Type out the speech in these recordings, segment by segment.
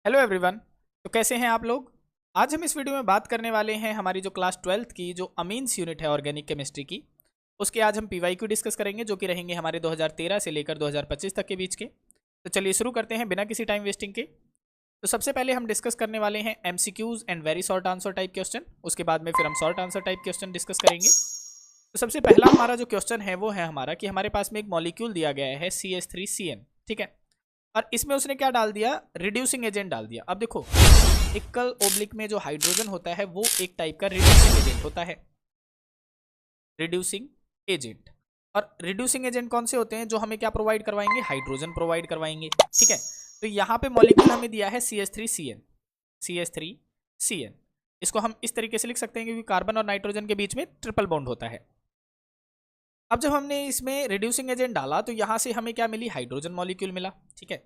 Hello everyone. तो कैसे हैं आप लोग। आज हम इस वीडियो में बात करने वाले हैं हमारी जो क्लास 12th की जो अमीन्स यूनिट है ऑर्गेनिक केमिस्ट्री की, उसके आज हम पीवाईक्यू डिस्कस करेंगे जो कि रहेंगे हमारे 2013 से लेकर 2025 तक के बीच के। तो चलिए शुरू करते हैं बिना किसी टाइम वेस्टिंग के। तो सबसे पहले हम डिस्कस करने वाले हैं MCQs and very short answer type question. उसके बाद में फिर हम short answer type question discuss करेंगे। तो सबसे पहला हमारा जो क्वेश्चन है वो है हमारा कि हमारे पास में एक मॉलिक्यूल दिया गया है CH3CN, ठीक है। और इसमें उसने क्या डाल दिया, रिड्यूसिंग एजेंट डाल दिया। अब देखो इक्वल ओब्लिक में जो हाइड्रोजन होता है वो एक टाइप का रिड्यूसिंग एजेंट होता है, रिड्यूसिंग एजेंट। और रिड्यूसिंग एजेंट कौन से होते हैं जो हमें क्या प्रोवाइड करवाएंगे, हाइड्रोजन प्रोवाइड करवाएंगे, ठीक है। तो यहाँ पे मॉलिक्यूल हमें दिया है CH3CN, CH3CN। इसको हम इस तरीके से लिख सकते हैं क्योंकि कार्बन और नाइट्रोजन के बीच में ट्रिपल बॉन्ड होता है। अब जब हमने इसमें रिड्यूसिंग एजेंट डाला तो यहाँ से हमें क्या मिली, हाइड्रोजन मॉलिक्यूल मिला, ठीक है।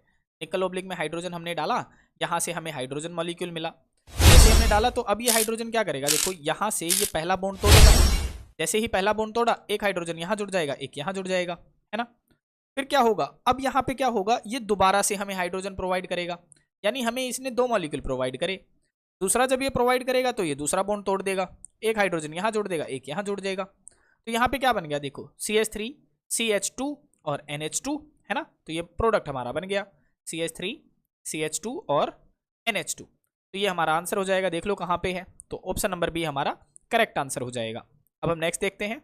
निकल ओब्लिक में हाइड्रोजन हमने डाला, यहाँ से हमें हाइड्रोजन मॉलिक्यूल मिला। जैसे हमने डाला तो अब ये हाइड्रोजन क्या करेगा, देखो यहाँ से ये पहला बॉन्ड तोड़ेगा। जैसे ही पहला बॉन्ड तोड़ा एक हाइड्रोजन यहाँ जुड़ जाएगा, एक यहाँ जुड़ जाएगा, है ना। फिर क्या होगा, अब यहाँ पे क्या होगा, ये दोबारा से हमें हाइड्रोजन प्रोवाइड करेगा, यानी हमें इसने दो मॉलिक्यूल प्रोवाइड करे। दूसरा जब ये प्रोवाइड करेगा तो ये दूसरा बॉन्ड तोड़ देगा, एक हाइड्रोजन यहाँ जोड़ देगा, एक यहाँ जोड़ देगा। तो यहाँ पे क्या बन गया, देखो CH3 CH2 और NH2, है ना। तो ये प्रोडक्ट हमारा बन गया CH3 CH2 और NH2। तो ये हमारा आंसर हो जाएगा, देख लो कहाँ पे है। तो ऑप्शन नंबर बी हमारा करेक्ट आंसर हो जाएगा। अब हम नेक्स्ट देखते हैं।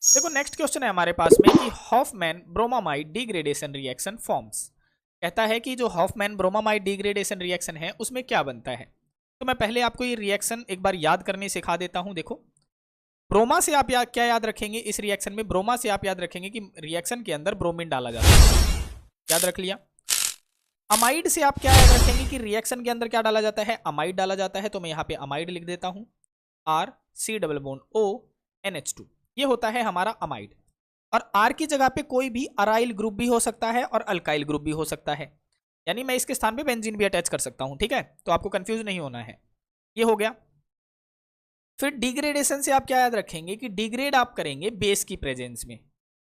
देखो नेक्स्ट क्वेश्चन है हमारे पास में कि Hoffmann bromamide degradation reaction forms. कहता है कि जो हॉफमैन ब्रोमामाइड डिग्रेडेशन रिएक्शन है उसमें क्या बनता है। तो मैं पहले आपको ये रिएक्शन एक बार याद करने सिखा देता हूं। देखो ब्रोमा से आप क्या याद रखेंगे इस रिएक्शन में, ब्रोमा से आप याद रखेंगे कि रिएक्शन के अंदर ब्रोमीन डाला जाता है, याद रख लिया। अमाइड से आप क्या याद रखेंगे कि रिएक्शन के अंदर क्या डाला जाता है, अमाइड डाला जाता है। तो मैं यहाँ पे अमाइड लिख देता हूं, RC+O NH2, ये होता है हमारा अमाइड। और R की जगह पे कोई भी अराइल ग्रुप भी हो सकता है और अल्काइल ग्रुप भी हो सकता है, यानी मैं इसके स्थान पे बेंजीन भी अटैच कर सकता हूं, ठीक है। तो आपको कंफ्यूज नहीं होना है, ये हो गया। फिर डिग्रेडेशन से आप क्या याद रखेंगे कि डिग्रेड आप करेंगे बेस की प्रेजेंस में,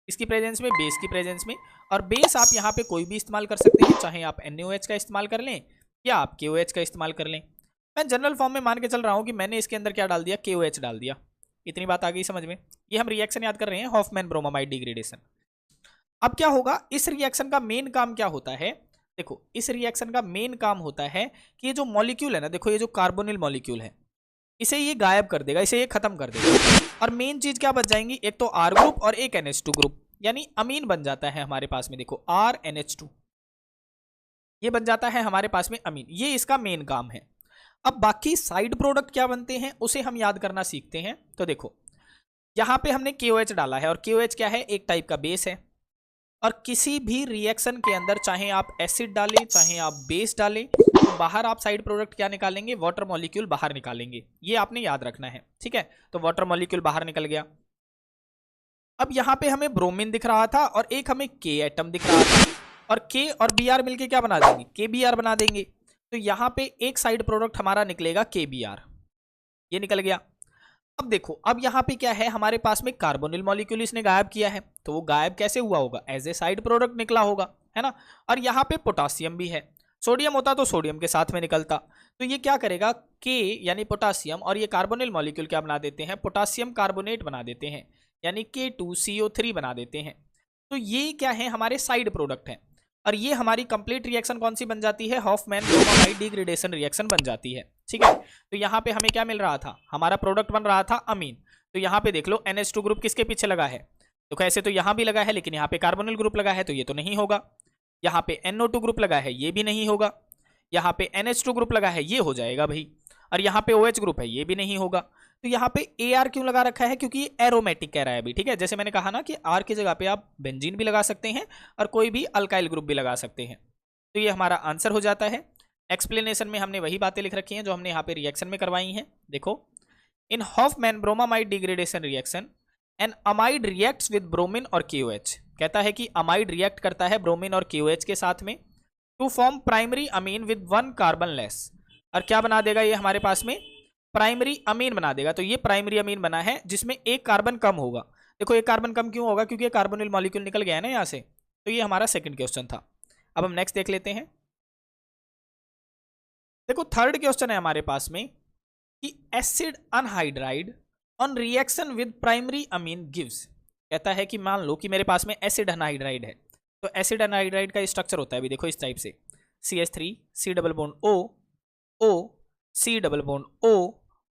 इसकी प्रेजेंस में, बेस की प्रेजेंस में। और बेस आप यहाँ पे कोई भी इस्तेमाल कर सकते हैं, चाहे आप NaOH का इस्तेमाल कर लें या आप KOH का इस्तेमाल कर लें। मैं जनरल फॉर्म में मान के चल रहा हूँ कि मैंने इसके अंदर क्या डाल दिया, KOH डाल दिया। इतनी बात आ गई समझ में। ये हम रिएक्शन याद कर रहे हैं, हॉफमैन ब्रोमामाइड डिग्रेडेशन। अब क्या होगा, इस रिएक्शन का मेन काम क्या होता है, देखो इस रिएक्शन का मेन काम होता है कि ये जो मॉलिक्यूल है ना, देखो ये जो कार्बोनिल मॉलिक्यूल है इसे ये गायब कर देगा, इसे ये खत्म कर देगा। और मेन चीज क्या बच जाएंगी, एक तो R ग्रुप और एक NH2 ग्रुप, यानी अमीन बन जाता है हमारे पास में। देखो RNH2 ये बन जाता है हमारे पास में अमीन, ये इसका मेन काम है। अब बाकी साइड प्रोडक्ट क्या बनते हैं उसे हम याद करना सीखते हैं। तो देखो यहां पे हमने KOH डाला है और KOH क्या है, एक टाइप का बेस है। और किसी भी रिएक्शन के अंदर चाहे आप एसिड डालें चाहे आप बेस डालें तो बाहर आप साइड प्रोडक्ट क्या निकालेंगे, वाटर मॉलिक्यूल बाहर निकालेंगे, ये आपने याद रखना है, ठीक है। तो वाटर मॉलिक्यूल बाहर निकल गया। अब यहां पे हमें ब्रोमीन दिख रहा था और एक हमें K एटम दिख रहा था, और K और Br मिलके क्या बना देंगे, KBr बना देंगे। तो यहां पे एक साइड प्रोडक्ट हमारा निकलेगा KBr, ये निकल गया। अब देखो अब यहाँ पे क्या है, हमारे पास में कार्बोनिल मॉलिक्यूल इसने गायब किया है, तो वो गायब कैसे हुआ होगा, एज ए साइड प्रोडक्ट निकला होगा, है ना। और यहाँ पे पोटासियम भी है, सोडियम होता तो सोडियम के साथ में निकलता। तो ये क्या करेगा, के यानी पोटासियम और ये कार्बोनिल मॉलिक्यूल क्या बना देते हैं, पोटासियम कार्बोनेट बना देते हैं, यानी K2CO3 बना देते हैं। तो ये क्या है, हमारे साइड प्रोडक्ट हैं। और ये हमारी कंप्लीट रिएक्शन कौन सी बन जाती है, हॉफमैन ब्रोमामाइड डिग्रेडेशन रिएक्शन बन जाती है, ठीक है। तो यहाँ पे हमें क्या मिल रहा था, हमारा प्रोडक्ट बन रहा था अमीन। तो यहाँ पे देख लो NH2 ग्रुप किसके पीछे लगा है, तो ऐसे तो यहाँ भी लगा है लेकिन यहाँ पे कार्बोनिल ग्रुप लगा है तो ये तो नहीं होगा। यहाँ पे NO2 ग्रुप लगा है, ये भी नहीं होगा। यहाँ पे NH2 ग्रुप लगा है, ये हो जाएगा भाई। और यहाँ पे OH ग्रुप है, ये भी नहीं होगा। तो यहाँ पे AR क्यों लगा रखा है, क्योंकि ये एरोमेटिक कह रहा है अभी, ठीक है। जैसे मैंने कहा ना कि R की जगह पे आप बेंजीन भी लगा सकते हैं और कोई भी अल्काइल ग्रुप भी लगा सकते हैं। तो ये हमारा आंसर हो जाता है। एक्सप्लेनेशन में हमने वही बातें लिख रखी हैं जो हमने यहाँ पे रिएक्शन में करवाई हैं। देखो in Hofmann bromamide degradation reaction an amide reacts with bromine और KOH। कहता है कि अमाइड रिएक्ट करता है ब्रोमीन और KOH के साथ में to form primary amine with 1 carbon less. और क्या बना देगा ये हमारे पास में, प्राइमरी अमीन बना देगा। तो ये प्राइमरी अमीन बना है जिसमें एक कार्बन कम होगा। देखो एक कार्बन कम क्यों होगा, क्योंकि कार्बोनिल मॉलिक्यूल निकल गया है ना यहाँ से। तो ये हमारा सेकंड क्वेश्चन था। अब हम नेक्स्ट देख लेते हैं। देखो थर्ड क्वेश्चन है हमारे पास में कि acid anhydride on reaction with primary amine gives. कहता है कि मान लो कि मेरे पास में एसिड अनहाइड्राइड है, तो एसिड अनहाइड्राइड का स्ट्रक्चर होता है अभी देखो इस टाइप से, CH3 C double bond O O C double bond O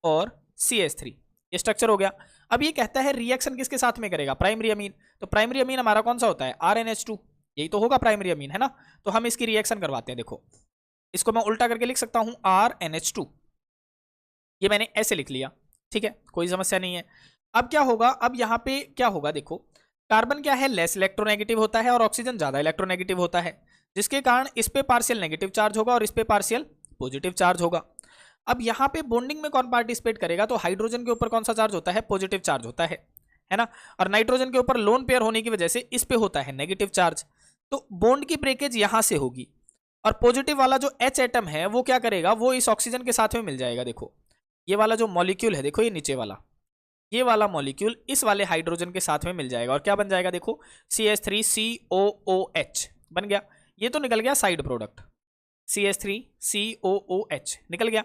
और CH3, ये स्ट्रक्चर हो गया। अब ये कहता है रिएक्शन किसके साथ में करेगा, प्राइमरी अमीन। तो प्राइमरी अमीन हमारा कौन सा होता है, RNH2, यही तो होगा प्राइमरी अमीन, है ना। तो हम इसकी रिएक्शन करवाते हैं। देखो इसको मैं उल्टा करके लिख सकता हूं RNH2, ये मैंने ऐसे लिख लिया, ठीक है, कोई समस्या नहीं है। अब क्या होगा, अब यहां पे क्या होगा, देखो कार्बन क्या है, लेस इलेक्ट्रोनेगेटिव होता है और ऑक्सीजन ज्यादा इलेक्ट्रोनेगेटिव होता है, जिसके कारण इस पे पार्शियल नेगेटिव चार्ज होगा और इस पे पार्शियल पॉजिटिव चार्ज होगा। अब यहाँ पे बॉन्डिंग में कौन पार्टिसिपेट करेगा, तो हाइड्रोजन के ऊपर कौन सा चार्ज होता है, पॉजिटिव चार्ज होता है ना। और नाइट्रोजन के ऊपर लोन पेयर होने की वजह से इस पे होता है नेगेटिव चार्ज। तो बॉन्ड की ब्रेकेज यहां से होगी और पॉजिटिव वाला जो H एटम है वो क्या करेगा, वो इस ऑक्सीजन के साथ में मिल जाएगा। देखो ये वाला जो मॉलिक्यूल है, देखो ये नीचे वाला, ये वाला मॉलिक्यूल इस वाले हाइड्रोजन के साथ में मिल जाएगा और क्या बन जाएगा, देखो CH3COOH बन गया। ये तो निकल गया साइड प्रोडक्ट, CH3COOH निकल गया।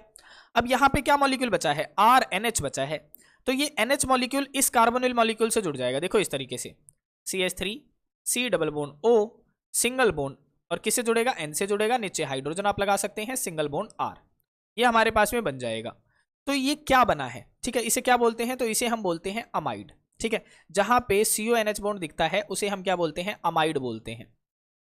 अब यहां पे क्या मॉलिक्यूल बचा है, RNH बचा है। तो ये NH मॉलिक्यूल इस कार्बोनिल मॉलिक्यूल से जुड़ जाएगा, देखो इस तरीके से, CH3 C double bond O single bond और किससे जुड़ेगा, N से जुड़ेगा, नीचे हाइड्रोजन आप लगा सकते हैं, सिंगल बॉन्ड R, ये हमारे पास में बन जाएगा। तो ये क्या बना है, ठीक है, इसे क्या बोलते हैं, तो इसे हम बोलते हैं अमाइड, ठीक है। जहां पे CONH बॉन्ड दिखता है उसे हम क्या बोलते हैं, अमाइड बोलते हैं,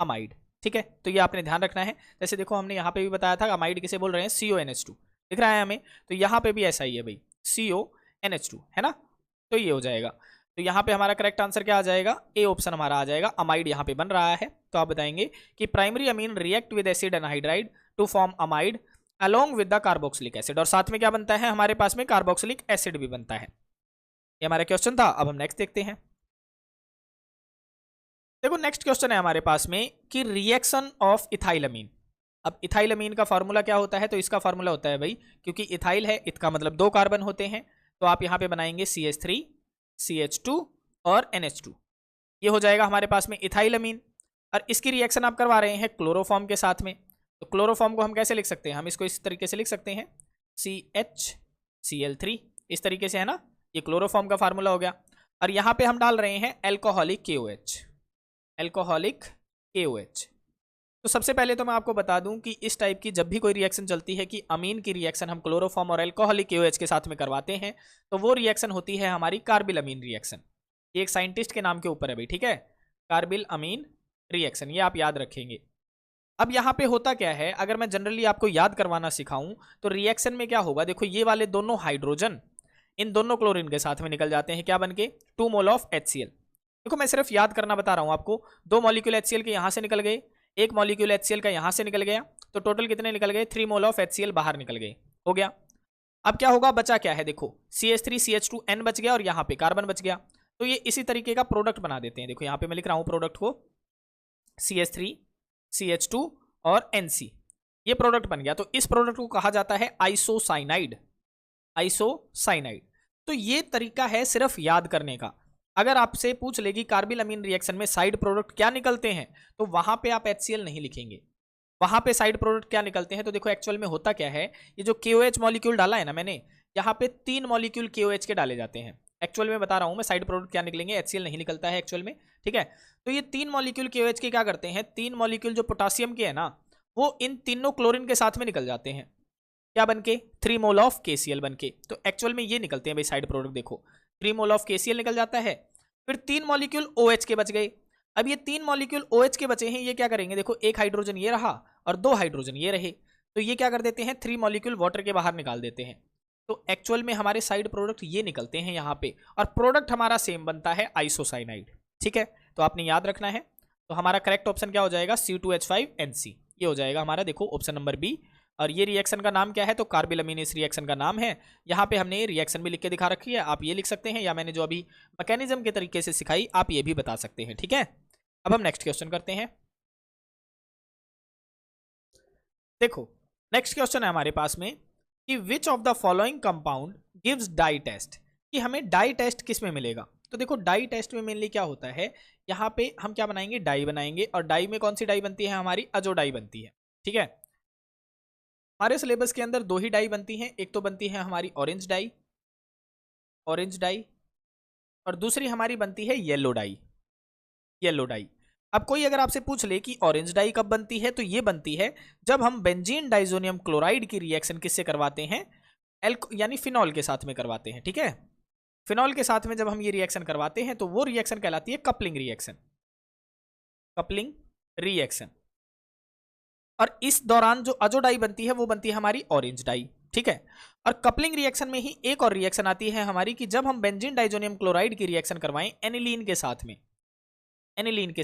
अमाइड, ठीक है। तो ये आपने ध्यान रखना है। जैसे देखो हमने यहाँ पे भी बताया था अमाइड किसे बोल रहे हैं, CONH2 दिख रहा है हमें, तो यहाँ पे भी ऐसा ही है भाई, CONH2 है ना। तो ये हो जाएगा, तो यहाँ पे हमारा करेक्ट आंसर क्या आ जाएगा, ए ऑप्शन हमारा आ जाएगा, अमाइड यहाँ पे बन रहा है। तो आप बताएंगे कि primary amine react with acid anhydride to form amide along with the carboxylic acid, और साथ में क्या बनता है हमारे पास में, कार्बोक्सिलिक एसिड भी बनता है। ये हमारा क्वेश्चन था। अब हम नेक्स्ट देखते हैं। देखो नेक्स्ट क्वेश्चन है हमारे पास में कि रिएक्शन ऑफ इथाइलमीन। अब इथाइलमीन का फार्मूला क्या होता है, तो इसका फार्मूला होता है भाई, क्योंकि इथाइल है, इसका मतलब 2 कार्बन होते हैं, तो आप यहाँ पे बनाएंगे CH3 CH2 और NH2, ये हो जाएगा हमारे पास में इथाइलमीन। और इसकी रिएक्शन आप करवा रहे हैं क्लोरोफॉर्म के साथ में, तो क्लोरोफॉर्म को हम कैसे लिख सकते हैं, हम इसको इस तरीके से लिख सकते हैं, CHCl3, इस तरीके से, है ना, ये क्लोरोफॉर्म का फार्मूला हो गया। और यहाँ पे हम डाल रहे हैं एल्कोहलिक KOH, एल्कोहलिक KOH। तो सबसे पहले तो मैं आपको बता दूं कि इस टाइप की जब भी कोई रिएक्शन चलती है कि अमीन की रिएक्शन हम क्लोरोफॉर्म और एल्कोहलिक KOH के साथ में करवाते हैं, तो वो रिएक्शन होती है हमारी कार्बिल अमीन रिएक्शन। ये एक साइंटिस्ट के नाम के ऊपर है भाई, ठीक है, कार्बिल अमीन रिएक्शन, ये आप याद रखेंगे। अब यहाँ पे होता क्या है, अगर मैं जनरली आपको याद करवाना सिखाऊं तो रिएक्शन में क्या होगा, देखो ये वाले दोनों हाइड्रोजन इन दोनों क्लोरीन के साथ में निकल जाते हैं, क्या बनके, 2 मोल ऑफ HCl। देखो मैं सिर्फ याद करना बता रहा हूं आपको, 2 मॉलिक्यूल HCl के यहां से निकल गए, 1 मॉलिक्यूल HCl का यहां से निकल गया, तो टोटल कितने निकल गए, 3 मोल ऑफ HCl बाहर निकल गए, हो गया। अब क्या होगा, बचा क्या है, देखो CH3 CH2 N बच गया और यहाँ पे कार्बन बच गया। तो ये इसी तरीके का प्रोडक्ट बना देते हैं। देखो यहाँ पे मैं लिख रहा हूँ प्रोडक्ट को, CH3 CH2 और NC, ये प्रोडक्ट बन गया। तो इस प्रोडक्ट को कहा जाता है आइसोसाइनाइड, आइसोसाइनाइड। तो ये तरीका है सिर्फ याद करने का। अगर आपसे पूछ ले कि कार्बिल अमीन रिएक्शन में साइड प्रोडक्ट क्या निकलते हैं, तो वहां पे आप HCl नहीं लिखेंगे, वहां पे साइड प्रोडक्ट क्या निकलते हैं। तो देखो एक्चुअल में होता क्या है, ये जो KOH मॉलिक्यूल डाला है ना मैंने, यहाँ पे 3 मॉलिक्यूल KOH के डाले जाते हैं। एक्चुअल में बता रहा हूं मैं, साइड प्रोडक्ट क्या निकलेंगे, HCl नहीं निकलता है एक्चुअल में, ठीक है। तो ये 3 मॉलिक्यूल KOH के क्या करते हैं, 3 मॉलिक्यूल जो पोटासियम के है ना, वो इन तीनों क्लोरीन के साथ में निकल जाते हैं, क्या बनके, 3 मोल ऑफ KCl बनके। तो एक्चुअल में ये निकलते हैं भाई साइड प्रोडक्ट, देखो 3 मोल ऑफ KCl निकल जाता है, फिर 3 मॉलिक्यूल OH के बच गए। अब ये 3 मॉलिक्यूल OH के बचे हैं, ये क्या करेंगे, देखो 1 हाइड्रोजन ये रहा और 2 हाइड्रोजन ये रहे, तो ये क्या कर देते हैं, 3 मॉलिक्यूल वाटर के बाहर निकाल देते हैं। तो एक्चुअल में हमारे साइड प्रोडक्ट ये निकलते हैं यहाँ पे, और प्रोडक्ट हमारा सेम बनता है आइसोसाइनाइड, ठीक है। तो आपने याद रखना है। तो हमारा करेक्ट ऑप्शन क्या हो जाएगा, C2H5NC, ये हो जाएगा हमारा, देखो ऑप्शन नंबर बी। और ये रिएक्शन का नाम क्या है, तो कार्बिल अमीन इस रिएक्शन का नाम है। यहाँ पे हमने रिएक्शन भी लिख के दिखा रखी है, आप ये लिख सकते हैं, या मैंने जो अभी मैकेनिज्म के तरीके से सिखाई आप ये भी बता सकते हैं, ठीक है। अब हम नेक्स्ट क्वेश्चन करते हैं। देखो नेक्स्ट क्वेश्चन है हमारे पास में कि which of the following compound gives dye test, कि हमें डाई टेस्ट किस में मिलेगा। तो देखो डाई टेस्ट में मेनली क्या होता है, यहाँ पे हम क्या बनाएंगे, डाई बनाएंगे, और डाई में कौन सी डाई बनती है हमारी, अजो डाई बनती है, ठीक है। हमारे सिलेबस के अंदर 2 ही डाई बनती हैं, एक तो बनती है हमारी ऑरेंज डाई, और दूसरी हमारी बनती है येलो डाई, अब कोई अगर आपसे पूछ ले कि ऑरेंज डाई कब बनती है, तो ये बनती है जब हम बेंजीन डाइजोनियम क्लोराइड की रिएक्शन किससे करवाते हैं, यानी फिनॉल के साथ में करवाते हैं। ठीक है, फिनॉल के साथ में जब हम ये रिएक्शन करवाते हैं तो वो रिएक्शन कहलाती है कपलिंग रिएक्शन। और इस दौरान जो अजो डाई बनती है वो बनती है हमारी ऑरेंज डाई। ठीक है, और कपलिंग रिएक्शन में ही एक और रिएक्शन आती है हमारी कि जब हम बेंजीन डाइजोनियम क्लोराइड की रिएक्शन करवाएं एनिलीन के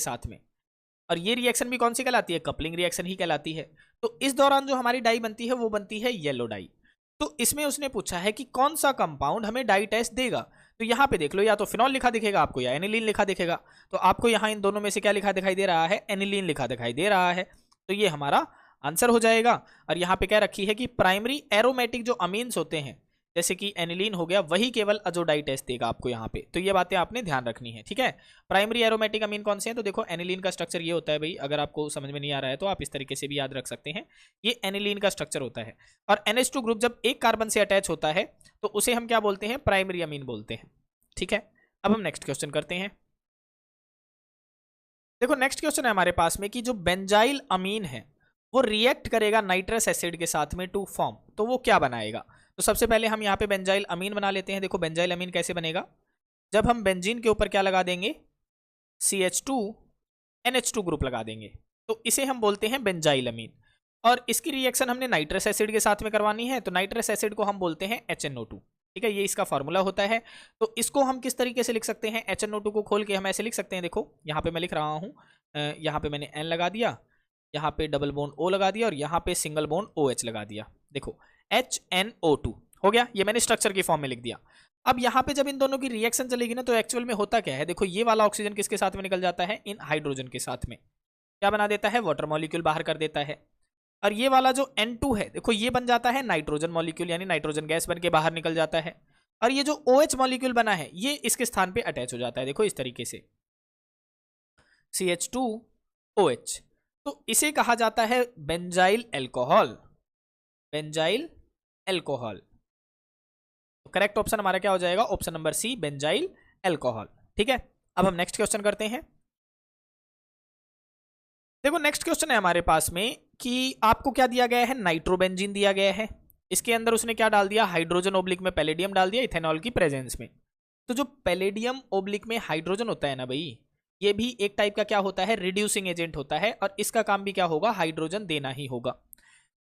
साथ में, और ये रिएक्शन भी कौन सी कहलाती है, कपलिंग रिएक्शन ही कहलाती है। तो इस दौरान जो हमारी डाई बनती है वो बनती है येलो डाई। तो इसमें उसने पूछा है कि कौन सा कंपाउंड हमें डाई टेस्ट देगा, तो यहाँ पे देख लो, या तो फिनॉल लिखा दिखेगा आपको या एनिलीन लिखा दिखेगा। तो आपको यहाँ इन दोनों में से क्या लिखा दिखाई दे रहा है, एनिलीन लिखा दिखाई दे रहा है, तो ये हमारा आंसर हो जाएगा। और यहाँ पे क्या रखी है कि प्राइमरी एरोमेटिक जो अमीन्स होते हैं जैसे कि एनिलीन हो गया, वही केवल अजो डाई टेस्ट देगा आपको यहाँ पे। तो ये बातें आपने ध्यान रखनी है। ठीक है, प्राइमरी एरोमेटिक अमीन कौन से हैं, तो देखो एनिलीन का स्ट्रक्चर ये होता है भाई, अगर आपको समझ में नहीं आ रहा है तो आप इस तरीके से भी याद रख सकते हैं, ये एनिलीन का स्ट्रक्चर होता है। और NH2 ग्रुप जब एक कार्बन से अटैच होता है तो उसे हम क्या बोलते हैं, प्राइमरी अमीन बोलते हैं। ठीक है, अब हम नेक्स्ट क्वेश्चन करते हैं। देखो नेक्स्ट क्वेश्चन है हमारे पास में कि जो बेंजाइल अमीन है वो रिएक्ट करेगा नाइट्रस एसिड के साथ में टू फॉर्म, तो वो क्या बनाएगा। तो सबसे पहले हम यहाँ पे बेंजाइल अमीन बना लेते हैं। देखो बेंजाइल अमीन कैसे बनेगा, जब हम बेंजीन के ऊपर क्या लगा देंगे, CH2 NH2 ग्रुप लगा देंगे, तो इसे हम बोलते हैं बेंजाइल अमीन। और इसकी रिएक्शन हमने नाइट्रस एसिड के साथ में करवानी है, तो नाइट्रस एसिड को हम बोलते हैं HNO2। ठीक है, ये इसका फॉर्मूला होता है। तो इसको हम किस तरीके से लिख सकते हैं, HNO2 को खोल के हम ऐसे लिख सकते हैं। देखो यहाँ पे मैं लिख रहा हूँ, यहाँ पे मैंने N लगा दिया, यहाँ पे डबल बॉन्ड O लगा दिया और यहाँ पे सिंगल बॉन्ड OH लगा दिया। देखो HNO2 हो गया, ये मैंने स्ट्रक्चर की फॉर्म में लिख दिया। अब यहाँ पे जब इन दोनों की रिएक्शन चलेगी ना, तो एक्चुअल में होता क्या है, देखो ये वाला ऑक्सीजन किसके साथ में निकल जाता है, इन हाइड्रोजन के साथ में क्या बना देता है, वाटर मॉलिक्यूल बाहर कर देता है। और ये वाला जो N2 है, देखो ये बन जाता है नाइट्रोजन मॉलिक्यूल, यानी नाइट्रोजन गैस बन के बाहर निकल जाता है। और ये जो OH मॉलिक्यूल बना है ये इसके स्थान पे अटैच हो जाता है, देखो इस तरीके से CH2OH। तो इसे कहा जाता है बेंजाइल अल्कोहल, तो करेक्ट ऑप्शन हमारा क्या हो जाएगा, option number C, benzyl alcohol. ठीक है, अब हम नेक्स्ट क्वेश्चन करते हैं। देखो नेक्स्ट क्वेश्चन है हमारे पास में कि आपको क्या दिया गया है, नाइट्रोबेंजीन दिया गया है, इसके अंदर उसने क्या डाल दिया, हाइड्रोजन ओब्लिक में पैलेडियम डाल दिया इथेनॉल की प्रेजेंस में। तो जो पैलेडियम ओब्लिक में हाइड्रोजन होता है ना भाई, ये भी एक टाइप का क्या होता है, रिड्यूसिंग एजेंट होता है, और इसका काम भी क्या होगा, हाइड्रोजन देना ही होगा।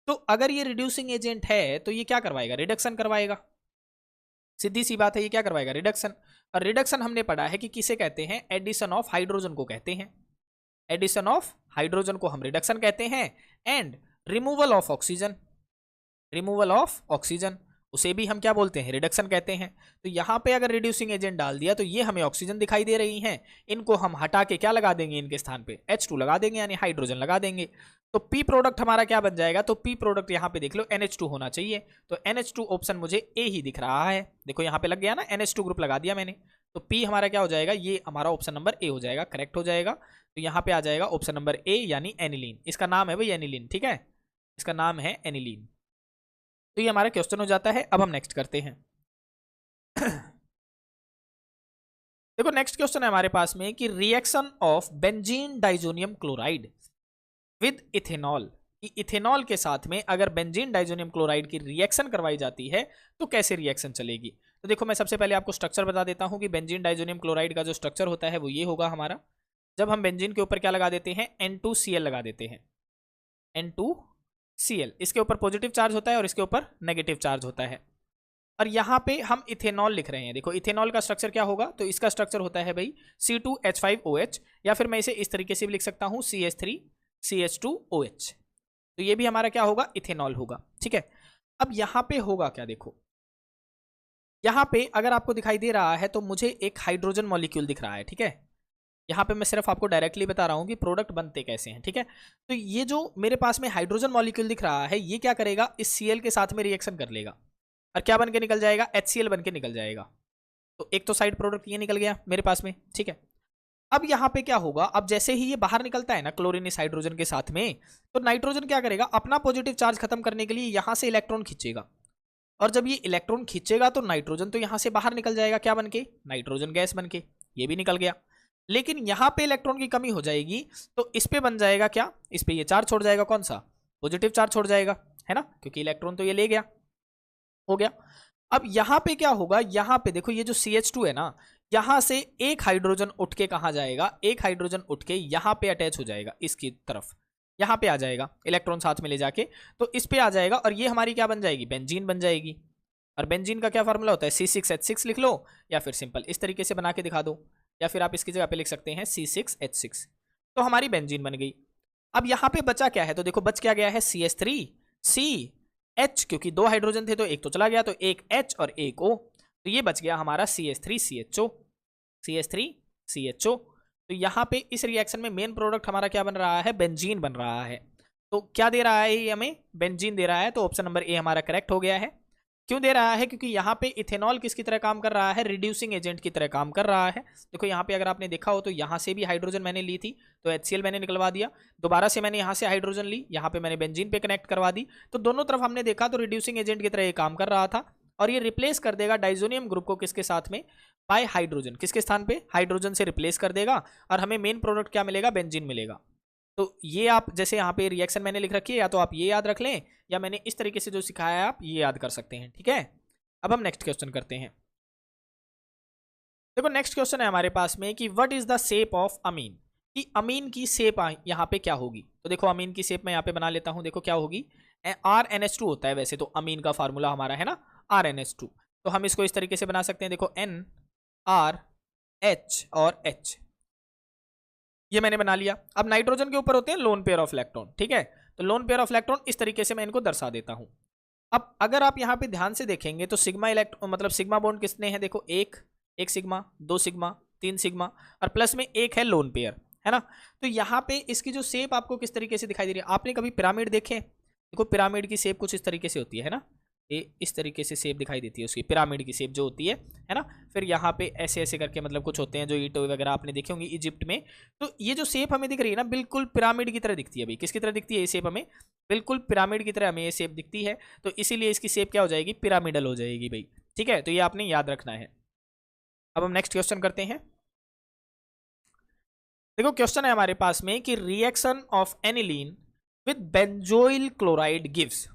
तो अगर ये रिड्यूसिंग एजेंट है तो ये क्या करवाएगा, रिडक्शन करवाएगा, सीधी सी बात है, ये क्या करवाएगा, रिडक्शन। और रिडक्शन हमने पढ़ा है कि किसे कहते हैं, एडिशन ऑफ हाइड्रोजन को कहते हैं, एडिशन ऑफ हाइड्रोजन को हम रिडक्शन कहते हैं। एंड रिमूवल ऑफ ऑक्सीजन, उसे भी हम क्या बोलते हैं, रिडक्शन कहते हैं। तो यहाँ पे अगर रिड्यूसिंग एजेंट डाल दिया तो ये हमें ऑक्सीजन दिखाई दे रही हैं, इनको हम हटा के क्या लगा देंगे, इनके स्थान पे H2 लगा देंगे, यानी हाइड्रोजन लगा देंगे। तो P प्रोडक्ट हमारा क्या बन जाएगा, तो P प्रोडक्ट यहाँ पे देख लो NH2 होना चाहिए, तो NH2 ऑप्शन मुझे A ही दिख रहा है। देखो यहाँ पे लग गया ना, NH2 ग्रुप लगा दिया मैंने, तो P हमारा क्या हो जाएगा, ये हमारा ऑप्शन नंबर A हो जाएगा, करेक्ट हो जाएगा। तो यहाँ पे आ जाएगा ऑप्शन नंबर A, यानी एनिलीन। इसका नाम है भाई एनिलीन, ठीक है, इसका नाम है एनिलीन। तो ये हमारा क्वेश्चन हो जाता है। अब हम नेक्स्ट करते हैं। देखो नेक्स्ट क्वेश्चन है हमारे पास में कि reaction of benzene diazonium chloride with ethanol, ethanol के साथ में अगर बेंजीन डाइजोनियम क्लोराइड की रिएक्शन करवाई जाती है तो कैसे रिएक्शन चलेगी। तो देखो मैं सबसे पहले आपको स्ट्रक्चर बता देता हूं कि बेंजीन डाइजोनियम क्लोराइड का जो स्ट्रक्चर होता है वो ये होगा हमारा। जब हम बेंजीन के ऊपर क्या लगा देते हैं, N2Cl लगा देते हैं, N2Cl, इसके ऊपर पॉजिटिव चार्ज होता है और इसके ऊपर नेगेटिव चार्ज होता है। और यहाँ पे हम इथेनॉल लिख रहे हैं। देखो इथेनॉल का स्ट्रक्चर क्या होगा, तो इसका स्ट्रक्चर होता है भाई C2H5OH, या फिर मैं इसे इस तरीके से भी लिख सकता हूँ CH3CH2OH। तो ये भी हमारा क्या होगा, इथेनॉल होगा, ठीक है। अब यहाँ पे होगा क्या, देखो यहाँ पे अगर आपको दिखाई दे रहा है तो मुझे एक हाइड्रोजन मॉलिक्यूल दिख रहा है, ठीक है। यहाँ पे मैं सिर्फ आपको डायरेक्टली बता रहा हूँ कि प्रोडक्ट बनते कैसे हैं, ठीक है। तो ये जो मेरे पास में हाइड्रोजन मॉलिक्यूल दिख रहा है, ये क्या करेगा, इस Cl के साथ में रिएक्शन कर लेगा और क्या बन के निकल जाएगा, HCl बन के निकल जाएगा। तो एक तो साइड प्रोडक्ट ये निकल गया मेरे पास में, ठीक है। अब यहाँ पे क्या होगा, अब जैसे ही ये बाहर निकलता है ना क्लोरीन इस हाइड्रोजन के साथ में, तो नाइट्रोजन क्या करेगा, अपना पॉजिटिव चार्ज खत्म करने के लिए यहाँ से इलेक्ट्रॉन खींचेगा, और जब ये इलेक्ट्रॉन खींचेगा तो नाइट्रोजन तो यहाँ से बाहर निकल जाएगा, क्या बन के, नाइट्रोजन गैस बन के, ये भी निकल गया। लेकिन यहाँ पे इलेक्ट्रॉन की कमी हो जाएगी, तो इस पे बन जाएगा क्या, इस पे ये चार्ज छोड़ जाएगा, कौन सा, पॉजिटिव चार्ज छोड़ जाएगा, है ना, क्योंकि इलेक्ट्रॉन तो ये ले गया, हो गया। अब यहाँ पे क्या होगा, यहाँ पे देखो ये जो CH2 है ना, यहाँ से एक हाइड्रोजन उठ के कहाँ जाएगा, एक हाइड्रोजन उठ के यहाँ पे अटैच हो जाएगा, इसकी तरफ यहाँ पे आ जाएगा इलेक्ट्रॉन साथ में ले जाके, तो इस पे आ जाएगा, और ये हमारी क्या बन जाएगी, बेंजीन बन जाएगी। और बेंजीन का क्या फार्मूला होता है, C6H6 लिख लो, या फिर सिंपल इस तरीके से बना के दिखा दो, या फिर आप इसकी जगह पे लिख सकते हैं C6H6, तो हमारी बेंजीन बन गई। अब यहाँ पे बचा क्या है, तो देखो बच क्या गया है, CH3 CH, क्योंकि दो हाइड्रोजन थे तो एक तो चला गया, तो एक H और एक O, तो ये बच गया हमारा CH3 CHO, CH3 CHO। तो यहाँ पे इस रिएक्शन में मेन प्रोडक्ट हमारा क्या बन रहा है, बेंजीन बन रहा है। तो क्या दे रहा है ये हमें, बेंजीन दे रहा है, तो ऑप्शन नंबर ए हमारा करेक्ट हो गया है। क्यों दे रहा है, क्योंकि यहाँ पे इथेनॉल किसकी तरह काम कर रहा है, रिड्यूसिंग एजेंट की तरह काम कर रहा है। देखो यहाँ पे अगर आपने देखा हो तो यहाँ से भी हाइड्रोजन मैंने ली थी, तो HCl मैंने निकलवा दिया, दोबारा से मैंने यहाँ से हाइड्रोजन ली, यहाँ पे मैंने बेंजीन पे कनेक्ट करवा दी, तो दोनों तरफ हमने देखा तो रिड्यूसिंग एजेंट की तरह ये काम कर रहा था, और ये रिप्लेस कर देगा डाइजोनियम ग्रुप को किसके साथ में, बाय हाइड्रोजन, किसके स्थान पे, हाइड्रोजन से रिप्लेस कर देगा, और हमें मेन प्रोडक्ट क्या मिलेगा, बेंजीन मिलेगा। तो ये आप जैसे यहाँ पे रिएक्शन मैंने लिख रखी है, या तो आप ये याद रख लें, या मैंने इस तरीके से जो सिखाया है आप ये याद कर सकते हैं, ठीक है। अब हम नेक्स्ट क्वेश्चन करते हैं। देखो नेक्स्ट क्वेश्चन है हमारे पास में कि what is the shape of amine, कि अमीन की शेप यहाँ पे क्या होगी। तो देखो अमीन की शेप मैं यहाँ पे बना लेता हूँ, देखो क्या होगी, RNH2 होता है वैसे तो अमीन का फार्मूला हमारा, है ना, RNH2, तो हम इसको इस तरीके से बना सकते हैं, देखो NR H और H, ये मैंने बना लिया। अब नाइट्रोजन के ऊपर होते हैं लोन पेयर ऑफ इलेक्ट्रॉन, ठीक है, तो लोन पेयर ऑफ इलेक्ट्रॉन इस तरीके से मैं इनको दर्शा देता हूं। अब अगर आप यहाँ पे ध्यान से देखेंगे तो सिग्मा इलेक्ट्रॉन मतलब सिग्मा बॉन्ड कितने हैं, देखो एक सिग्मा, दो सिग्मा, तीन सिग्मा, और प्लस में एक है लोन पेयर, है ना। तो यहाँ पे इसकी जो शेप आपको किस तरीके से दिखाई दे रही है, आपने कभी पिरामिड देखे, देखो पिरामिड की शेप कुछ इस तरीके से होती है ना, ये इस तरीके से शेप दिखाई देती है उसकी, पिरामिड की शेप जो होती है ना। फिर यहाँ पे ऐसे ऐसे करके मतलब कुछ होते हैं जो ईंट वगैरह आपने देखे होंगे इजिप्ट में, तो ये जो शेप हमें दिख रही है ना बिल्कुल पिरामिड की तरह दिखती है। अभी किसकी तरह दिखती है ये शेप, हमें बिल्कुल पिरामिड की तरह हमें ये शेप दिखती है, तो इसीलिए इसकी शेप क्या हो जाएगी, पिरामिडल हो जाएगी भाई, ठीक है, तो ये आपने याद रखना है। अब हम नेक्स्ट क्वेश्चन करते हैं। देखो क्वेश्चन है हमारे पास में कि reaction of aniline with benzoyl chloride gives,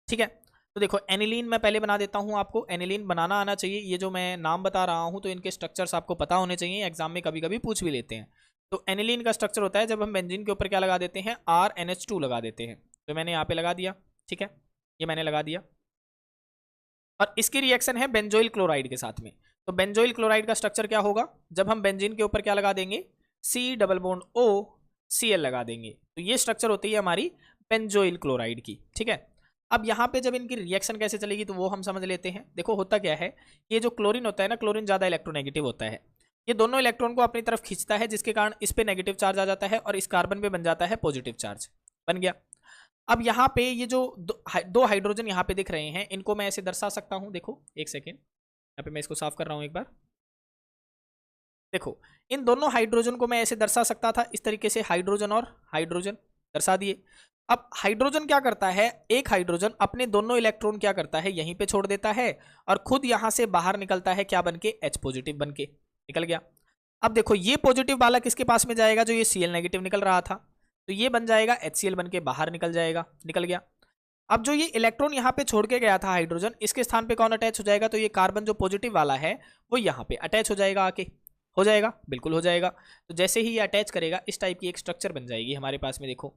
ठीक है। तो देखो एनिलीन मैं पहले बना देता हूं, आपको एनिलीन बनाना आना चाहिए, ये जो मैं नाम बता रहा हूं तो इनके स्ट्रक्चर्स आपको पता होने चाहिए, एग्जाम में कभी कभी पूछ भी लेते हैं। तो एनिलीन का स्ट्रक्चर होता है जब हम बेंजीन के ऊपर क्या लगा देते हैं, RNH2 लगा देते हैं, तो मैंने यहाँ पे लगा दिया, ठीक है, ये मैंने लगा दिया, और इसकी रिएक्शन है बेंजोइल क्लोराइड के साथ में। तो बेंजोइल क्लोराइड का स्ट्रक्चर क्या होगा, जब हम बेंजीन के ऊपर क्या लगा देंगे, C+O Cl लगा देंगे, तो ये स्ट्रक्चर होती है हमारी बेंजोइल क्लोराइड की, ठीक है। अब यहाँ पे जब इनकी रिएक्शन कैसे चलेगी तो वो हम समझ लेते हैं। देखो होता क्या है, ये जो क्लोरीन होता है ना, क्लोरीन ज़्यादा इलेक्ट्रोनेगेटिव होता है, ये दोनों इलेक्ट्रॉन को अपनी तरफ खींचता है, जिसके कारण इस पे नेगेटिव चार्ज आ जाता है और इस कार्बन पे बन जाता है पॉजिटिव चार्ज, बन गया। अब यहाँ पे ये जो दो हाइड्रोजन यहाँ पे दिख रहे हैं, इनको मैं ऐसे दर्शा सकता हूँ, देखो एक सेकेंड, यहाँ पे मैं इसको साफ कर रहा हूँ एक बार, देखो इन दोनों हाइड्रोजन को मैं ऐसे दर्शा सकता था, इस तरीके से हाइड्रोजन और हाइड्रोजन दर्शा दिए। अब हाइड्रोजन क्या करता है, एक हाइड्रोजन अपने दोनों इलेक्ट्रॉन क्या करता है, यहीं पे छोड़ देता है और खुद यहां से बाहर निकलता है, क्या बनके, H पॉजिटिव बनके निकल गया। अब देखो ये पॉजिटिव वाला किसके पास में जाएगा, जो ये Cl नेगेटिव निकल रहा था, तो ये बन जाएगा HCl बनके बाहर निकल जाएगा, निकल गया। अब जो ये इलेक्ट्रॉन यहाँ पे छोड़ के गया था हाइड्रोजन, इसके स्थान पे कौन अटैच हो जाएगा, तो ये कार्बन जो पॉजिटिव वाला है वो यहाँ पे अटैच हो जाएगा, आके हो जाएगा, बिल्कुल हो जाएगा। तो जैसे ही ये अटैच करेगा इस टाइप की एक स्ट्रक्चर बन जाएगी हमारे पास में। देखो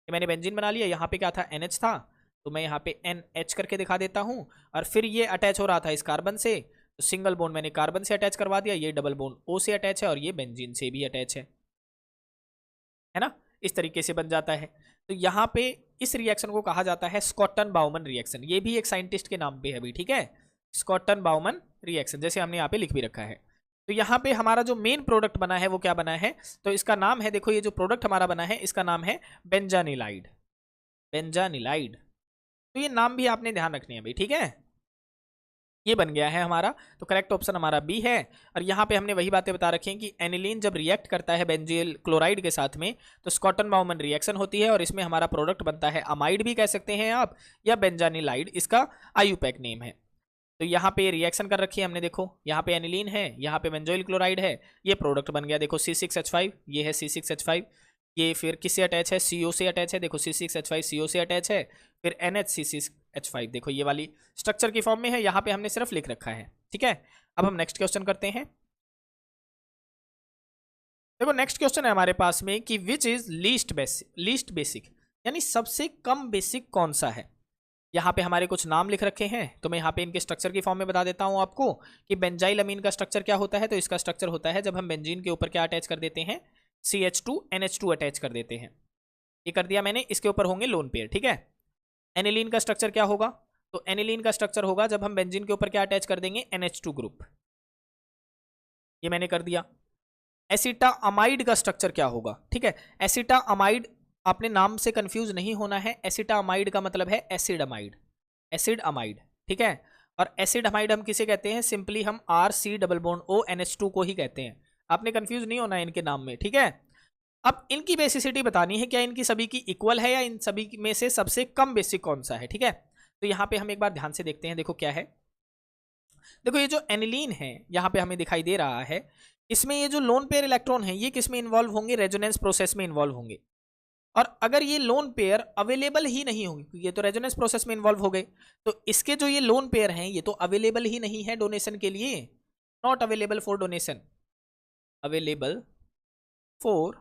ये मैंने बेंजीन बना लिया, यहाँ पे क्या था, NH था, तो मैं यहाँ पे NH करके दिखा देता हूँ, और फिर ये अटैच हो रहा था इस कार्बन से, तो सिंगल बॉन्ड मैंने कार्बन से अटैच करवा दिया, ये डबल बॉन्ड O से अटैच है और ये बेंजीन से भी अटैच है ना, इस तरीके से बन जाता है। तो यहाँ पे इस रिएक्शन को कहा जाता है स्कॉटन बाउमन रिएक्शन, ये भी एक साइंटिस्ट के नाम पे है अभी, ठीक है, स्कॉटन बाउमन रिएक्शन, जैसे हमने यहाँ पे लिख भी रखा है। तो यहाँ पे हमारा जो मेन प्रोडक्ट बना है वो क्या बना है, तो इसका नाम है, देखो ये जो प्रोडक्ट हमारा बना है इसका नाम है बेंजानिलाइड, बेंजानिलाइड। तो ये नाम भी आपने ध्यान रखने हैं भाई, ठीक है। ये बन गया है हमारा, तो करेक्ट ऑप्शन हमारा बी है। और यहाँ पे हमने वही बातें बता रखी हैं कि एनिलीन जब रिएक्ट करता है बेंजील क्लोराइड के साथ में तो स्कॉटन बाउमन रिएक्शन होती है और इसमें हमारा प्रोडक्ट बनता है अमाइड भी कह सकते हैं आप, या बेंजानिलाइड, इसका आईयूपैक नेम है। तो यहाँ पे रिएक्शन कर रखी है हमने, देखो यहाँ पे एनिलीन है, यहाँ पे बेंजोइल क्लोराइड है, ये प्रोडक्ट बन गया, देखो C6H5, ये है C6H5, ये फिर किससे अटैच है, CO से अटैच है, देखो C6H5 CO से अटैच है, फिर NHC6H5, देखो ये वाली स्ट्रक्चर की फॉर्म में है, यहाँ पे हमने सिर्फ लिख रखा है। ठीक है, अब हम नेक्स्ट क्वेश्चन करते हैं। देखो नेक्स्ट क्वेश्चन है हमारे पास में कि विच इज लीस्ट बेसिक, यानी सबसे कम बेसिक कौन सा है। यहाँ पे हमारे कुछ नाम लिख रखे हैं, तो मैं यहाँ पे इनके स्ट्रक्चर की फॉर्म में बता देता हूँ आपको कि बेंजाइल अमीन का स्ट्रक्चर क्या होता है। तो इसका स्ट्रक्चर होता है जब हम बेंजीन के ऊपर क्या अटैच कर देते हैं, CH2 NH2 अटैच कर देते हैं। ये कर दिया मैंने, इसके ऊपर होंगे लोन पेयर। ठीक है, एनिलीन का स्ट्रक्चर क्या होगा, तो एनिलीन का स्ट्रक्चर होगा जब हम बेंजीन के ऊपर क्या अटैच कर देंगे, NH2 ग्रुप, ये मैंने कर दिया। एसिटामाइड का स्ट्रक्चर क्या होगा, ठीक है, एसिटामाइड, आपने नाम से कंफ्यूज नहीं होना है, एसिटामाइड का मतलब है एसिड अमाइड, एसिड अमाइड। ठीक है, और एसिड अमाइड हम किसे कहते हैं, सिंपली हम RC+O NH2 को ही कहते हैं, आपने कंफ्यूज नहीं होना है इनके नाम में। ठीक है, अब इनकी बेसिसिटी बतानी है, क्या इनकी सभी की इक्वल है या इन सभी में से सबसे कम बेसिक कौन सा है। ठीक है, तो यहाँ पे हम एक बार ध्यान से देखते हैं, देखो क्या है, देखो ये जो एनिलीन है यहाँ पे हमें दिखाई दे रहा है, इसमें ये जो लोन पेयर इलेक्ट्रॉन है ये किस में इन्वॉल्व होंगे, रेजोनेंस प्रोसेस में इन्वॉल्व होंगे। और अगर ये लोन पेयर अवेलेबल ही नहीं होंगे, क्योंकि ये तो रेजोनेंस प्रोसेस में इन्वॉल्व हो गए, तो इसके जो ये लोन पेयर हैं ये तो अवेलेबल ही नहीं है डोनेशन के लिए, not available for donation, available for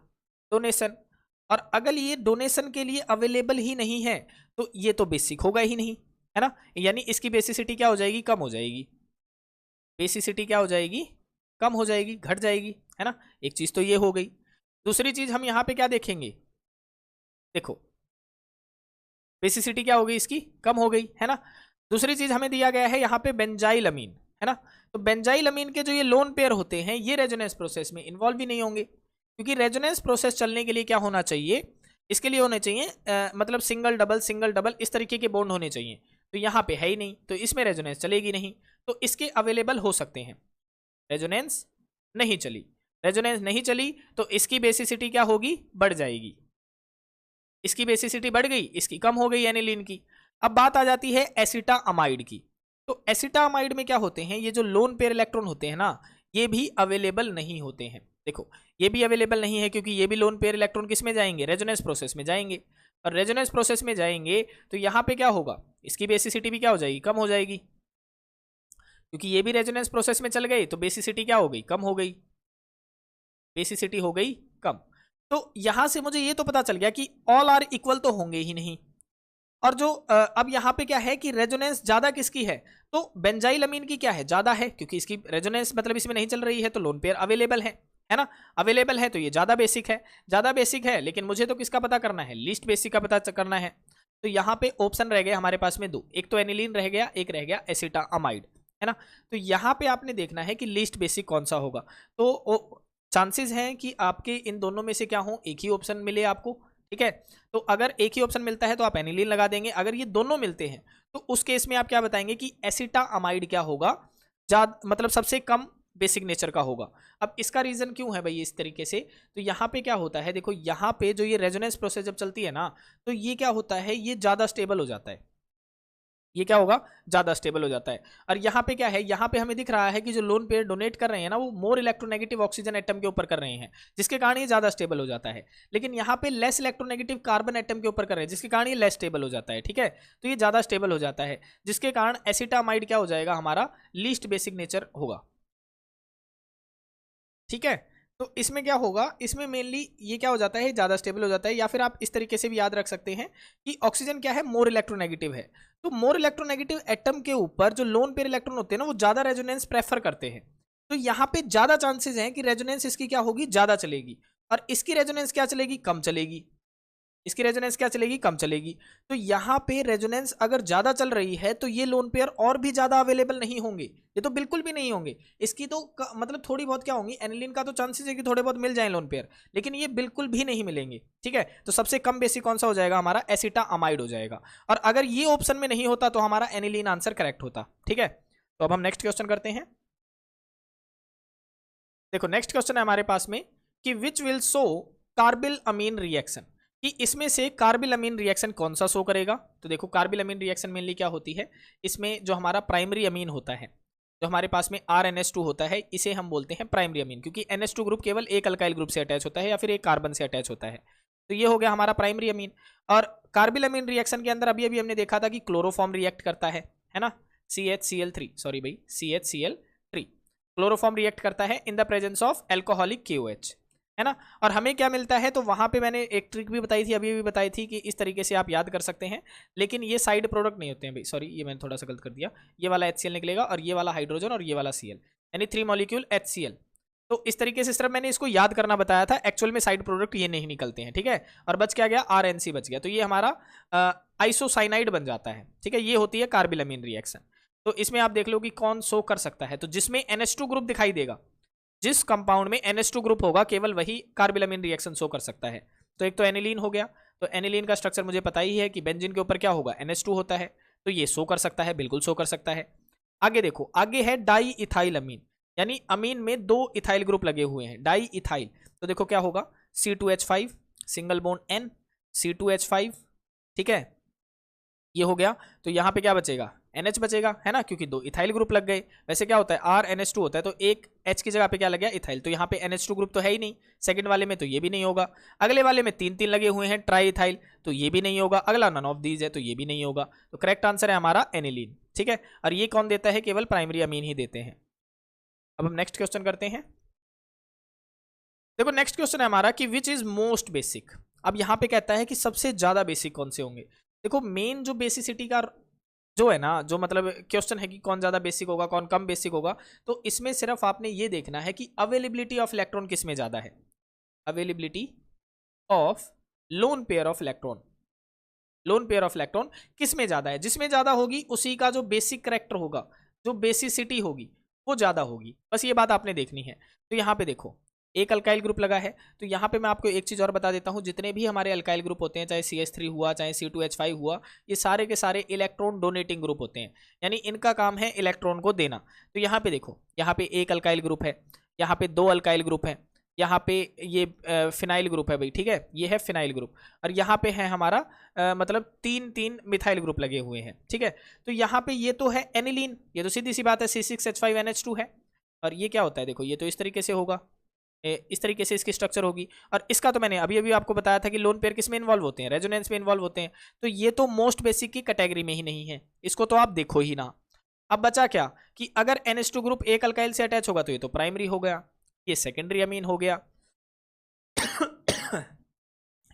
donation. और अगर ये डोनेशन के लिए अवेलेबल ही नहीं है तो ये तो बेसिक होगा ही नहीं, है ना, यानी इसकी बेसिसिटी क्या हो जाएगी, कम हो जाएगी, बेसिसिटी क्या हो जाएगी, कम हो जाएगी, घट जाएगी, है ना। एक चीज तो ये हो गई। दूसरी चीज हम यहाँ पे क्या देखेंगे, देखो बेसिसिटी क्या हो गई इसकी, कम हो गई, है ना। दूसरी चीज हमें दिया गया है यहाँ पे बेंजाइल अमीन, है ना, तो बेंजाइल अमीन के जो ये लोन पेयर होते हैं ये रेजोनेंस प्रोसेस में इन्वॉल्व भी नहीं होंगे, क्योंकि रेजोनेंस प्रोसेस चलने के लिए क्या होना चाहिए, इसके लिए होने चाहिए मतलब सिंगल डबल इस तरीके के बॉन्ड होने चाहिए, तो यहाँ पे है ही नहीं, तो इसमें रेजोनेंस चलेगी नहीं, तो इसके अवेलेबल हो सकते हैं, रेजोनेंस नहीं चली, रेजोनेंस नहीं चली तो इसकी बेसिसिटी क्या होगी, बढ़ जाएगी, इसकी बेसिसिटी बढ़ गई, इसकी कम हो गई एनिलीन की। अब बात आ जाती है एसिटामाइड की, तो एसिटामाइड में क्या होते हैं, ये जो लोन पेयर इलेक्ट्रॉन होते हैं ना ये भी अवेलेबल नहीं होते हैं, देखो ये भी अवेलेबल नहीं है, क्योंकि ये भी लोन पेयर इलेक्ट्रॉन किस में जाएंगे, रेजोनेंस प्रोसेस में जाएंगे, और रेजोनेंस प्रोसेस में जाएंगे तो यहाँ पे क्या होगा, इसकी बेसिसिटी भी क्या हो जाएगी, कम हो जाएगी, क्योंकि ये भी रेजोनेंस प्रोसेस में चल गई तो बेसिसिटी क्या हो गई, कम हो गई, बेसिसिटी हो गई कम। तो यहां से मुझे ये तो पता चल गया कि ऑल आर इक्वल तो होंगे ही नहीं, और जो अब यहाँ पे क्या है कि रेजोनेंस ज्यादा किसकी है, तो बेंजाइल अमीन की क्या है, ज्यादा है, क्योंकि इसकी रेजोनेंस मतलब इसमें नहीं चल रही है, तो लोन पेयर अवेलेबल है ना, अवेलेबल है तो ये ज्यादा बेसिक है, ज्यादा बेसिक है, लेकिन मुझे तो किसका पता करना है, लीस्ट बेसिक का पता करना है। तो यहाँ पे ऑप्शन रह गए हमारे पास में दो, एक तो एनिलीन रह गया, एक रह गया एसिटामाइड, है ना। तो यहाँ पे आपने देखना है कि लीस्ट बेसिक कौन सा होगा, तो चांसेस हैं कि आपके इन दोनों में से क्या हो, एक ही ऑप्शन मिले आपको, ठीक है। तो अगर एक ही ऑप्शन मिलता है तो आप एनिलीन लगा देंगे, अगर ये दोनों मिलते हैं तो उस केस में आप क्या बताएंगे कि एसिटामाइड क्या होगा, मतलब सबसे कम बेसिक नेचर का होगा। अब इसका रीजन क्यों है भाई इस तरीके से, तो यहाँ पे क्या होता है, देखो यहाँ पे जो ये रेजोनेंस प्रोसेस जब चलती है ना तो ये क्या होता है, ये ज्यादा स्टेबल हो जाता है, ये क्या होगा, ज्यादा स्टेबल हो जाता है। और यहाँ पे क्या है, यहाँ पे हमें दिख रहा है कि जो लोन पेयर डोनेट कर रहे हैं ना वो मोर इलेक्ट्रोनेगेटिव ऑक्सीजन एटम के ऊपर कर रहे हैं, जिसके कारण ये ज्यादा स्टेबल हो जाता है। लेकिन यहाँ पे लेस इलेक्ट्रोनेगेटिव कार्बन एटम के ऊपर कर रहे हैं, जिसके कारण ये लेस स्टेबल हो जाता है, ठीक है। तो ये ज्यादा स्टेबल हो जाता है, जिसके कारण एसिटामाइड क्या हो जाएगा, हमारा लीस्ट बेसिक नेचर होगा, ठीक है। तो इसमें क्या होगा, इसमें मेनली ये क्या हो जाता है, ज्यादा स्टेबल हो जाता है, या फिर आप इस तरीके से भी याद रख सकते हैं कि ऑक्सीजन क्या है, मोर इलेक्ट्रोनेगेटिव है, तो मोर इलेक्ट्रोनेगेटिव एटम के ऊपर जो लोन पेयर इलेक्ट्रॉन होते हैं ना वो ज्यादा रेजोनेंस प्रेफर करते हैं, तो यहाँ पे ज्यादा चांसेस हैं कि रेजोनेंस इसकी क्या होगी, ज्यादा चलेगी, और इसकी रेजोनेंस क्या चलेगी, कम चलेगी, इसकी रेजोनेंस क्या चलेगी, कम चलेगी। तो यहाँ पे रेजोनेंस अगर ज्यादा चल रही है तो ये लोन पेयर और भी ज्यादा अवेलेबल नहीं होंगे, ये तो बिल्कुल भी नहीं होंगे, इसकी तो मतलब थोड़ी बहुत क्या होंगी, एनिलीन का तो चांसेस है कि थोड़े बहुत मिल जाए लोन पेयर, लेकिन ये बिल्कुल भी नहीं मिलेंगे, ठीक है। तो सबसे कम बेसिक कौन सा हो जाएगा, हमारा एसिटामाइड हो जाएगा, और अगर ये ऑप्शन में नहीं होता तो हमारा एनिलीन आंसर करेक्ट होता, ठीक है। तो अब हम नेक्स्ट क्वेश्चन करते हैं। देखो नेक्स्ट क्वेश्चन है हमारे पास में कि which will show carbylamine reaction, कि इसमें से कार्बिल अमीन रिएक्शन कौन सा शो करेगा। तो देखो कार्बिल अमीन रिएक्शन मेनली क्या होती है, इसमें जो हमारा प्राइमरी अमीन होता है, जो हमारे पास में RNS2 होता है, इसे हम बोलते हैं प्राइमरी अमीन, क्योंकि NH2 ग्रुप केवल एक अल्काइल ग्रुप से अटैच होता है या फिर एक कार्बन से अटैच होता है। तो ये हो गया हमारा प्राइमरी अमीन। और कार्बिल अमीन रिएक्शन के अंदर अभी अभी हमने देखा था कि क्लोरोफॉर्म रिएक्ट करता है ना, CHCl3, सॉरी भाई CHCl3 क्लोरोफॉर्म रिएक्ट करता है in the presence of alcoholic KOH, है ना। और हमें क्या मिलता है, तो वहां पे मैंने एक ट्रिक भी बताई थी, अभी भी बताई थी कि इस तरीके से आप याद कर सकते हैं, लेकिन ये साइड प्रोडक्ट नहीं होते हैं भाई, सॉरी ये मैंने थोड़ा सा गलत कर दिया। ये वाला HCl निकलेगा और ये वाला हाइड्रोजन और ये वाला Cl, यानी 3 मॉलिक्यूल HCl। तो इस तरीके से सिर्फ मैंने इसको याद करना बताया था, एक्चुअल में साइड प्रोडक्ट ये नहीं निकलते हैं, ठीक है। और बच क्या गया, RNC बच गया, तो ये हमारा आइसोसाइनाइड बन जाता है, ठीक है। ये होती है कार्बिल अमीन रिएक्शन। तो इसमें आप देख लो कि कौन शो कर सकता है, तो जिसमें NH2 ग्रुप दिखाई देगा, जिस कंपाउंड में NH2 ग्रुप होगा केवल वही कार्बिल अमीन रिएक्शन शो कर सकता है। तो एक तो एनिलीन हो गया, तो एनिलीन का स्ट्रक्चर मुझे पता ही है कि बेंजीन के ऊपर क्या होगा, NH2 होता है, तो ये शो कर सकता है, बिल्कुल शो कर सकता है। आगे देखो, आगे है डाई इथाइल अमीन, यानी अमीन में 2 इथाइल ग्रुप लगे हुए हैं, डाई इथाइल। तो देखो क्या होगा, C2H5 single bond N, C2H5, ठीक है, ये हो गया। तो यहाँ पे क्या बचेगा, NH बचेगा, है ना, क्योंकि 2 इथाइल ग्रुप लग गए। वैसे क्या होता है, RNH2 होता है, तो एक H की जगह पे क्या लग गया, इथाइल, तो यहाँ पे NH2 ग्रुप तो है ही नहीं, सेकंड वाले में तो ये भी नहीं होगा, अगले वाले में 3 लगे हुए हैं ट्राई इथाइल, तो ये भी नहीं होगा, अगला नन ऑफ दीज है तो ये भी नहीं होगा। तो करेक्ट आंसर है हमारा एनिलीन, ठीक है। और ये कौन देता है, केवल प्राइमरी अमीन ही देते हैं। अब हम नेक्स्ट क्वेश्चन करते हैं। देखो नेक्स्ट क्वेश्चन है हमारा कि विच इज मोस्ट बेसिक। अब यहाँ पे कहता है कि सबसे ज्यादा बेसिक कौन से होंगे। देखो मेन जो बेसिसिटी का जो है ना, जो मतलब क्वेश्चन है कि कौन ज़्यादा बेसिक होगा कौन कम बेसिक होगा, तो इसमें सिर्फ आपने ये देखना है कि अवेलेबिलिटी ऑफ इलेक्ट्रॉन किस में ज़्यादा है, availability of lone pair of electron, lone pair of electron किस में ज़्यादा है, जिसमें ज़्यादा होगी उसी का जो बेसिक करेक्टर होगा, जो बेसिसिटी होगी वो ज़्यादा होगी, बस ये बात आपने देखनी है। तो यहाँ पे देखो एक अल्काइल ग्रुप लगा है, तो यहाँ पे मैं आपको एक चीज़ और बता देता हूँ, जितने भी हमारे अल्काइल ग्रुप होते हैं, चाहे CH3 हुआ चाहे C2H5 हुआ, ये सारे के सारे इलेक्ट्रॉन डोनेटिंग ग्रुप होते हैं, यानी इनका काम है इलेक्ट्रॉन को देना। तो यहाँ पे देखो, यहाँ पे एक अल्काइल ग्रुप है, यहाँ पे 2 अल्काइल ग्रुप है, यहाँ पे ये फिनाइल ग्रुप है भाई, ठीक है, ये है फिनाइल ग्रुप, और यहाँ पे है हमारा मतलब 3 मिथाइल ग्रुप लगे हुए हैं, ठीक है। तो यहाँ पे ये तो है एनिलीन, ये तो सीधी सी बात है C6H5NH2 है, और ये क्या होता है, देखो ये तो इस तरीके से होगा, इस तरीके से इसकी स्ट्रक्चर होगी, और इसका तो मैंने अभी अभी आपको बताया था कि लोन पेयर किस में इन्वॉल्व होते हैं, रेजोनेंस में इन्वॉल्व होते हैं। तो ये तो मोस्ट बेसिक की कैटेगरी में ही नहीं है, इसको तो आप देखो ही ना। अब बचा क्या कि अगर NH2 ग्रुप एक अल्काइल से अटैच होगा तो ये तो प्राइमरी हो गया, ये सेकेंडरी अमीन हो गया।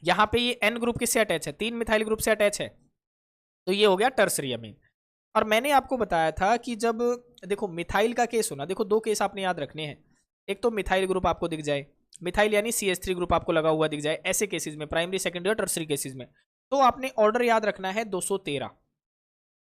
यहाँ पे ये N ग्रुप किससे अटैच है, 3 मिथाइल ग्रुप से अटैच है, तो ये हो गया टर्सरी अमीन। और मैंने आपको बताया था कि जब देखो मिथाइल का केस होना, देखो 2 केस आपने याद रखने हैं, एक तो मिथाइल ग्रुप आपको दिख जाए, मिथाइल यानी CH3 ग्रुप आपको लगा हुआ दिख जाए, ऐसे केसेस में प्राइमरी सेकेंडरी और टर्सरी केसेस में, तो आपने ऑर्डर याद रखना है 213,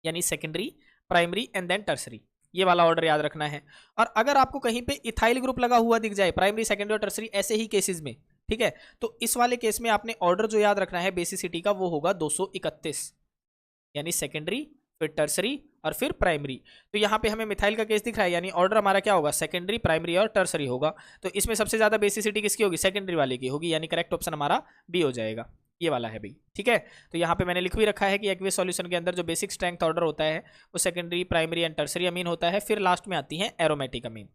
यानी secondary primary and then tertiary, ये वाला ऑर्डर याद रखना है। और अगर आपको कहीं पे इथाइल ग्रुप लगा हुआ दिख जाए प्राइमरी सेकेंडरी और टर्सरी ऐसे ही केसेस में, ठीक है, तो इस वाले केस में आपने ऑर्डर जो याद रखना है बेसिसिटी का वो होगा 231, यानी सेकेंडरी फिर टर्सरी और फिर प्राइमरी। तो यहाँ पे हमें मिथाइल का केस दिख रहा है, यानी ऑर्डर हमारा क्या होगा, सेकेंडरी प्राइमरी और टर्सरी होगा। तो इसमें सबसे ज्यादा बेसिसिटी किसकी होगी, सेकेंडरी वाले की होगी, यानी करेक्ट ऑप्शन हमारा बी हो जाएगा, ये वाला है भाई, ठीक है। तो यहाँ पे मैंने लिख भी रखा है कि एक्वियस सॉल्यूशन के अंदर जो बेसिक स्ट्रेंथ ऑर्डर होता है वो सेकेंडरी प्राइमरी एंड टर्सरी अमीन होता है, फिर लास्ट में आती है एरोमेटिक अमीन।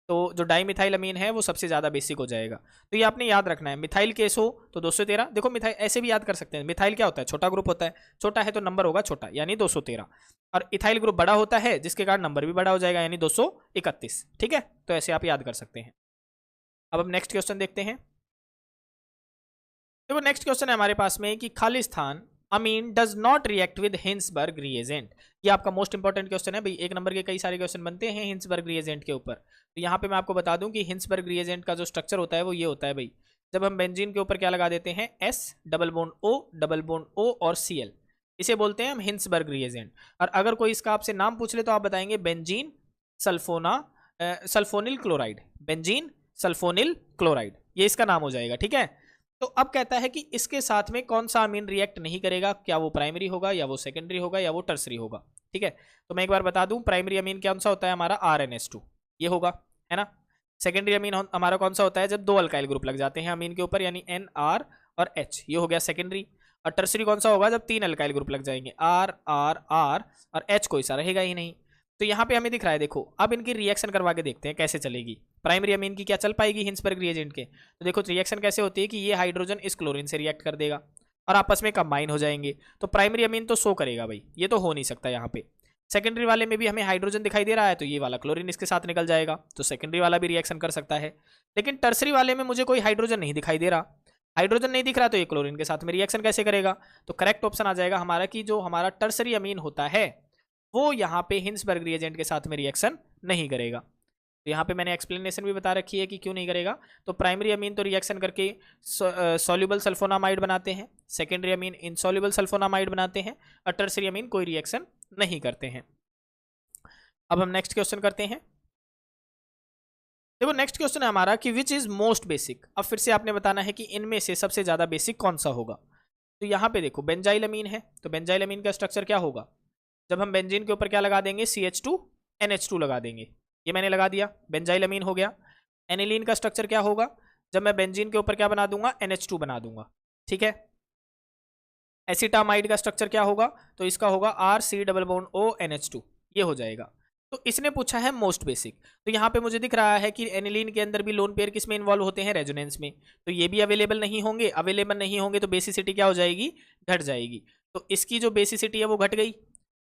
तो जो डाईमिथाइल अमीन है वो सबसे ज़्यादा बेसिक हो जाएगा। तो ये आपने याद रखना है, मिथाइल केस हो तो 213, देखो मिथाइल ऐसे भी याद कर सकते हैं, मिथाइल क्या होता है, छोटा ग्रुप होता है, छोटा है तो नंबर होगा छोटा यानी 213, और इथाइल ग्रुप बड़ा होता है जिसके कारण नंबर भी बड़ा हो जाएगा यानी 231, ठीक है। तो ऐसे आप याद कर सकते हैं। अब हम नेक्स्ट क्वेश्चन देखते हैं। देखो नेक्स्ट क्वेश्चन है हमारे पास में कि खालिस्तान amine does not react with Hinsberg reagent. ये आपका मोस्ट इंपॉर्टेंट क्वेश्चन है भाई, एक नंबर के कई सारे क्वेश्चन बनते हैं हिंसबर्ग रिएजेंट के ऊपर। तो यहाँ पे मैं आपको बता दूं कि हिंसबर्ग रिएजेंट का जो स्ट्रक्चर होता है वो ये होता है भाई, जब हम बेंजीन के ऊपर क्या लगा देते हैं, S डबल बॉन्ड O और Cl, इसे बोलते हैं हम हिंसबर्ग रिएजेंट। और अगर कोई इसका आपसे नाम पूछ ले तो आप बताएंगे benzene sulphonyl chloride, benzene sulphonyl chloride, ये इसका नाम हो जाएगा, ठीक है। तो अब कहता है कि इसके साथ में कौन सा अमीन रिएक्ट नहीं करेगा, क्या वो प्राइमरी होगा या वो सेकेंडरी होगा या वो टर्सरी होगा। ठीक है। तो मैं एक बार बता दूं, प्राइमरी अमीन कौन सा होता है हमारा, RnH2 ये होगा, है ना। सेकेंडरी अमीन हमारा कौन सा होता है, जब दो अल्काइल ग्रुप लग जाते हैं अमीन के ऊपर, यानी N R और H, ये हो गया सेकेंडरी। और टर्सरी कौन सा होगा, जब तीन अल्काइल ग्रुप लग जाएंगे, R R R और H कोई सा रहेगा ही नहीं। तो यहाँ पे हमें दिख रहा है, देखो अब इनकी रिएक्शन करवा के देखते हैं कैसे चलेगी। प्राइमरी अमीन की क्या चल पाएगी हिंसबर्ग रिएजेंट के, तो देखो रिएक्शन कैसे होती है कि ये हाइड्रोजन इस क्लोरीन से रिएक्ट कर देगा और आपस में कंबाइन हो जाएंगे। तो प्राइमरी अमीन तो शो करेगा भाई, ये तो हो नहीं सकता यहाँ पे। सेकेंडरी वाले में भी हमें हाइड्रोजन दिखाई दे रहा है, तो ये वाला क्लोरीन इसके साथ निकल जाएगा, तो सेकेंडरी वाला भी रिएक्शन कर सकता है। लेकिन टर्सरी वाले में मुझे कोई हाइड्रोजन नहीं दिखाई दे रहा, हाइड्रोजन नहीं दिख रहा, तो ये क्लोरीन के साथ में रिएक्शन कैसे करेगा। तो करेक्ट ऑप्शन आ जाएगा हमारा कि जो हमारा टर्सरी अमीन होता है वो यहाँ पे हिंसबर्ग रिएजेंट के साथ में रिएक्शन नहीं करेगा। तो यहाँ पे मैंने एक्सप्लेनेशन भी बता रखी है कि क्यों नहीं करेगा। तो प्राइमरी अमीन तो रिएक्शन करके सॉल्युबल सल्फोनामाइड बनाते हैं, सेकेंडरी अमीन इनसॉल्युबल सल्फोनामाइड बनाते हैं, और टर्सरी अमीन कोई रिएक्शन नहीं करते हैं। अब हम नेक्स्ट क्वेश्चन करते हैं। देखो नेक्स्ट क्वेश्चन है हमारा कि विच इज मोस्ट बेसिक। अब फिर से आपने बताना है कि इनमें से सबसे ज्यादा बेसिक कौन सा होगा। तो यहाँ पे देखो बेंजाइल अमीन है, तो बेंजाइल अमीन का स्ट्रक्चर क्या होगा, जब हम बेंजीन के ऊपर क्या लगा देंगे, CH2NH2 लगा देंगे, ये मैंने लगा दिया, बेंजाइल अमीन हो गया। एनिलीन का स्ट्रक्चर क्या होगा, जब मैं बेंजीन के ऊपर क्या बना दूंगा, NH2 बना दूंगा, ठीक है। एसिटामाइड का स्ट्रक्चर क्या होगा, तो इसका होगा RC≡ONH2, ये हो जाएगा। तो इसने पूछा है मोस्ट बेसिक, तो यहाँ पे मुझे दिख रहा है कि एनिलीन के अंदर भी लोन पेयर किस में इन्वॉल्व होते हैं, रेजोनेंस में, तो ये भी अवेलेबल नहीं होंगे, अवेलेबल नहीं होंगे तो बेसिसिटी क्या हो जाएगी, घट जाएगी। तो इसकी जो बेसिसिटी है वो घट गई।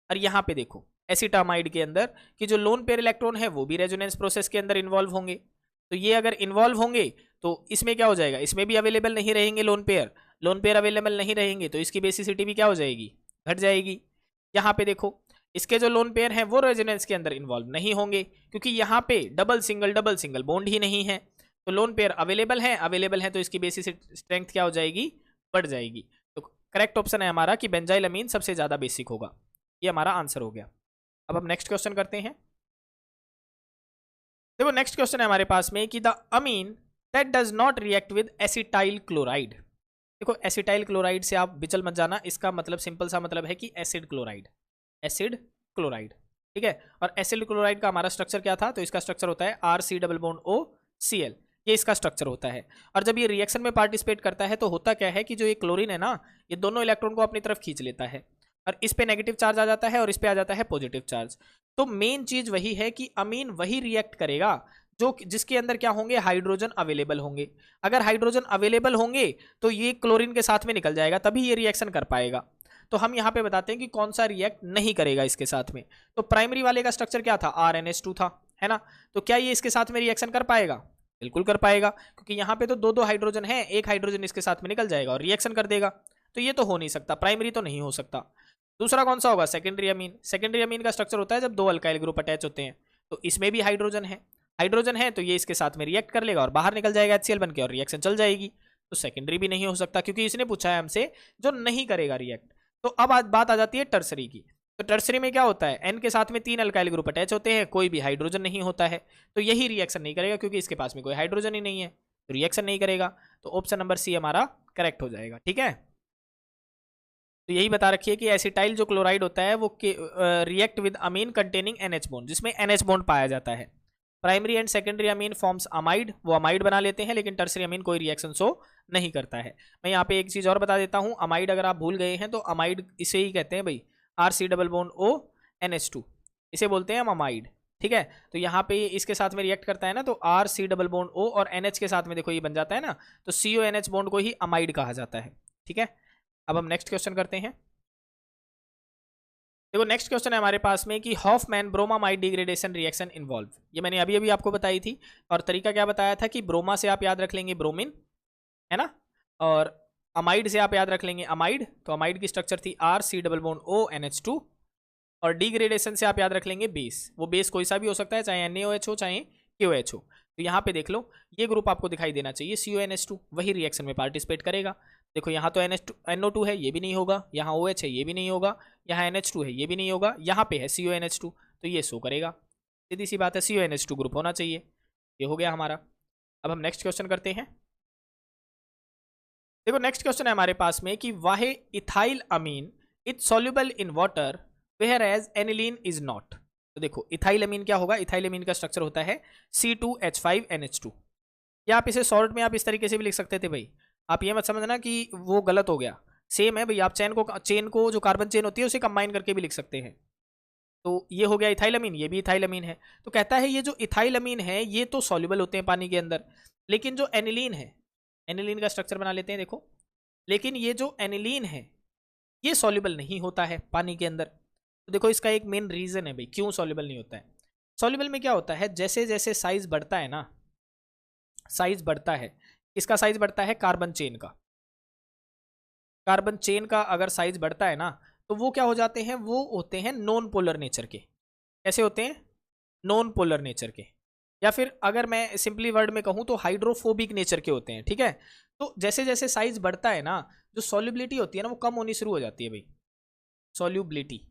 और यहाँ पे देखो एसिटामाइड के अंदर कि जो लोन पेयर इलेक्ट्रॉन है वो भी रेजोनेंस प्रोसेस के अंदर इन्वॉल्व होंगे, तो ये अगर इन्वॉल्व होंगे तो इसमें क्या हो जाएगा, इसमें भी अवेलेबल नहीं रहेंगे लोन पेयर अवेलेबल नहीं रहेंगे, तो इसकी बेसिसिटी भी क्या हो जाएगी, घट जाएगी। यहाँ पे देखो इसके जो लोन पेयर हैं वो रेजोनेंस के अंदर इन्वॉल्व नहीं होंगे, क्योंकि यहाँ पे डबल सिंगल बॉन्ड ही नहीं है, तो लोन पेयर अवेलेबल है तो इसकी बेसिस स्ट्रेंथ क्या हो जाएगी, बढ़ जाएगी। तो करेक्ट ऑप्शन है हमारा कि बेंजाइल अमीन सबसे ज्यादा बेसिक होगा, ये हमारा आंसर हो गया। अब हम नेक्स्ट क्वेश्चन करते हैं। देखो नेक्स्ट क्वेश्चन है हमारे पास में कि the amine that does not react with acetyl chloride. देखो एसिटाइल क्लोराइड से आप विचल मत जाना, इसका मतलब सिंपल सा मतलब है कि एसिड क्लोराइड, ठीक है। और एसिड क्लोराइड का हमारा स्ट्रक्चर क्या था, तो इसका स्ट्रक्चर होता है RC≡OCl, ये इसका स्ट्रक्चर होता है। और जब ये रिएक्शन में पार्टिसिपेट करता है तो होता क्या है कि जो ये क्लोरीन है ना, ये दोनों इलेक्ट्रॉन को अपनी तरफ खींच लेता है, और इस पे नेगेटिव चार्ज आ जाता है और इस पे आ जाता है पॉजिटिव चार्ज। तो मेन चीज वही है कि अमीन वही रिएक्ट करेगा जो जिसके अंदर क्या होंगे, हाइड्रोजन अवेलेबल होंगे। अगर हाइड्रोजन अवेलेबल होंगे तो ये क्लोरीन के साथ में निकल जाएगा, तभी ये रिएक्शन कर पाएगा। तो हम यहाँ पे बताते हैं कि कौन सा रिएक्ट नहीं करेगा इसके साथ में। तो प्राइमरी वाले का स्ट्रक्चर क्या था, RnH2 था, है ना। तो क्या ये इसके साथ में रिएक्शन कर पाएगा, बिल्कुल कर पाएगा, क्योंकि यहाँ पे तो दो हाइड्रोजन है, एक हाइड्रोजन इसके साथ में निकल जाएगा और रिएक्शन कर देगा। तो ये तो हो नहीं सकता, प्राइमरी तो नहीं हो सकता। दूसरा कौन सा होगा, सेकेंडरी अमीन का स्ट्रक्चर होता है जब दो अल्काइल ग्रुप अटैच होते हैं, तो इसमें भी हाइड्रोजन है तो ये इसके साथ में रिएक्ट कर लेगा और बाहर निकल जाएगा HCl बन के और रिएक्शन चल जाएगी। तो सेकेंडरी भी नहीं हो सकता, क्योंकि इसने पूछा है हमसे जो नहीं करेगा रिएक्ट। तो अब आज बात आ जाती है टर्सरी की। तो टर्सरी में क्या होता है, N के साथ में तीन अल्काइल ग्रुप अटैच होते हैं, कोई भी हाइड्रोजन नहीं होता है, तो यही रिएक्शन नहीं करेगा क्योंकि इसके पास में कोई हाइड्रोजन ही नहीं है, तो रिएक्शन नहीं करेगा। तो ऑप्शन नंबर C हमारा करेक्ट हो जाएगा, ठीक है। तो यही बता रखिए कि एसिटाइल जो क्लोराइड होता है वो react with amine containing NH bond, जिसमें NH बॉन्ड पाया जाता है। Primary and secondary amine forms amide, वो अमाइड बना लेते हैं, लेकिन टर्सरी अमीन कोई रिएक्शन शो नहीं करता है। मैं यहाँ पे एक चीज़ और बता देता हूँ, अमाइड अगर आप भूल गए हैं तो अमाइड इसे ही कहते हैं भाई, RC≡ONH2, इसे बोलते हैं हम अमाइड, ठीक है। तो यहाँ पे इसके साथ में रिएक्ट करता है ना, तो RC≡O और NH के साथ में देखो ये बन जाता है ना, तो CONH बॉन्ड को ही अमाइड कहा जाता है, ठीक है। अब हम नेक्स्ट क्वेश्चन करते हैं। देखो नेक्स्ट क्वेश्चन है हमारे पास में कि Hoffmann bromamide degradation reaction involve, ये मैंने अभी आपको बताई थी। और तरीका क्या बताया था कि ब्रोमा से आप याद रख लेंगे ब्रोमीन, है ना, और अमाइड से आप याद रख लेंगे अमाइड, तो अमाइड की स्ट्रक्चर थी RC≡ONH2, और डिग्रेडेशन से आप याद रख लेंगे बेस, वो बेस कोई सा भी हो सकता है, चाहे NaOH हो चाहे KOH हो। तो यहाँ पे देख लो ये ग्रुप आपको दिखाई देना चाहिए CONH2, वही रिएक्शन में पार्टिसिपेट करेगा। देखो यहाँ तो NO2 है, ये भी नहीं होगा, यहाँ OH है, ये भी नहीं होगा, यहाँ NH2 है, ये भी नहीं होगा, यहाँ पे है CONH2, तो ये शो करेगा। सीधी सी बात है, CONH2 ग्रुप होना चाहिए। ये हो गया हमारा। अब हम नेक्स्ट क्वेश्चन करते हैं। देखो नेक्स्ट क्वेश्चन है हमारे पास में कि why ethyl amine it's soluble in water whereas aniline is not. तो देखो इथाइलमीन क्या होगा, इथाइलमीन का स्ट्रक्चर होता है C2H5NH2, या आप इसे शॉर्ट में आप इस तरीके से भी लिख सकते थे भाई, आप ये मत समझना कि वो गलत हो गया, सेम है भाई, आप चेन को जो कार्बन चेन होती है उसे कंबाइन करके भी लिख सकते हैं। तो ये हो गया इथाइलमीन, ये भी इथाइलमीन है। तो कहता है ये जो इथाइलमीन है ये तो सॉल्युबल होते हैं पानी के अंदर, लेकिन जो एनिलीन है, एनिलीन का स्ट्रक्चर बना लेते हैं देखो, लेकिन ये जो एनिलीन है ये सॉल्युबल नहीं होता है पानी के अंदर। तो देखो इसका एक मेन रीजन है भाई क्यों सॉल्युबल नहीं होता है। सॉल्युबल में क्या होता है, जैसे जैसे साइज बढ़ता है ना, साइज बढ़ता है, इसका साइज बढ़ता है कार्बन चेन का, कार्बन चेन का अगर साइज बढ़ता है ना तो वो क्या हो जाते हैं, वो होते हैं नॉन पोलर नेचर के। कैसे होते हैं, नॉन पोलर नेचर के, या फिर अगर मैं सिंपली वर्ड में कहूं तो हाइड्रोफोबिक नेचर के होते हैं, ठीक है। तो जैसे जैसे साइज बढ़ता है ना, जो सॉल्युबिलिटी होती है ना वो कम होनी शुरू हो जाती है भाई, सॉल्युबिलिटी,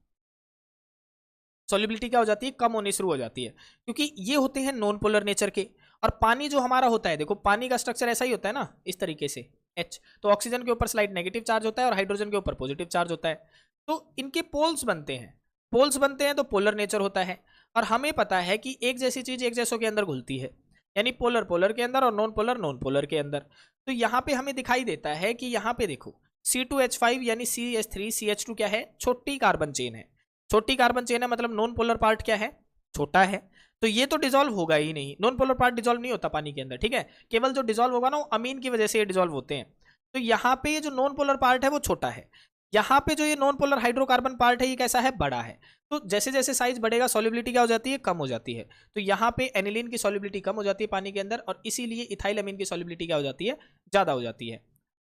सॉल्युबिलिटी क्या हो जाती है, कम होनी शुरू हो जाती है, क्योंकि ये होते हैं नॉन पोलर नेचर के। और पानी जो हमारा होता है, देखो पानी का स्ट्रक्चर ऐसा ही होता है ना, इस तरीके से H, तो ऑक्सीजन के ऊपर स्लाइड नेगेटिव चार्ज होता है और हाइड्रोजन के ऊपर पॉजिटिव चार्ज होता है। तो इनके पोल्स बनते हैं, पोल्स बनते हैं तो पोलर नेचर होता है। और हमें पता है कि एक जैसी चीज एक जैसों के अंदर घुलती है, यानी पोलर पोलर के अंदर और नॉन पोलर के अंदर। तो यहाँ पे हमें दिखाई देता है कि यहाँ पे देखो C2H5 यानी CH3CH2 क्या है, छोटी कार्बन चेन है, छोटी कार्बन चेन है, मतलब नॉन पोलर पार्ट क्या है, छोटा है। तो ये तो डिसॉल्व होगा ही नहीं, नॉन पोलर पार्ट डिसॉल्व नहीं होता पानी के अंदर, ठीक है। केवल जो डिसॉल्व होगा ना वो अमीन की वजह से ये डिसॉल्व होते हैं। तो यहाँ पे ये जो नॉन पोलर पार्ट है वो छोटा है, यहाँ पे जो ये नॉन पोलर हाइड्रोकार्बन पार्ट है ये कैसा है, बड़ा है। तो जैसे जैसे साइज बढ़ेगा सॉल्युबिलिटी क्या हो जाती है, कम हो जाती है। तो यहाँ पे एनिलीन की सॉल्युबिलिटी कम हो जाती है पानी के अंदर, और इसीलिए इथाइलमीन की सॉल्युबिलिटी क्या हो जाती है, ज्यादा हो जाती है।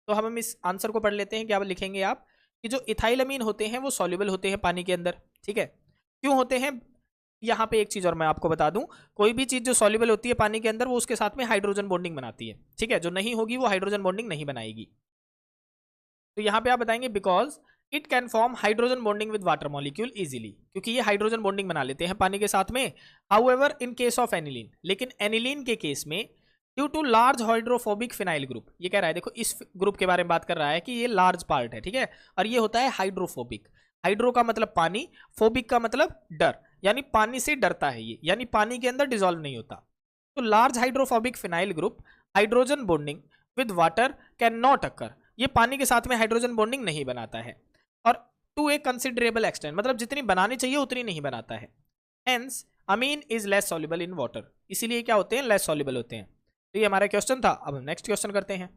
तो हम इस आंसर को पढ़ लेते हैं, क्या लिखेंगे आप, कि जो इथाइलमीन होते हैं वो सॉल्युबल होते हैं पानी के अंदर, ठीक है। क्यों होते हैं, यहाँ पे एक चीज और मैं आपको बता दूं, कोई भी चीज जो सॉल्युबल होती है पानी के अंदर वो उसके साथ में हाइड्रोजन बॉन्डिंग बनाती है, ठीक है, जो नहीं होगी वो हाइड्रोजन बॉन्डिंग नहीं बनाएगी। तो यहाँ पे आप बताएंगे because it can form hydrogen bonding with water molecule easily, क्योंकि ये हाइड्रोजन बॉन्डिंग बना लेते हैं पानी के साथ में। However in case of aniline, लेकिन एनिलीन के केस में due to large hydrophobic phenyl group, ये कह रहा है देखो इस ग्रुप के बारे में बात कर रहा है कि ये लार्ज पार्ट है, ठीक है, और ये होता है हाइड्रोफोबिक। हाइड्रो का मतलब पानी, फोबिक का मतलब डर, यानी पानी से डरता है ये, यानी पानी के अंदर डिसॉल्व नहीं होता। तो large hydrophobic phenyl group hydrogen bonding with water can not occur, ये पानी के साथ में हाइड्रोजन बॉन्डिंग नहीं बनाता है, और टू ए कंसिडरेबल एक्सटेंट, मतलब जितनी बनानी चाहिए उतनी नहीं बनाता है। Hence amine is less soluble in water, इसीलिए क्या होते हैं, लेस सॉल्युबल होते हैं। तो ये हमारा क्वेश्चन था। अब हम नेक्स्ट क्वेश्चन करते हैं।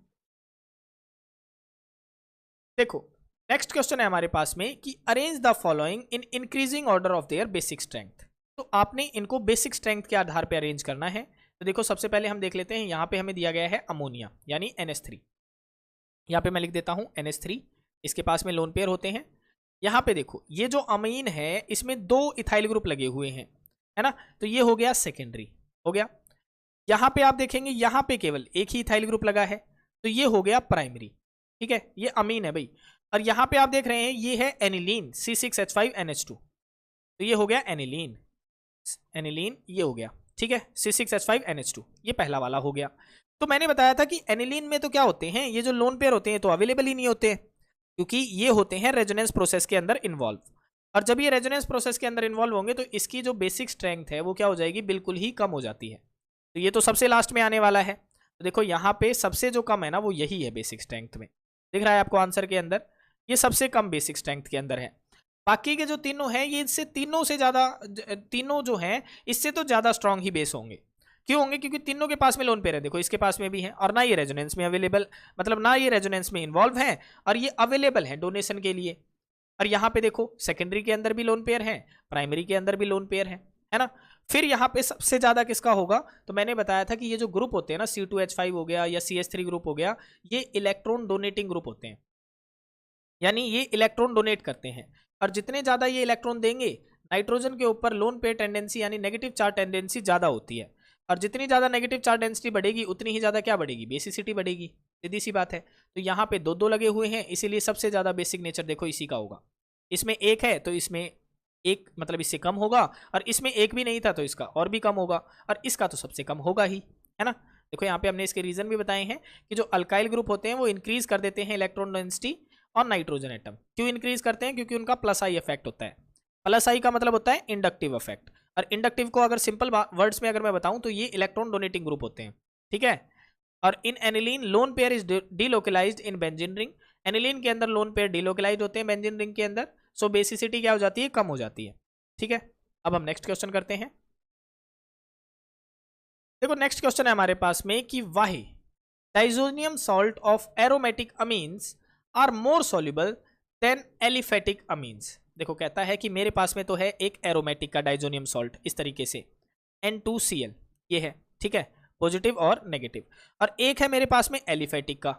देखो नेक्स्ट क्वेश्चन है हमारे पास में कि arrange the following in increasing order of their basic strength. तो आपने इनको बेसिक स्ट्रेंथ के आधार पे अरेंज करना है। तो देखो सबसे पहले हम देख लेते हैं, यहाँ पे हमें दिया गया है अमोनिया यानी NH3, यहाँ पे मैं लिख देता हूँ NH3, इसके पास में लोन पेयर होते हैं। यहाँ पे देखो ये जो अमीन है इसमें 2 इथाइल ग्रुप लगे हुए हैं, है ना, तो ये हो गया सेकेंडरी, हो गया। यहाँ पे आप देखेंगे यहाँ पे केवल एक ही इथाइल ग्रुप लगा है, तो ये हो गया प्राइमरी, ठीक है, ये अमीन है भाई। और यहाँ पे आप देख रहे हैं ये है एनिलीन C6H5NH2, तो ये हो गया एनिलीन, एनिलीन ये हो गया, ठीक है, C6H5NH2, ये पहला वाला हो गया। तो मैंने बताया था कि एनिलीन में तो क्या होते हैं, ये जो लोन पेयर होते हैं तो अवेलेबल ही नहीं होते, क्योंकि ये होते हैं रेजोनेंस प्रोसेस के अंदर इन्वॉल्व। और जब ये रेजोनेंस प्रोसेस के अंदर इन्वॉल्व होंगे तो इसकी जो बेसिक स्ट्रेंथ है वो क्या हो जाएगी, बिल्कुल ही कम हो जाती है। तो ये तो सबसे लास्ट में आने वाला है। तो देखो यहाँ पे सबसे जो कम है ना वो यही है बेसिक स्ट्रेंथ में, दिख रहा है आपको आंसर के अंदर, ये सबसे कम बेसिक स्ट्रेंथ के अंदर है। बाकी के जो तीनों हैं ये इससे तीनों से ज़्यादा, तीनों जो हैं इससे तो ज़्यादा स्ट्रांग ही बेस होंगे। क्यों होंगे, क्योंकि तीनों के पास में लोन पेयर है, देखो इसके पास में भी है, और ना ये रेजोनेंस में अवेलेबल, मतलब ना ये रेजोनेंस में इन्वॉल्व है और ये अवेलेबल है डोनेशन के लिए। और यहाँ पे देखो सेकेंडरी के अंदर भी लोन पेयर है, प्राइमरी के अंदर भी लोन पेयर है ना। फिर यहाँ पे सबसे ज़्यादा किसका होगा, तो मैंने बताया था कि ये जो ग्रुप होते हैं ना C2H5 हो गया या CH3 ग्रुप हो गया, ये इलेक्ट्रॉन डोनेटिंग ग्रुप होते हैं, यानी ये इलेक्ट्रॉन डोनेट करते हैं। और जितने ज़्यादा ये इलेक्ट्रॉन देंगे नाइट्रोजन के ऊपर लोन पेयर टेंडेंसी यानी नेगेटिव चार्ज टेंडेंसी ज़्यादा होती है, और जितनी ज़्यादा नेगेटिव चार्ज डेंसिटी बढ़ेगी उतनी ही ज़्यादा क्या बढ़ेगी, बेसिसिटी बढ़ेगी, सीधी सी बात है। तो यहाँ पे 2-2 लगे हुए हैं, इसीलिए सबसे ज़्यादा बेसिक नेचर देखो इसी का होगा। इसमें एक है तो इसमें एक मतलब इससे कम होगा, और इसमें एक भी नहीं था तो इसका और भी कम होगा, और इसका तो सबसे कम होगा ही, है ना। देखो यहाँ पे हमने इसके रीज़न भी बताए हैं कि जो अल्काइल ग्रुप होते हैं वो इंक्रीज कर देते हैं इलेक्ट्रॉन डेंसिटी और नाइट्रोजन एटम। क्यों इंक्रीज करते हैं, क्योंकि उनका प्लस आई इफेक्ट होता है। प्लस आई का मतलब होता है इंडक्टिव इफेक्ट, और इंडक्टिव को अगर सिंपल वर्ड्स में अगर मैं बताऊं तो ये इलेक्ट्रॉन डोनेटिंग ग्रुप होते हैं, ठीक है। और in aniline lone pair is delocalised in benzene ring, aniline के अंदर लोन पेयर डीलोकलाइज्ड होते हैं बेंजीन रिंग के अंदर, सो बेसिसिटी क्या हो जाती है, कम हो जाती है, ठीक है। अब हम नेक्स्ट क्वेश्चन करते हैं। देखो नेक्स्ट क्वेश्चन है हमारे पास में कि why diazonium salt of aromatic amines are more soluble than aliphatic amines. देखो कहता है कि मेरे पास में तो है एक एरोमेटिक का डाइजोनियम सॉल्ट इस तरीके से N2Cl, ये है, ठीक है, पॉजिटिव और नेगेटिव, और एक है मेरे पास में एलिफेटिक का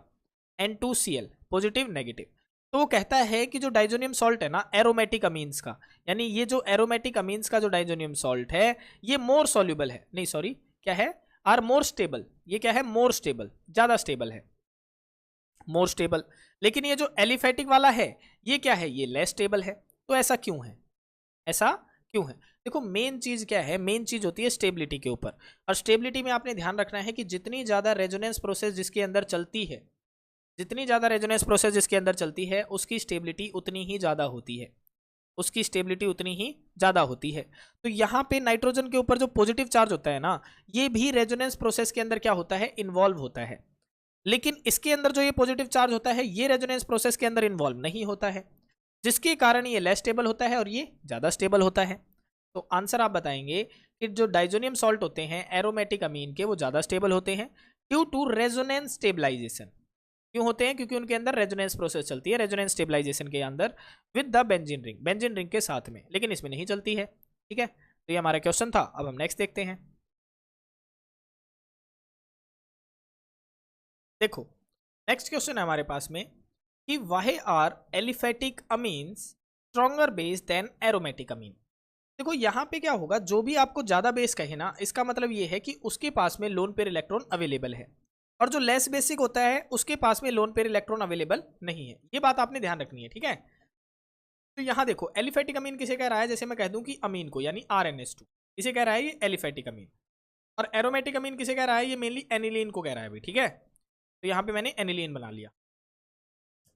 N2Cl, पॉजिटिव नेगेटिव। तो वो कहता है कि जो डाइजोनियम सॉल्ट है ना एरोमेटिक अमीन्स का, यानी ये जो एरोमेटिक अमीन्स का जो डाइजोनियम सॉल्ट है ये मोर सॉल्युबल है, नहीं सॉरी क्या है, आर मोर स्टेबल, ये क्या है, मोर स्टेबल, ज्यादा स्टेबल है, मोर स्टेबल। लेकिन ये जो एलिफेटिक वाला है ये क्या है, ये लेस स्टेबल है। तो ऐसा क्यों है, ऐसा क्यों है? देखो मेन चीज क्या है, मेन चीज होती है स्टेबिलिटी के ऊपर, और स्टेबिलिटी में आपने ध्यान रखना है कि जितनी ज्यादा रेजोनेंस प्रोसेस जिसके अंदर चलती है, जितनी ज्यादा रेजोनेंस प्रोसेस जिसके अंदर चलती है उसकी स्टेबिलिटी उतनी ही ज्यादा होती है, उसकी स्टेबिलिटी उतनी ही ज्यादा होती है। तो यहाँ पे नाइट्रोजन के ऊपर जो पॉजिटिव चार्ज होता है ना, ये भी रेजोनेंस प्रोसेस के अंदर क्या होता है, इन्वॉल्व होता है। लेकिन इसके अंदर जो ये पॉजिटिव चार्ज होता है ये रेजोनेंस प्रोसेस के अंदर इन्वॉल्व नहीं होता है, जिसके कारण ये लेस स्टेबल होता है और ये ज्यादा स्टेबल होता है। तो आंसर आप बताएंगे कि जो डाइजोनियम सॉल्ट होते हैं एरोमेटिक अमीन के वो ज्यादा स्टेबल होते हैं ड्यू टू रेजोनेंस स्टेबलाइजेशन। क्यों होते हैं? क्योंकि उनके अंदर रेजोनेंस प्रोसेस चलती है, रेजोनेंस स्टेबलाइजेशन के अंदर with the benzene ring, benzene ring के साथ में, लेकिन इसमें नहीं चलती है, ठीक है। तो ये हमारा क्वेश्चन था। अब हम नेक्स्ट देखते हैं। देखो नेक्स्ट क्वेश्चन है हमारे पास में कि why are aliphatic amines stronger base than aromatic amine. देखो यहाँ पे क्या होगा, जो भी आपको ज्यादा बेस कहे ना, इसका मतलब ये है कि उसके पास में लोन पेयर इलेक्ट्रॉन अवेलेबल है, और जो लेस बेसिक होता है उसके पास में लोन पेयर इलेक्ट्रॉन अवेलेबल नहीं है। ये बात आपने ध्यान रखनी है, ठीक है। तो यहाँ देखो एलिफेटिक अमीन किसे कह रहा है, जैसे मैं कह दूं कि अमीन को, यानी RNS2 इसे कह रहा है ये एलिफेटिक अमीन, और एरोमेटिक अमीन किसे कह रहा है, ये मेनली एनिलीन को कह रहा है अभी, ठीक है। तो यहाँ पे मैंने एनिलीन बना लिया,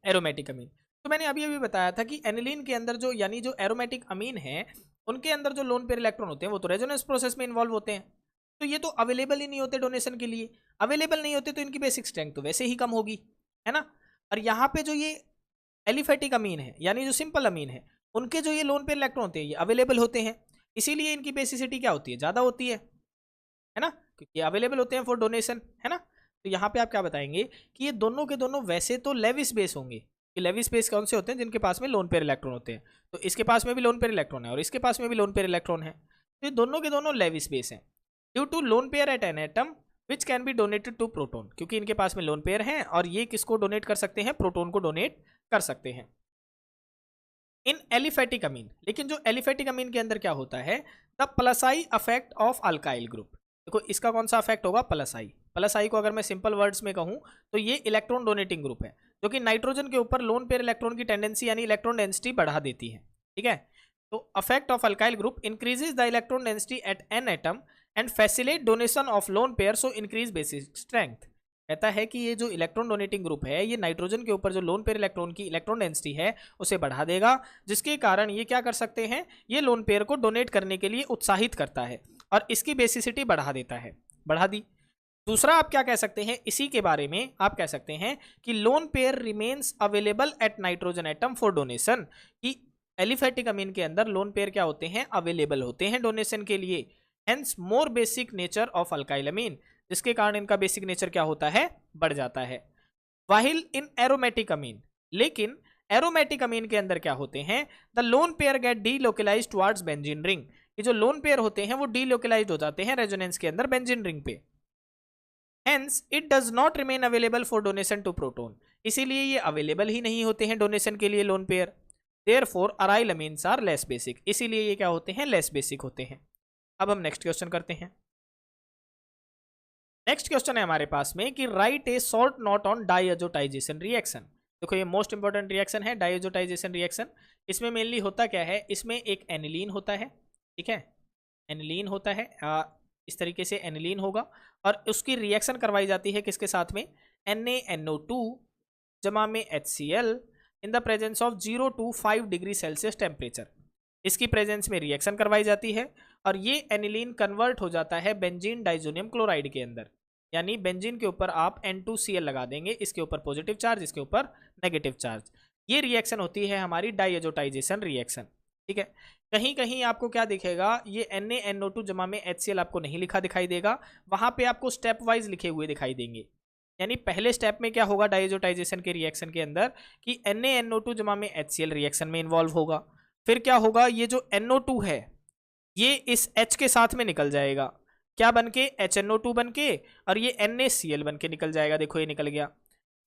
एरोमेटिक अमीन। तो मैंने अभी अभी बताया था कि एनिलीन के अंदर जो, यानी जो एरोमेटिक अमीन है उनके अंदर जो लोन पेयर इलेक्ट्रॉन होते हैं वो तो रेजोनेंस प्रोसेस में इन्वॉल्व होते हैं, तो ये तो अवेलेबल ही नहीं होते डोनेशन के लिए। अवेलेबल नहीं होते तो इनकी बेसिक स्ट्रेंथ तो वैसे ही कम होगी, है ना। और यहाँ पे जो ये एलिफेटिक अमीन है, यानी जो सिंपल अमीन है, उनके जो ये लोन पेयर इलेक्ट्रॉन होते हैं ये अवेलेबल होते हैं, इसीलिए इनकी बेसिसिटी क्या होती है, ज़्यादा होती है ना, क्योंकि अवेलेबल होते हैं फॉर डोनेशन, है ना। तो यहाँ पे आप क्या बताएंगे कि ये दोनों के दोनों वैसे तो लेविस बेस होंगे, कि लेविस बेस कौन से होते हैं, जिनके पास में लोन पेयर इलेक्ट्रॉन होते हैं। तो इसके पास में भी लोन पेयर इलेक्ट्रॉन है और इसके पास में भी लोन पेयर इलेक्ट्रॉन है, तो ये दोनों के दोनों लेविस बेस हैं due to lone pair at N atom which can be donated to proton, क्योंकि इनके पास में लोन पेयर हैं और ये किसको डोनेट कर सकते हैं, प्रोटोन को डोनेट कर सकते हैं। इन एलिफेटिक अमीन, लेकिन जो एलिफेटिक अमीन के अंदर क्या होता है, the plus I affect of alkyl group. देखो इसका कौन सा अफेक्ट होगा, प्लस आई। प्लस आई को अगर मैं सिंपल वर्ड्स में कहूं तो ये इलेक्ट्रॉन डोनेटिंग ग्रुप है, जो कि नाइट्रोजन के ऊपर लोन पेयर इलेक्ट्रॉन की टेंडेंसी यानी इलेक्ट्रॉन डेंसिटी बढ़ा देती है, ठीक है। तो affect of alkyl group increases the electron density at N atom and facilitate donation of lone pair, so increase basic strength. कहता है कि ये जो इलेक्ट्रॉन डोनेटिंग ग्रुप है ये नाइट्रोजन के ऊपर जो लोन पेयर इलेक्ट्रॉन की इलेक्ट्रॉन डेंसिटी है उसे बढ़ा देगा, जिसके कारण ये क्या कर सकते हैं, ये लोन पेयर को डोनेट करने के लिए उत्साहित करता है और इसकी बेसिसिटी बढ़ा देता है, बढ़ा दी। दूसरा आप क्या कह सकते हैं इसी के बारे में, आप कह सकते हैं कि lone pair remains available at nitrogen atom for donation, कि एलिफेटिक अमीन के अंदर लोन पेयर क्या होते हैं, अवेलेबल होते हैं डोनेशन के लिए। Hence more basic nature of alkyl amine, जिसके कारण इनका बेसिक नेचर क्या होता है, बढ़ जाता है। वाहिल इन एरोमेटिक अमीन, लेकिन एरोमेटिक अमीन के अंदर क्या होते हैं, the lone pair get delocalize towards benzene ring, ये जो लोन पेयर होते हैं वो डीलोकलाइज हो जाते हैं रेजोनेंस के अंदर बेंजीन रिंग पे। Hence it does not remain available for donation to proton, इसीलिए ये अवेलेबल ही नहीं होते हैं डोनेशन के लिए lone pair. Therefore aryl amines are less basic, इसीलिए ये क्या होते हैं, लेस बेसिक होते हैं। अब हम नेक्स्ट क्वेश्चन करते हैं। नेक्स्ट क्वेश्चन है हमारे पास में कि write a short note on diazotisation reaction. देखो ये मोस्ट इंपॉर्टेंट रिएक्शन है डाइअज़ोटाइजेशन रिएक्शन। इसमें मेनली होता क्या है, इसमें एक एनिलीन होता है, ठीक है, एनिलीन होता है, इस तरीके से एनिलीन होगा और उसकी रिएक्शन करवाई जाती है किसके साथ में, NaNO2 जमा में HCl in the presence of 0 to 5 degree Celsius temperature. इसकी प्रेजेंस में रिएक्शन करवाई जाती है और ये एनिलीन कन्वर्ट हो जाता है बेंजीन डाइजोनियम क्लोराइड के अंदर। यानी बेंजीन के ऊपर आप N2Cl लगा देंगे, इसके ऊपर पॉजिटिव चार्ज, इसके ऊपर नेगेटिव चार्ज। ये रिएक्शन होती है हमारी डाइएजोटाइजेशन रिएक्शन। ठीक है, कहीं कहीं आपको क्या दिखेगा, ये NaNO2 जमा में HCl आपको नहीं लिखा दिखाई देगा, वहां पे आपको स्टेप वाइज लिखे हुए दिखाई देंगे। यानी पहले स्टेप में क्या होगा डाइएजोटाइजेशन के रिएक्शन के अंदर कि NaNO2 जमा में HCl रिएक्शन में इन्वॉल्व होगा। फिर क्या होगा, ये जो NO2 है ये इस H के साथ में निकल जाएगा, क्या बनके HNO2 बनके, और ये NaCl बनके निकल जाएगा। देखो ये निकल गया।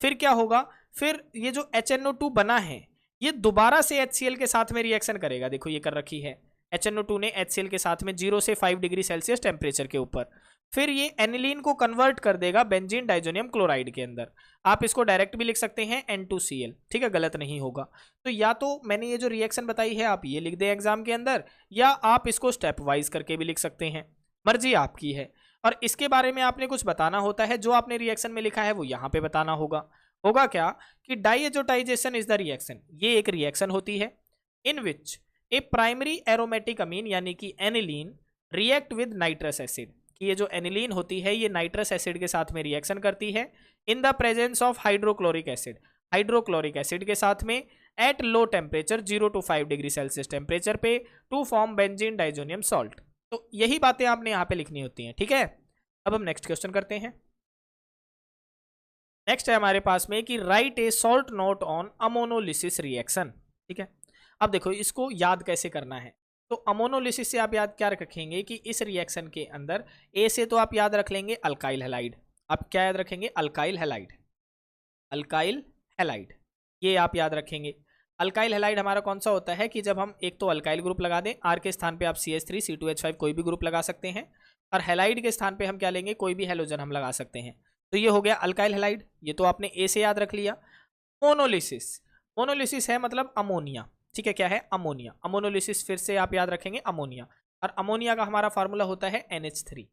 फिर क्या होगा, फिर ये जो HNO2 बना है ये दोबारा से HCl के साथ में रिएक्शन करेगा। देखो ये कर रखी है HNO2 ने HCl के साथ में 0 से 5 डिग्री सेल्सियस टेम्परेचर के ऊपर। फिर ये एनिलीन को कन्वर्ट कर देगा बेंजीन डाइजोनियम क्लोराइड के अंदर। आप इसको डायरेक्ट भी लिख सकते हैं N2Cl, ठीक है, गलत नहीं होगा। तो या तो मैंने ये जो रिएक्शन बताई है आप ये लिख दें एग्जाम के अंदर, या आप इसको स्टेप वाइज करके भी लिख सकते हैं, मर्जी आपकी है। और इसके बारे में आपने कुछ बताना होता है, जो आपने रिएक्शन में लिखा है वो यहाँ पे बताना होगा। होगा क्या कि डाइएजोटाइजेशन इज द रिएक्शन, ये एक रिएक्शन होती है इन विच ए प्राइमरी एरोमेटिक अमीन यानी कि aniline react with nitrous acid, कि ये जो एनिलीन होती है ये नाइट्रस एसिड के साथ में रिएक्शन करती है in the presence of hydrochloric acid, hydrochloric acid के साथ में at low temperature 0 to 5 degree Celsius temperature पे to form benzene diazonium salt. तो यही बातें आपने यहाँ पे लिखनी होती हैं। ठीक है, अब हम नेक्स्ट क्वेश्चन करते हैं। नेक्स्ट है हमारे पास में कि write A salt note on ammonolysis reaction. ठीक है, अब देखो इसको याद कैसे करना है। तो अमोनोलिसिस से आप याद क्या रखेंगे कि इस रिएक्शन के अंदर ए से तो आप याद रख लेंगे अल्काइल हैलाइड। आप क्या याद रखेंगे, अल्काइल हैलाइड, अल्काइल हैलाइड ये आप याद रखेंगे। अल्काइल हैलाइड हमारा कौन सा होता है कि जब हम एक तो अल्काइल ग्रुप लगा दें, आर के स्थान पे आप CH3 C2H5 कोई भी ग्रुप लगा सकते हैं, और हैलाइड के स्थान पे हम क्या लेंगे, कोई भी हैलोजन हम लगा सकते हैं। तो ये हो गया अल्काइल हैलाइड, ये तो आपने ए से याद रख लिया। मोनोलिसिस, मोनोलिसिस है मतलब अमोनिया। ठीक है, क्या है, अमोनिया। अमोनोलिसिस फिर से आप याद रखेंगे अमोनिया, और अमोनिया का हमारा फार्मूला होता है NH3।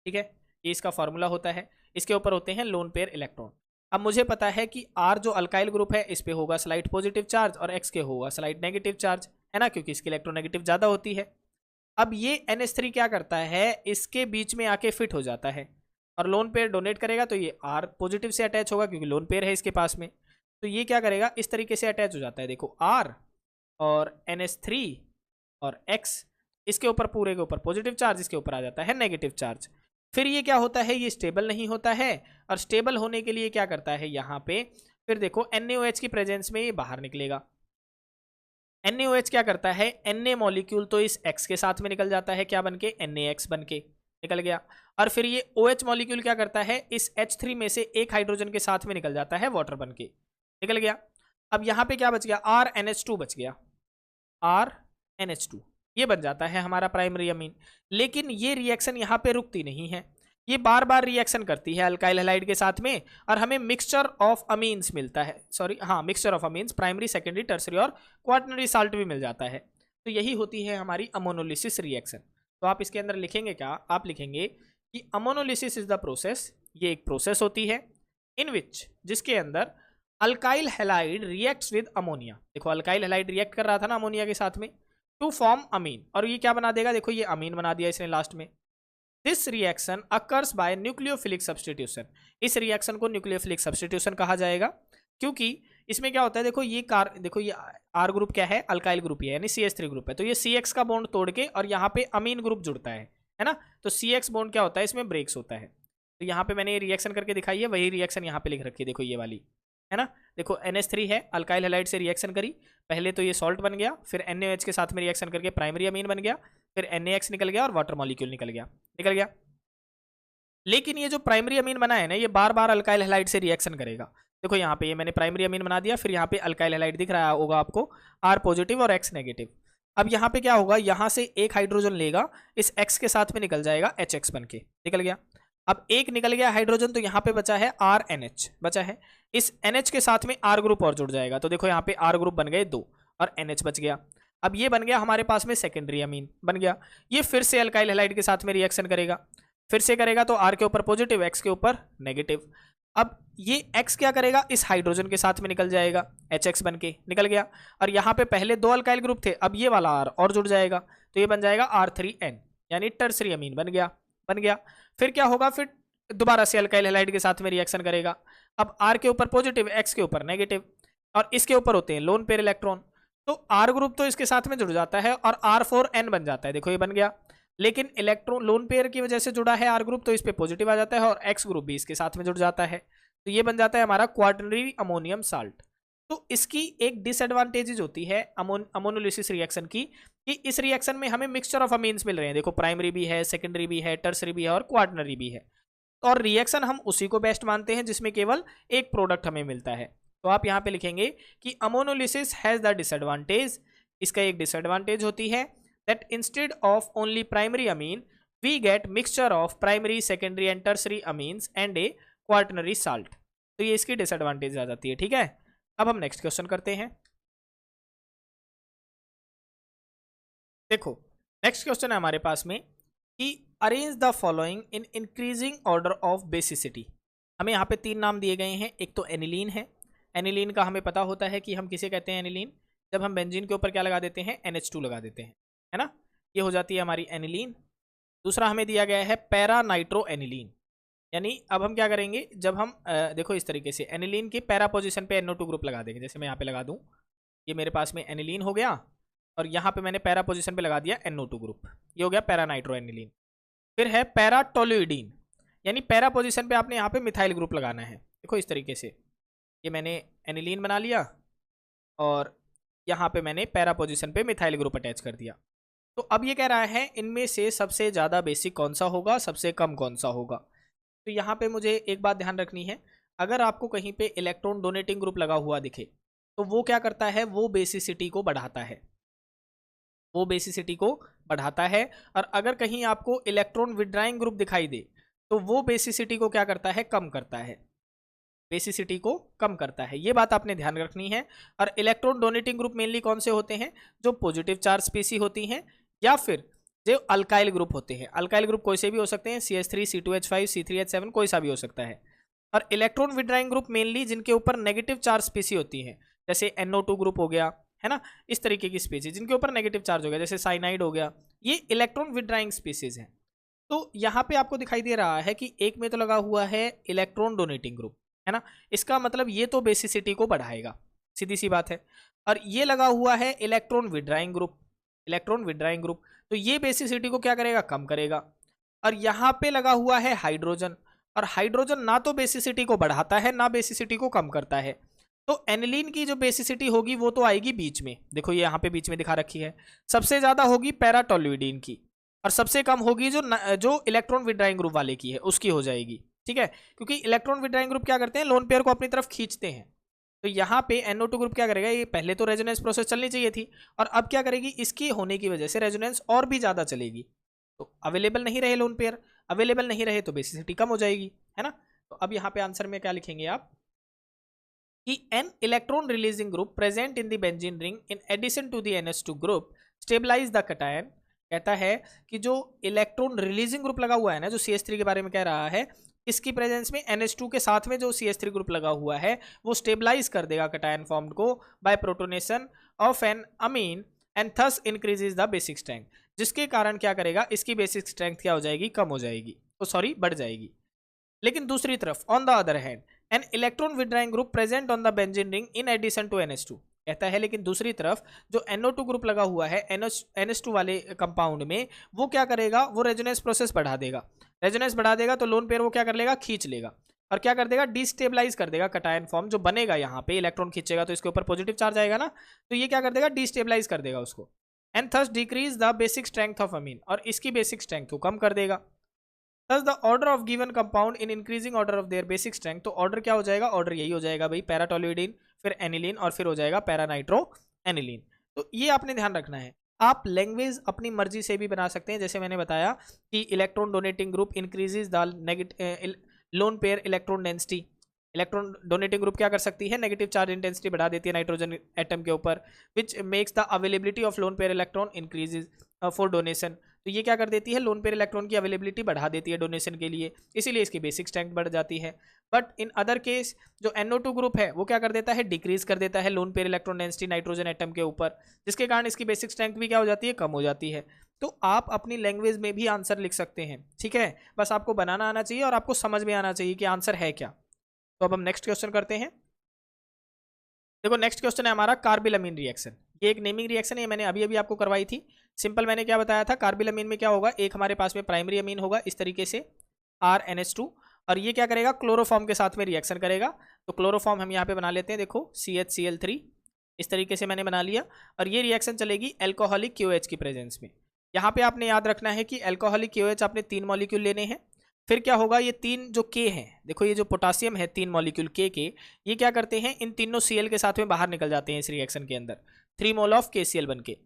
ठीक है, ये इसका फार्मूला होता है, इसके ऊपर होते हैं लोन पेयर इलेक्ट्रॉन। अब मुझे पता है कि R जो अल्काइल ग्रुप है इस पे होगा स्लाइड पॉजिटिव चार्ज और X के होगा स्लाइड नेगेटिव चार्ज, है ना, क्योंकि इसकी इलेक्ट्रोनेगेटिव ज़्यादा होती है। अब ये NH3 क्या करता है, इसके बीच में आके फिट हो जाता है और लोन पेयर डोनेट करेगा, तो ये R पॉजिटिव से अटैच होगा क्योंकि लोन पेयर है इसके पास में। तो ये क्या करेगा, इस तरीके से अटैच हो जाता है। देखो R और NH3 और X, इसके ऊपर पूरे के ऊपर पॉजिटिव चार्ज, इसके ऊपर आ जाता है नेगेटिव चार्ज। फिर ये क्या होता है, ये स्टेबल नहीं होता है, और स्टेबल होने के लिए क्या करता है यहाँ पे, फिर देखो NaOH की प्रेजेंस में ये बाहर निकलेगा। NaOH क्या करता है, Na मॉलिक्यूल तो इस X के साथ में निकल जाता है, क्या बनके, NaX बनके निकल गया। और फिर ये OH मॉलिक्यूल क्या करता है, इस H3 में से एक हाइड्रोजन के साथ में निकल जाता है, वाटर बनके निकल गया। अब यहाँ पे क्या बच गया, RNH2 बच गया, RNH2 ये बन जाता है हमारा प्राइमरी अमीन। लेकिन ये रिएक्शन यहाँ पे रुकती नहीं है, ये बार बार रिएक्शन करती है अल्काइल हैलाइड के साथ में, और हमें मिक्सचर ऑफ अमीन्स मिलता है, mixture of amines, primary secondary tertiary और क्वाaternary साल्ट भी मिल जाता है। तो यही होती है हमारी अमोनोलिसिस रिएक्शन। तो आप इसके अंदर लिखेंगे क्या, आप लिखेंगे कि अमोनोलिसिस इज द प्रोसेस, ये एक प्रोसेस होती है इन विच, जिसके अंदर alkyl halide reacts with ammonia. देखो अल्काइल हैलाइड रिएक्ट कर रहा था ना अमोनिया के साथ में, टू फॉर्म अमीन, और ये क्या बना देगा, देखो ये अमीन बना दिया इसने लास्ट में। This reaction occurs by nucleophilic substitution, इस रिएक्शन को न्यूक्लियोफिलिक सब्सटीट्यूशन कहा जाएगा, क्योंकि इसमें क्या होता है, देखो ये देखो ये R ग्रुप क्या है, अल्काइल ग्रुप है, यानी CH3 ग्रुप है, तो ये CX का बॉन्ड तोड़ के और यहाँ पे अमीन ग्रुप जुड़ता है ना, तो CX बॉन्ड क्या होता है, इसमें ब्रेक्स होता है। तो यहाँ पे मैंने ये रिएक्शन करके दिखाई है, वही रिएक्शन यहाँ पे लिख रखी है, देखो ये वाली, है ना। देखो NH3 है, अल्काइल हैलाइड से रिएक्शन करी, पहले तो ये सॉल्ट बन गया, फिर NaOH के साथ में रिएक्शन करके प्राइमरी अमीन बन गया, फिर NaX निकल गया और वाटर मॉलिक्यूल निकल गया। लेकिन ये जो प्राइमरी अमीन बना है ना, ये बार बार अल्काइल हैलाइड से रिएक्शन करेगा। देखो यहाँ पे ये मैंने प्राइमरी अमीन बना दिया, फिर यहाँ पे अल्काइल हैलाइड दिख रहा होगा आपको, R पॉजिटिव और X नेगेटिव। अब यहाँ पे क्या होगा, यहाँ से एक हाइड्रोजन लेगा, इस X के साथ में निकल जाएगा HX बन के निकल गया। अब एक निकल गया हाइड्रोजन, तो यहाँ पे बचा है RNH बचा है, इस NH के साथ में R ग्रुप और जुड़ जाएगा, तो देखो यहाँ पे R ग्रुप बन गए 2 और NH बच गया। अब ये बन गया हमारे पास में सेकेंडरी अमीन बन गया, ये फिर से अल्काइल हैलाइड के साथ में रिएक्शन करेगा, फिर से करेगा तो R के ऊपर पॉजिटिव, X के ऊपर नेगेटिव। अब ये X क्या करेगा, इस हाइड्रोजन के साथ में निकल जाएगा, HX बन के निकल गया। और यहाँ पे पहले 2 अल्काइल ग्रुप थे, अब ये वाला R और जुड़ जाएगा, तो ये बन जाएगा R3N, यानी टर्सरी अमीन बन गया। फिर क्या होगा, फिर दोबारा से अल्काइल हैलाइड के साथ में रिएक्शन करेगा। अब R के ऊपर पॉजिटिव, X के ऊपर नेगेटिव, और इसके ऊपर होते हैं लोन पेयर इलेक्ट्रॉन, तो R ग्रुप तो इसके साथ में जुड़ जाता है और R4N बन जाता है, देखो ये बन गया। लेकिन इलेक्ट्रॉन लोन पेयर की वजह से जुड़ा है R ग्रुप, तो इस पे पॉजिटिव आ जाता है और X ग्रुप भी इसके साथ में जुड़ जाता है, तो ये बन जाता है हमारा क्वाटरनरी अमोनियम साल्ट। तो इसकी एक डिसएडवांटेजेस होती है अमोनोलिसिस रिएक्शन की, कि इस रिएक्शन में हमें मिक्सचर ऑफ अमीन्स मिल रहे हैं, देखो प्राइमरी भी है, सेकेंडरी भी है, टर्सरी भी है और क्वाटरनरी भी है। और रिएक्शन हम उसी को बेस्ट मानते हैं जिसमें केवल एक प्रोडक्ट हमें मिलता है। तो आप यहाँ पे लिखेंगे कि अमोनोलिसिस हैज द डिसएडवांटेज, इसका एक डिसएडवांटेज होती है that instead of only primary amine we get mixture of primary secondary and tertiary amines and a quaternary salt। तो ये इसकी डिसएडवांटेज आ जाती है, ठीक है। अब हम नेक्स्ट क्वेश्चन करते हैं। देखो नेक्स्ट क्वेश्चन है हमारे पास में कि arrange the following in increasing order of basicity. हमें यहाँ पे 3 नाम दिए गए हैं, एक तो एनिलीन है। एनिलीन का हमें पता होता है कि हम किसे कहते हैं एनिलीन, जब हम बेंजीन के ऊपर क्या लगा देते हैं, NH2 लगा देते हैं, है ना, ये हो जाती है हमारी एनिलीन। दूसरा हमें दिया गया है पैरा नाइट्रो एनिलीन, यानी अब हम क्या करेंगे, जब हम देखो इस तरीके से एनिलीन की पैरा पोजीशन पे NO2 ग्रुप लगा देंगे, जैसे मैं यहाँ पे लगा दूँ, ये मेरे पास में एनिलीन हो गया और यहाँ पे मैंने पैरा पोजीशन पे लगा दिया NO2 ग्रुप, ये हो गया पैरा नाइट्रो एनिलीन। फिर है पैरा टोल्यूडीन, यानी पैरा पोजीशन पे आपने यहाँ पे मिथाइल ग्रुप लगाना है, देखो इस तरीके से, ये मैंने एनिलीन बना लिया और यहाँ पे मैंने पैरा पोजीशन पे मिथाइल ग्रुप अटैच कर दिया। तो अब ये कह रहा है इनमें से सबसे ज़्यादा बेसिक कौन सा होगा, सबसे कम कौन सा होगा। तो यहाँ पे मुझे एक बात ध्यान रखनी है, अगर आपको कहीं पे इलेक्ट्रॉन डोनेटिंग ग्रुप लगा हुआ दिखे तो वो क्या करता है, वो बेसिसिटी को बढ़ाता है, वो बेसिसिटी को बढ़ाता है। और अगर कहीं आपको इलेक्ट्रॉन विड्राइंग ग्रुप दिखाई दे तो वो बेसिसिटी को क्या करता है, कम करता है, बेसिसिटी को कम करता है, ये बात आपने ध्यान रखनी है। और इलेक्ट्रॉन डोनेटिंग ग्रुप मेनली कौन से होते हैं, जो पॉजिटिव चार्ज स्पीसी होती हैं या फिर जो अल्काइल ग्रुप होते हैं। अल्काइल ग्रुप कोई से भी हो सकते हैं, CH3, C2H5, C3H7, कोई सा भी हो सकता है। और इलेक्ट्रॉन विड्राइंग ग्रुप मेनली जिनके ऊपर नेगेटिव चार्ज स्पीसी होती है, जैसे NO2 ग्रुप हो गया, है ना, इस तरीके की स्पीसीज जिनके ऊपर नेगेटिव चार्ज हो गया, जैसे साइनाइड हो गया, ये इलेक्ट्रॉन विड्राइंग स्पीसीज हैं। तो यहाँ पे आपको दिखाई दे रहा है कि एक में तो लगा हुआ है इलेक्ट्रॉन डोनेटिंग ग्रुप, है ना, इसका मतलब ये तो बेसिसिटी को बढ़ाएगा, सीधी सी बात है। और ये लगा हुआ है electron withdrawing group, electron withdrawing group, तो ये बेसिसिटी को क्या करेगा, कम करेगा। और यहाँ पे लगा हुआ है हाइड्रोजन, और हाइड्रोजन ना तो बेसिसिटी को बढ़ाता है ना बेसिसिटी को कम करता है। तो एनिलीन की जो बेसिसिटी होगी वो तो आएगी बीच में, देखो ये यहाँ पे बीच में दिखा रखी है, सबसे ज्यादा होगी पैराटोल्यूडीन की और सबसे कम होगी जो इलेक्ट्रॉन विड्राइंग ग्रुप वाले की है उसकी हो जाएगी, ठीक है, क्योंकि इलेक्ट्रॉन विड्राइंग ग्रुप क्या करते हैं, लोन पेयर को अपनी तरफ खींचते हैं। तो यहाँ पे NO2 ग्रुप क्या करेगा, ये पहले तो रेजोनेंस प्रोसेस चलनी चाहिए थी और अब क्या करेगी, इसकी होने की वजह से रेजोनेंस और भी ज़्यादा चलेगी, तो अवेलेबल नहीं रहे लोन पेयर, अवेलेबल नहीं रहे तो बेसिसिटी कम हो जाएगी, है ना। तो अब यहाँ पे आंसर में क्या लिखेंगे आप कि an electron releasing group present in the benzene ring in addition to the NH2 group stabilize the cation. कहता है कि जो इलेक्ट्रॉन रिलीजिंग ग्रुप लगा हुआ है ना, जो CH3 के बारे में कह रहा है, इसकी प्रेजेंस में NH2 के साथ में जो CH3 ग्रुप लगा हुआ है वो स्टेबलाइज कर देगा कटायन फॉर्म्ड को by protonation of an amine and thus increases the basic strength, जिसके कारण क्या करेगा, इसकी बेसिक स्ट्रेंथ क्या हो जाएगी, कम हो जाएगी, सॉरी बढ़ जाएगी। लेकिन दूसरी तरफ on the other hand an electron withdrawing group present on the benzene ring in addition to NH2, कहता है लेकिन दूसरी तरफ जो NO2 ग्रुप लगा हुआ है NH2 वाले कंपाउंड में, वो क्या करेगा, वो रेजोनेंस प्रोसेस बढ़ा देगा, रेजोनेंस बढ़ा देगा तो लोन पेयर वो क्या कर लेगा, खींच लेगा और क्या कर देगा, डिस्टेबलाइज कर देगा कटायन फॉर्म जो बनेगा, यहाँ पे इलेक्ट्रॉन खींचेगा तो इसके ऊपर पॉजिटिव चार्ज आएगा ना, तो ये क्या कर देगा, डिस्टेबलाइज कर देगा उसको, and thus decrease the basic strength of amine, और इसकी बेसिक स्ट्रेंथ को कम कर देगा। Thus the order of given compound in increasing order of their basic strength, तो ऑर्डर क्या हो जाएगा, ऑर्डर यही हो जाएगा भाई, पैराटोल्यूडीन, फिर एनिलीन और फिर हो जाएगा पैरानाइट्रो एनिलीन। तो ये आपने ध्यान रखना है। आप लैंग्वेज अपनी मर्जी से भी बना सकते हैं, जैसे मैंने बताया कि electron donating group increases the negative lone pair electron density, electron donating group क्या कर सकती है, नेगेटिव चार्ज इंटेंसिटी बढ़ा देती है नाइट्रोजन एटम के ऊपर, which makes the availability of lone pair electron increases for donation. तो तो ये क्या कर देती है, लोन पेयर इलेक्ट्रॉन की अवेलेबिलिटी बढ़ा देती है डोनेशन के लिए, इसीलिए इसकी बेसिक स्ट्रेंथ बढ़ जाती है। बट इन अदर केस जो NO2 ग्रुप है वो क्या कर देता है, डिक्रीज कर देता है lone pair electron density nitrogen atom के ऊपर, जिसके कारण इसकी बेसिक स्ट्रेंथ भी क्या हो जाती है, कम हो जाती है। तो आप अपनी लैंग्वेज में भी आंसर लिख सकते हैं, ठीक है, बस आपको बनाना आना चाहिए और आपको समझ में आना चाहिए कि आंसर है क्या। तो अब हम नेक्स्ट क्वेश्चन करते हैं। देखो नेक्स्ट क्वेश्चन है हमारा कार्बिलमीन रिएक्शन। ये एक नेमिंग रिएक्शन है, मैंने अभी अभी आपको करवाई थी। सिंपल मैंने क्या बताया था, कार्बिलमीन में क्या होगा, एक हमारे पास में प्राइमरी अमीन होगा इस तरीके से RNH2, और ये क्या करेगा, क्लोरोफॉर्म के साथ में रिएक्शन करेगा। तो क्लोरोफॉर्म हम यहाँ पे बना लेते हैं, देखो CHCl3 इस तरीके से मैंने बना लिया, और ये रिएक्शन चलेगी एल्कोहलिक KOH की प्रेजेंस में। यहाँ पे आपने याद रखना है कि एल्कोहलिक KOH आपने 3 मॉलिक्यूल लेने हैं। फिर क्या होगा, ये 3 जो K हैं, देखो ये जो पोटासियम है 3 मॉलिक्यूल K के, ये क्या करते हैं, इन तीनों Cl के साथ में बाहर निकल जाते हैं इस रिएक्शन के अंदर, 3 मोल ऑफ KCl बन के।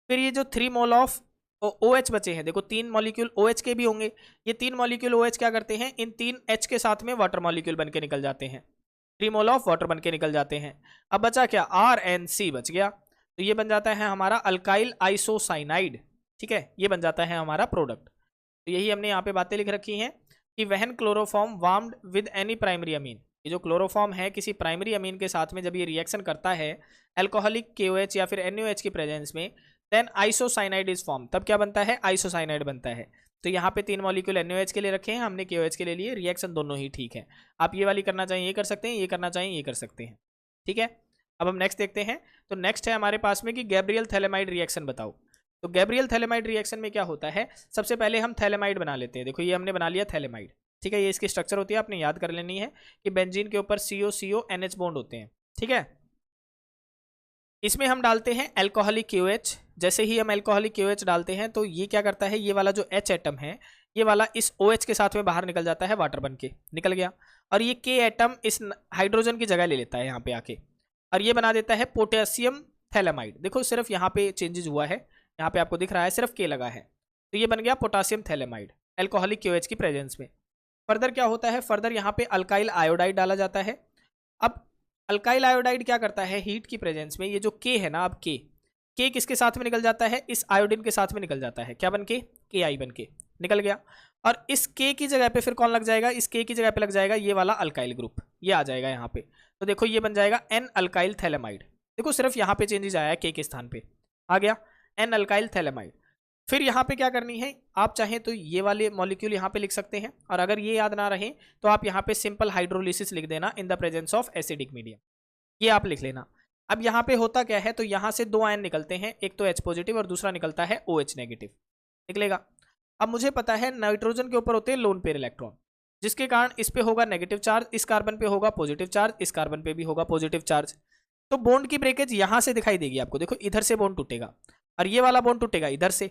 फिर ये जो 3 मोल ऑफ OH बचे हैं, देखो 3 मॉलिक्यूल OH के भी होंगे, ये 3 मॉलिक्यूल OH क्या करते हैं, इन 3 H के साथ में वाटर मॉलिक्यूल बन के निकल जाते हैं, 3 मोल ऑफ वाटर बन के निकल जाते हैं। अब बचा क्या, RNC बच गया, तो ये बन जाता है हमारा अल्काइल आइसोसाइनाइड, ठीक है, ये बन जाता है हमारा प्रोडक्ट। तो यही हमने यहाँ पे बातें लिख रखी हैं कि वहन chloroform warmed with any primary amine, ये जो क्लोरोफॉर्म है किसी प्राइमरी अमीन के साथ में जब ये रिएक्शन करता है एल्कोहलिक KOH या फिर NaOH की प्रेजेंस में, देन आइसोसाइनाइड इज फॉर्म, तब क्या बनता है, आइसोसाइनाइड बनता है। तो यहाँ पे 3 मॉलिक्यूल NaOH के लिए रखे हैं, हमने KOH के लिए लिए, रिएक्शन दोनों ही ठीक है। आप ये वाली करना चाहिए ये कर सकते हैं, ये करना चाहिए ये कर सकते हैं, ठीक है। अब हम नेक्स्ट देखते हैं। तो नेक्स्ट है हमारे पास में कि गैब्रियल थैलेमाइड रिएक्शन बताओ। तो गैब्रियल थैलेमाइड रिएक्शन में क्या होता है, सबसे पहले हम थैलेमाइड बना लेते हैं। देखो ये हमने बना लिया थैलेमाइड, ठीक है, ये इसकी स्ट्रक्चर होती है, आपने याद कर लेनी है कि बेंजीन के ऊपर CO NH बॉन्ड होते हैं, ठीक है। इसमें हम डालते हैं एल्कोहलिक KOH। जैसे ही हम एल्कोहलिक KOH डालते हैं तो ये क्या करता है, ये वाला जो H एटम है ये वाला इस OH के साथ में बाहर निकल जाता है, वाटर बन के निकल गया, और ये K एटम इस हाइड्रोजन की जगह ले लेता है यहाँ पे आके, और ये बना देता है पोटेशियम थैलेमाइड। देखो सिर्फ यहाँ पे चेंजेस हुआ है, यहाँ पे आपको दिख रहा है सिर्फ K लगा है, तो ये बन गया पोटेशियम थैलेमाइड एल्कोहलिक KOH की प्रेजेंस में। फर्दर क्या होता है, फर्दर यहाँ पे अल्काइल आयोडाइड डाला जाता है। अब अल्काइल आयोडाइड क्या करता है, हीट की प्रेजेंस में ये जो K है ना, अब K किसके साथ में निकल जाता है, इस आयोडीन के साथ में निकल जाता है, क्या बन के, KI बन के निकल गया, और इस K की जगह पे फिर कौन लग जाएगा, इस K की जगह पे लग जाएगा ये वाला अल्काइल ग्रुप, ये आ जाएगा यहाँ पे। तो देखो ये बन जाएगा N अल्काइल थैलेमाइड, देखो सिर्फ यहाँ पे चेंजेस आया है, K के स्थान पे आ गया N अल्काइल थैलेमाइड। फिर यहाँ पे क्या करनी है, आप चाहें तो ये वाले मॉलिक्यूल यहाँ पे लिख सकते हैं, और अगर ये याद ना रहे तो आप यहाँ पे सिंपल हाइड्रोलिसिस लिख देना इन the presence of acidic medium, ये आप लिख लेना। अब यहाँ पे होता क्या है, तो यहाँ से 2 आयन निकलते हैं, एक तो H पॉजिटिव और दूसरा निकलता है OH नेगेटिव, निकलेगा। अब मुझे पता है नाइट्रोजन के ऊपर होते हैं लोन पेयर इलेक्ट्रॉन, जिसके कारण इस पे होगा नेगेटिव चार्ज, इस कार्बन पे होगा पॉजिटिव चार्ज, इस कार्बन पे भी होगा पॉजिटिव चार्ज। तो बॉन्ड की ब्रेकेज यहाँ से दिखाई देगी आपको, देखो इधर से बॉन्ड टूटेगा और ये वाला बॉन्ड टूटेगा इधर से,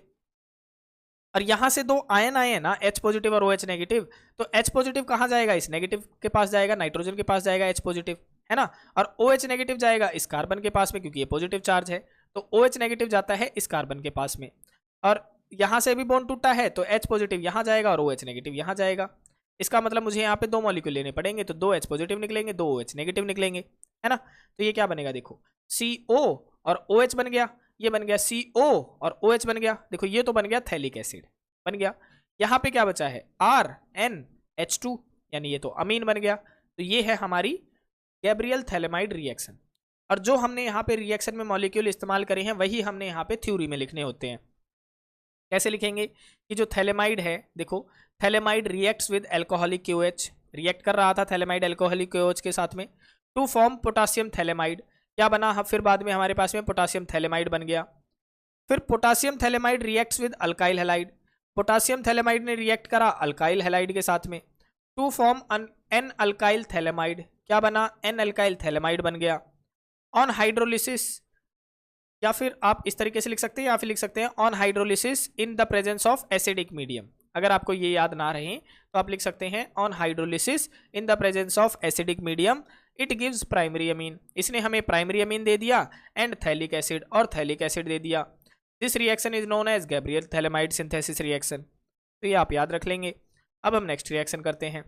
और यहाँ से 2 आयन आए हैं ना, H पॉजिटिव और OH नेगेटिव, तो H पॉजिटिव कहाँ जाएगा, इस नेगेटिव के पास जाएगा, नाइट्रोजन के पास जाएगा H पॉजिटिव, है ना, और OH नेगेटिव जाएगा इस कार्बन के पास में क्योंकि ये पॉजिटिव चार्ज है, तो OH नेगेटिव जाता है इस कार्बन के पास में, और यहाँ से भी बॉन्ड टूटा है तो H पॉजिटिव यहाँ जाएगा और OH नेगेटिव यहाँ जाएगा। इसका मतलब मुझे यहाँ पे 2 मॉलिक्यूल लेने पड़ेंगे, तो 2 H पॉजिटिव निकलेंगे, 2 OH नेगेटिव निकलेंगे, है ना। तो ये क्या बनेगा, देखो CO और OH बन गया, ये बन गया CO और OH बन गया, देखो ये तो बन गया थैलिक एसिड बन गया। यहाँ पे क्या बचा है, RNH2, यानी ये तो अमीन बन गया। तो ये है हमारी गैब्रियल थैलेमाइड रिएक्शन, और जो हमने यहाँ पे रिएक्शन में मॉलिक्यूल इस्तेमाल करे हैं वही हमने यहाँ पे थ्योरी में लिखने होते हैं। कैसे लिखेंगे कि जो थैलेमाइड है, देखो phthalimide reacts with alcoholic KOH, react कर रहा था थैलेमाइड एल्कोहलिक KOH के साथ में, टू फॉर्म पोटासियम थैलेमाइड, क्या बना, फिर बाद में हमारे पास में पोटासियम थैलेमाइड बन गया। फिर potassium phthalimide reacts with alkyl halide, potassium phthalimide ने रिएक्ट करा अल्काइल हैलाइड के साथ में, to form N alkyl phthalimide, क्या बना, N अल्काइल थैलेमाइड बन गया। ऑन हाइड्रोलिसिस, या फिर आप इस तरीके से लिख सकते हैं, या फिर लिख सकते हैं on hydrolysis in the presence of acidic medium. अगर आपको ये याद ना रहे तो आप लिख सकते हैं on hydrolysis in the presence of acidic medium it gives primary amine, इसने हमें प्राइमरी अमीन दे दिया, एंड थैलिक एसिड और थैलिक एसिड दे दिया। This reaction is known as Gabriel phthalimide synthesis reaction. तो ये आप याद रख लेंगे। अब हम नेक्स्ट रिएक्शन करते हैं।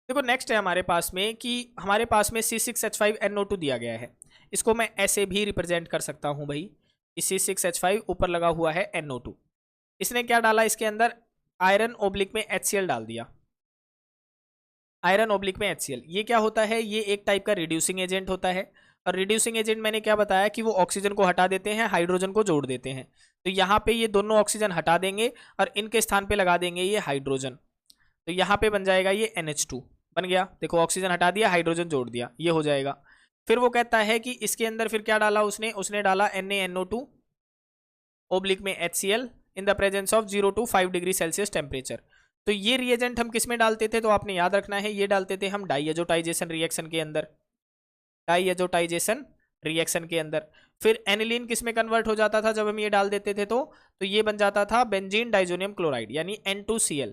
देखो नेक्स्ट है हमारे पास में कि हमारे पास में C6H5NO2 दिया गया है, इसको मैं ऐसे भी रिप्रेजेंट कर सकता हूँ भाई, C6H5 ऊपर लगा हुआ है NO2, इसने क्या डाला इसके अंदर, आयरन ओब्लिक में HCl डाल दिया, आयरन ओब्लिक में HCl। ये क्या होता है, ये एक टाइप का रिड्यूसिंग एजेंट होता है। और रिड्यूसिंग एजेंट मैंने क्या बताया कि वो ऑक्सीजन को हटा देते हैं, हाइड्रोजन को जोड़ देते हैं। तो यहाँ पे ये दोनों ऑक्सीजन हटा देंगे और इनके स्थान पे लगा देंगे ये हाइड्रोजन। तो यहाँ पे बन जाएगा ये NH2 बन गया। देखो ऑक्सीजन हटा दिया, हाइड्रोजन जोड़ दिया, ये हो जाएगा। फिर वो कहता है कि इसके अंदर फिर क्या डाला उसने डाला NaNO2 ओब्लिक में HCl in the presence of 0 to 5 degree Celsius temperature. तो ये रिएजेंट हम किस में डालते थे, तो आपने याद रखना है, ये डालते थे हम डाईएजोटाइजेशन रिएक्शन के अंदर, डाईएजोटाइजेशन रिएक्शन के अंदर। फिर एनिलीन किस में कन्वर्ट हो जाता था जब हम ये डाल देते थे, तो ये बन जाता था बेंजीन डाइजोनियम क्लोराइड, यानी N2Cl,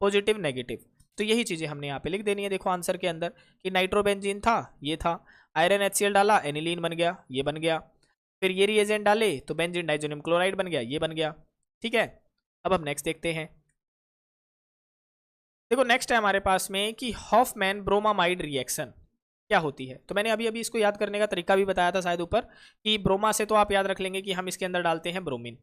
पॉजिटिव नेगेटिव। तो यही चीजें हमने यहाँ पे लिख देनी है। देखो आंसर के अंदर कि नाइट्रोबेंजीन था, ये था, आयरन HCl डाला, एनिलीन बन गया, ये बन गया। फिर ये रिएजेंट डाले तो बेंजीन डाइजोनियम क्लोराइड बन गया, ये बन गया। ठीक है, अब हम नेक्स्ट देखते हैं। देखो नेक्स्ट है हमारे पास में कि हॉफमैन ब्रोमामाइड रिएक्शन क्या होती है। तो मैंने अभी अभी इसको याद करने का तरीका भी बताया था शायद ऊपर, कि ब्रोमा से तो आप याद रख लेंगे कि हम इसके अंदर डालते हैं ब्रोमीन,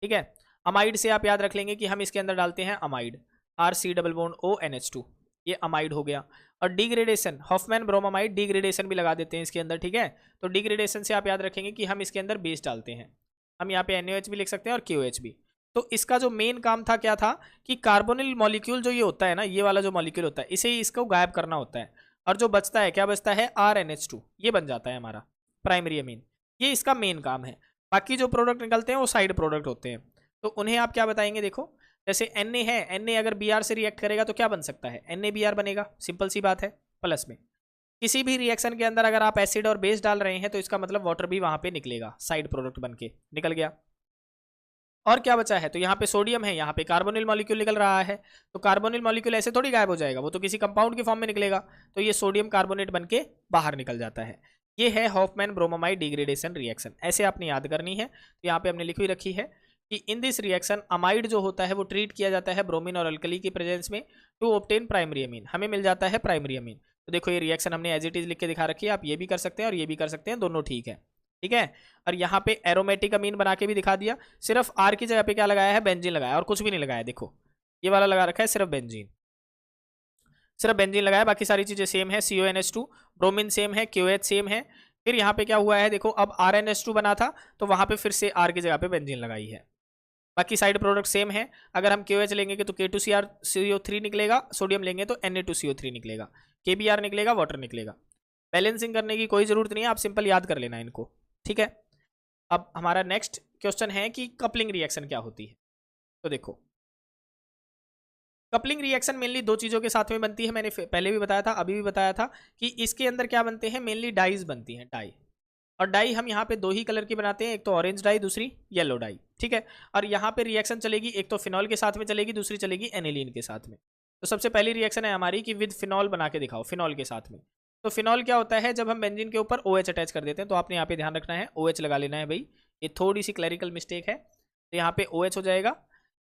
ठीक है। अमाइड से आप याद रख लेंगे कि हम इसके अंदर डालते हैं अमाइड, RC+O NH2, ये अमाइड हो गया। और डिग्रेडेशन, हॉफमैन ब्रोमामाइड डिग्रेडेशन भी लगा देते हैं इसके अंदर, ठीक है। तो डिग्रेडेशन से आप याद रखेंगे कि हम इसके अंदर बेस डालते हैं, हम यहाँ पे NaOH भी लिख सकते हैं और KOH भी। तो इसका जो मेन काम था क्या था कि कार्बोनिल मॉलिक्यूल जो ये होता है ना, ये वाला जो मॉलिक्यूल होता है, इसे इसको गायब करना होता है। और जो बचता है, क्या बचता है, RNH2, ये बन जाता है हमारा प्राइमरी अमीन। ये इसका मेन काम है। बाकी जो प्रोडक्ट निकलते हैं वो साइड प्रोडक्ट होते हैं, तो उन्हें आप क्या बताएंगे। देखो जैसे Na है, Na अगर Br से रिएक्ट करेगा तो क्या बन सकता है, NaBr बनेगा, सिंपल सी बात है। प्लस में किसी भी रिएक्शन के अंदर अगर आप एसिड और बेस डाल रहे हैं तो इसका मतलब वाटर भी वहां पे निकलेगा, साइड प्रोडक्ट बन के निकल गया। और क्या बचा है, तो यहाँ पे सोडियम है, यहाँ पे कार्बोनिल मॉलिक्यूल निकल रहा है। तो कार्बोनिल मॉलिक्यूल ऐसे थोड़ी गायब हो जाएगा, वो तो किसी कंपाउंड के फॉर्म में निकलेगा। तो ये सोडियम कार्बोनेट बन के बाहर निकल जाता है। ये है हॉफमैन ब्रोमामाइड डिग्रेडेशन रिएक्शन, ऐसे आपने याद करनी है। तो यहाँ पे हमने लिखी रखी है कि इन दिस रिएक्शन अमाइड जो होता है वो ट्रीट किया जाता है ब्रोमीन और अल्कली की प्रेजेंस में टू ऑब्टेन प्राइमरी अमीन, हमें मिल जाता है प्राइमरी अमीन। तो देखो ये रिएक्शन हमने एज इट इज लिख के दिखा रखी है, आप ये भी कर सकते हैं और ये भी कर सकते हैं, दोनों ठीक है, ठीक है। और यहाँ पे एरोमेटिक अमीन बना के भी दिखा दिया। सिर्फ R की जगह पे क्या लगाया है, बेंजीन लगाया, और कुछ भी नहीं लगाया। देखो ये वाला लगा रखा है सिर्फ बेंजीन, सिर्फ बेंजीन लगाया, बाकी सारी चीजें सेम है। CONH2, ब्रोमीन सेम है, KOH सेम है। फिर यहाँ पे क्या हुआ है, देखो अब RNH2 बना था तो वहां पे फिर से R की जगह पे बेंजीन लगाई है। बाकी साइड प्रोडक्ट सेम है। अगर हम KOH लेंगे तो K2CrCO3 निकलेगा, सोडियम लेंगे तो Na2CO3 निकलेगा, KBr निकलेगा, वाटर निकलेगा। बैलेंसिंग करने की कोई जरूरत नहीं है, आप सिंपल याद कर लेना इनको, ठीक है। अब हमारा नेक्स्ट क्वेश्चन है कि कपलिंग रिएक्शन क्या होती है। तो देखो कपलिंग रिएक्शन मेनली दो चीज़ों के साथ में बनती है, मैंने पहले भी बताया था, अभी भी बताया था कि इसके अंदर क्या बनते हैं, मेनली डाइज बनती हैं, डाई। और डाई हम यहाँ पे दो ही कलर की बनाते हैं, एक तो ऑरेंज डाई, दूसरी येलो डाई, ठीक है। और यहाँ पे रिएक्शन चलेगी, एक तो फिनॉल के साथ में चलेगी, दूसरी चलेगी एनिलीन के साथ में। तो सबसे पहली रिएक्शन है हमारी कि विद फिनॉल बना के दिखाओ, फिनॉल के साथ में। तो फिनॉल क्या होता है, जब हम बेंजीन के ऊपर OH अटैच कर देते हैं, तो आपने यहाँ पे ध्यान रखना है, OH लगा लेना है भाई, ये थोड़ी सी क्लैरिकल मिस्टेक है। तो यहाँ पे OH हो जाएगा।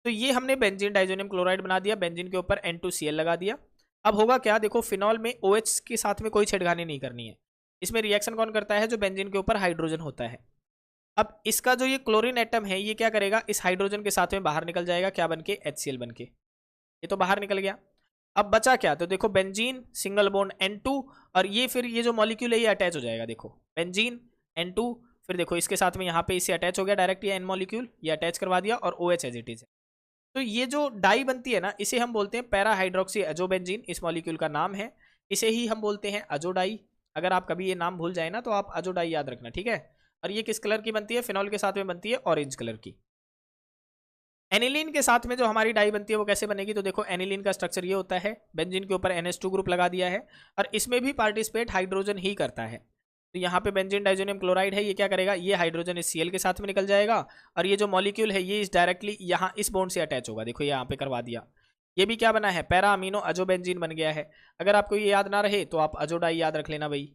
तो ये हमने बेंजीन डाइजोनियम क्लोराइड बना दिया, बेंजीन के ऊपर N2Cl लगा दिया। अब होगा क्या, देखो फिनॉल में OH के साथ में कोई छेड़खानी नहीं करनी है। इसमें रिएक्शन कौन करता है, जो बेंजीन के ऊपर हाइड्रोजन होता है। अब इसका जो ये क्लोरीन एटम है, ये क्या करेगा, इस हाइड्रोजन के साथ में बाहर निकल जाएगा, क्या बन के, HCl बन के। ये तो बाहर निकल गया। अब बचा क्या, तो देखो बेंजीन सिंगल बॉन्ड N2, और ये फिर ये जो मॉलिक्यूल है ये अटैच हो जाएगा। देखो बेंजीन N2, फिर देखो इसके साथ में यहाँ पे इससे अटैच हो गया डायरेक्ट, ये N मॉलिक्यूल ये अटैच करवा दिया, और OH एज इट इज है। तो ये जो डाई बनती है ना, इसे हम बोलते हैं पैरा हाइड्रोक्सी अजोबेंजीन, इस मॉलिक्यूल का नाम है। इसे ही हम बोलते हैं अजोडाई। अगर आप कभी ये नाम भूल जाए ना तो आप अजोडाई याद रखना, ठीक है। और ये किस कलर की बनती है, फिनॉल के साथ में बनती है, ऑरेंज कलर की। एनिलीन के साथ में जो हमारी डाई बनती है वो कैसे बनेगी, तो देखो एनिलीन का स्ट्रक्चर ये होता है, बेंजीन के ऊपर NH2 ग्रुप लगा दिया है, और इसमें भी पार्टिसिपेट हाइड्रोजन ही करता है। तो यहाँ पे बेंजीन डाइजोनियम क्लोराइड है, ये क्या करेगा, ये हाइड्रोजन इस Cl के साथ में निकल जाएगा, और ये जो मॉलिक्यूल है ये इस डायरेक्टली यहाँ इस बॉन्ड से अटैच होगा। देखो ये यहाँ पे करवा दिया, ये भी क्या बना है, पैरा अमीनो अजोबेंजीन बन गया है। अगर आपको ये याद ना रहे तो आप अजोडाई याद रख लेना भाई,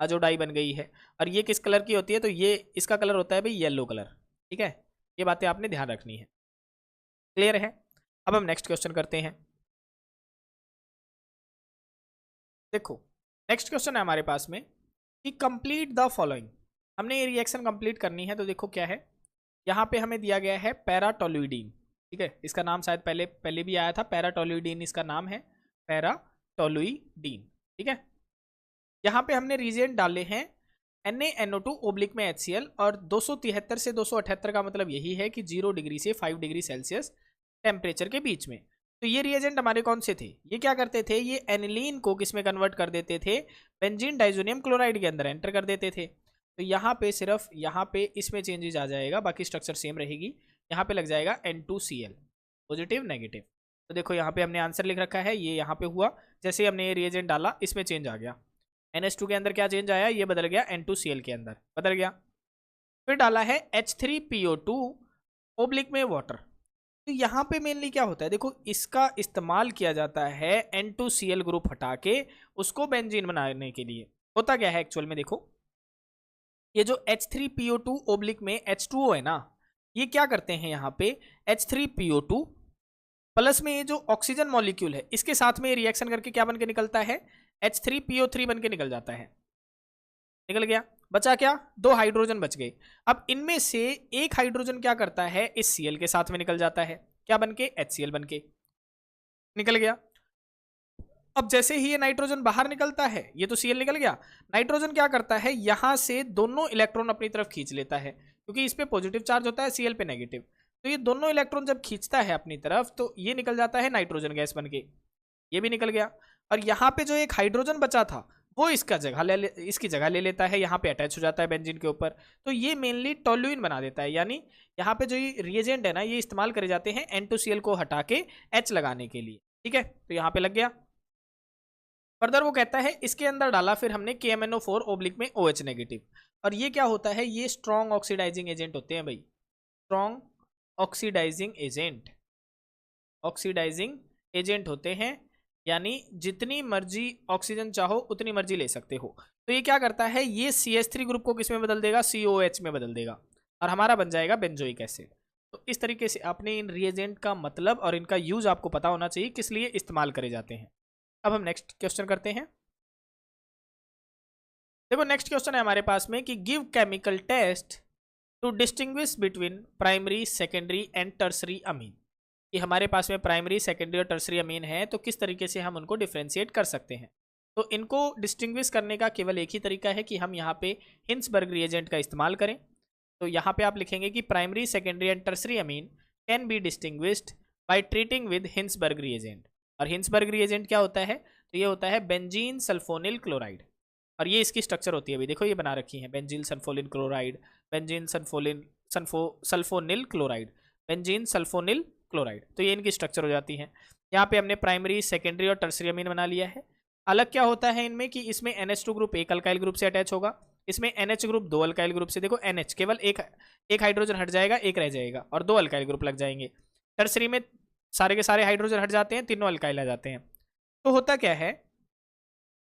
अजोडाई बन गई है। और ये किस कलर की होती है, तो ये इसका कलर होता है भाई येलो कलर, ठीक है। ये बातें आपने ध्यान रखनी है, क्लियर है। अब हम नेक्स्ट क्वेश्चन करते हैं। देखो नेक्स्ट क्वेश्चन है हमारे पास में कि कंप्लीट द फॉलोइंग, हमने ये रिएक्शन कंप्लीट करनी है। तो देखो क्या है, यहाँ पे हमें दिया गया है पैराटोलुइडीन, ठीक है, इसका नाम शायद पहले पहले भी आया था, पैराटोलुइडीन इसका नाम है, पैराटोलुइडीन। ठीक है, यहाँ पे हमने रिएजेंट डाले हैं NaNO2 ओब्लिक में HCl, और 273 से 278 का मतलब यही है कि 0 डिग्री से 5 डिग्री सेल्सियस टेम्परेचर के बीच में। तो ये रिएजेंट हमारे कौन से थे, ये क्या करते थे, ये एनिलीन को किस में कन्वर्ट कर देते थे, बेंजीन डाइजोनियम क्लोराइड के अंदर एंटर कर देते थे। तो यहाँ पे सिर्फ यहाँ पे इसमें चेंजेस आ जाएगा, बाकी स्ट्रक्चर सेम रहेगी। यहाँ पे लग जाएगा N2Cl, पॉजिटिव नेगेटिव। तो देखो यहाँ पे हमने आंसर लिख रखा है, ये यहाँ पे हुआ, जैसे हमने ये रिएजेंट डाला इसमें चेंज आ गया। NH2 के अंदर क्या चेंज आया, ये बदल गया N2Cl के अंदर बदल गया। फिर डाला है H3PO2 ओब्लिक में वाटर। तो यहाँ पे मेनली क्या होता है, देखो इसका इस्तेमाल किया जाता है N2Cl ग्रुप हटा के उसको बेंजीन बनाने के लिए। होता क्या है एक्चुअल में, देखो ये जो H3PO2 ओब्लिक में H2O है ना, ये क्या करते हैं यहाँ पे H3PO2 प्लस में ये जो ऑक्सीजन मॉलिक्यूल है इसके साथ में ये रिएक्शन करके क्या बन के निकलता है, H3PO3 बन के निकल जाता है। निकल गया, बचा क्या, 2 हाइड्रोजन बच गए। अब इनमें से एक हाइड्रोजन क्या करता है, इस Cl के साथ में निकल जाता है, क्या बन के, HCl बन के निकल गया। अब जैसे ही ये नाइट्रोजन बाहर निकलता है, ये तो Cl निकल गया, नाइट्रोजन क्या करता है, यहां से दोनों इलेक्ट्रॉन अपनी तरफ खींच लेता है, क्योंकि इस पे पॉजिटिव चार्ज होता है, Cl पे नेगेटिव। तो ये दोनों इलेक्ट्रॉन जब खींचता है अपनी तरफ, तो ये निकल जाता है नाइट्रोजन गैस बन के, ये भी निकल गया। और यहाँ पे जो एक हाइड्रोजन बचा था वो इसकी जगह ले लेता है, यहाँ पे अटैच हो जाता है बेंजीन के ऊपर। तो ये मेनली टोल्यूइन बना देता है, यानी यहाँ पे जो ये रिएजेंट है ना, ये इस्तेमाल करे जाते हैं N2Cl को हटा के H लगाने के लिए। ठीक है, तो यहाँ पे लग गया। फर्दर वो कहता है इसके अंदर डाला फिर हमने KMNO4 ओब्लिक में OH नेगेटिव। और ये क्या होता है, ये स्ट्रॉन्ग ऑक्सीडाइजिंग एजेंट होते हैं भाई, स्ट्रॉन्ग ऑक्सीडाइजिंग एजेंट होते हैं, यानी जितनी मर्जी ऑक्सीजन चाहो उतनी मर्जी ले सकते हो। तो ये क्या करता है, ये CH3 ग्रुप को किस में बदल देगा, COH में बदल देगा, और हमारा बन जाएगा बेंजोइक एसिड। तो इस तरीके से आपने इन रिएजेंट का मतलब और इनका यूज आपको पता होना चाहिए किस लिए इस्तेमाल करे जाते हैं। अब हम नेक्स्ट क्वेश्चन करते हैं। देखो नेक्स्ट क्वेश्चन है हमारे पास में कि give chemical test to distinguish between primary, secondary and tertiary amine. कि हमारे पास में प्राइमरी, सेकेंडरी और टर्सरी अमीन है, तो किस तरीके से हम उनको डिफ्रेंशिएट कर सकते हैं। तो इनको डिस्टिंग्विश करने का केवल एक ही तरीका है कि हम यहाँ पे हिंसबर्ग रिएजेंट का इस्तेमाल करें। तो यहाँ पे आप लिखेंगे कि primary, secondary and tertiary amine can be distinguished by treating with Hinsberg reagent. और हिंसबर्ग रिएजेंट क्या होता है, तो ये होता है बेंजीन सल्फोनिल क्लोराइड। और ये इसकी स्ट्रक्चर होती है, अभी देखो ये बना रखी है, benzene sulphonyl chloride, benzene sulphonyl chloride, benzene sulphonyl chloride. तो ये इनकी स्ट्रक्चर हो जाती है। यहाँ पे हमने प्राइमरी, सेकेंडरी और टर्सरी अमीन बना लिया है। अलग क्या होता है इनमें कि इसमें NH2 ग्रुप एक अल्काइल ग्रुप से अटैच होगा, इसमें NH ग्रुप 2 अल्काइल ग्रुप से। देखो NH केवल एक हाइड्रोजन हट जाएगा, एक रह जाएगा, और 2 अल्काइल ग्रुप लग जाएंगे। टर्सरी में सारे के सारे हाइड्रोजन हट जाते हैं, तीनों अल्काइल आ जाते हैं। तो होता क्या है,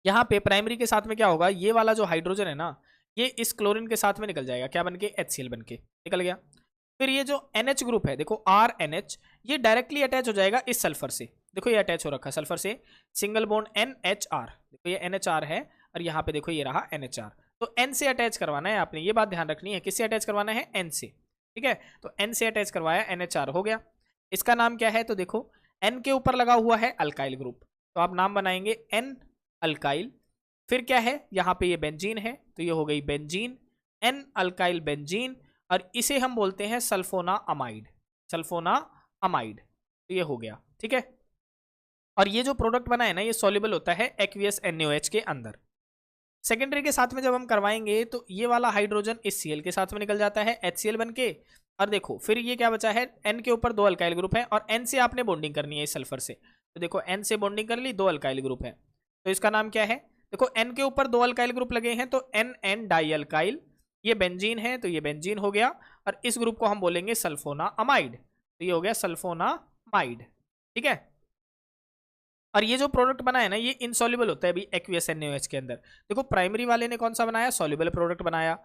यहाँ पे प्राइमरी के साथ में क्या होगा, ये वाला जो हाइड्रोजन है ना, ये इस क्लोरीन के साथ में निकल जाएगा, क्या बन के, HCl बन के निकल गया। फिर ये जो NH ग्रुप है, देखो RNH, ये डायरेक्टली अटैच हो जाएगा इस सल्फर से। देखो ये अटैच हो रखा है सल्फर से, सिंगल बॉन्ड NHR। देखो ये NHR है, और यहाँ पे देखो ये रहा NHR। तो N से अटैच करवाना है आपने, ये बात ध्यान रखनी है, किससे अटैच करवाना है, N से। ठीक है, तो N से अटैच करवाया, NHR हो गया। इसका नाम क्या है, तो देखो N के ऊपर लगा हुआ है अल्काइल ग्रुप, तो आप नाम बनाएंगे N अल्काइल। फिर क्या है, यहाँ पे ये बेंजीन है, तो ये हो गई बेंजीन, N अल्काइल बेंजीन, और इसे हम बोलते हैं सल्फोना अमाइड, सल्फोना अमाइड। तो ये हो गया। ठीक है, और ये जो प्रोडक्ट बना है ना, ये सॉल्युबल होता है एक्वियस NaOH के अंदर। सेकेंडरी के साथ में जब हम करवाएंगे तो ये वाला हाइड्रोजन इस Cl के साथ में निकल जाता है, HCl बन के। और देखो फिर ये क्या बचा है, N के ऊपर 2 अल्काइल ग्रुप है, और N से आपने बॉन्डिंग करनी है इस सल्फर से। तो देखो N से बॉन्डिंग कर ली, 2 अल्काइल ग्रुप है, तो इसका नाम क्या है, देखो N के ऊपर 2 अल्काइल ग्रुप लगे हैं, तो NN डाई अल्काइल, ये बेंजीन है, तो ये बेंजीन हो गया, और इस ग्रुप को हम बोलेंगे सल्फोना अमाइड। तो ये हो गया सल्फोना अमाइड। ठीक है, और ये जो प्रोडक्ट बना है ना, ये इनसॉल्युबल होता है अभी एक्वियस NaOH के अंदर। देखो प्राइमरी वाले ने कौन सा बनाया, सॉल्युबल प्रोडक्ट बनाया,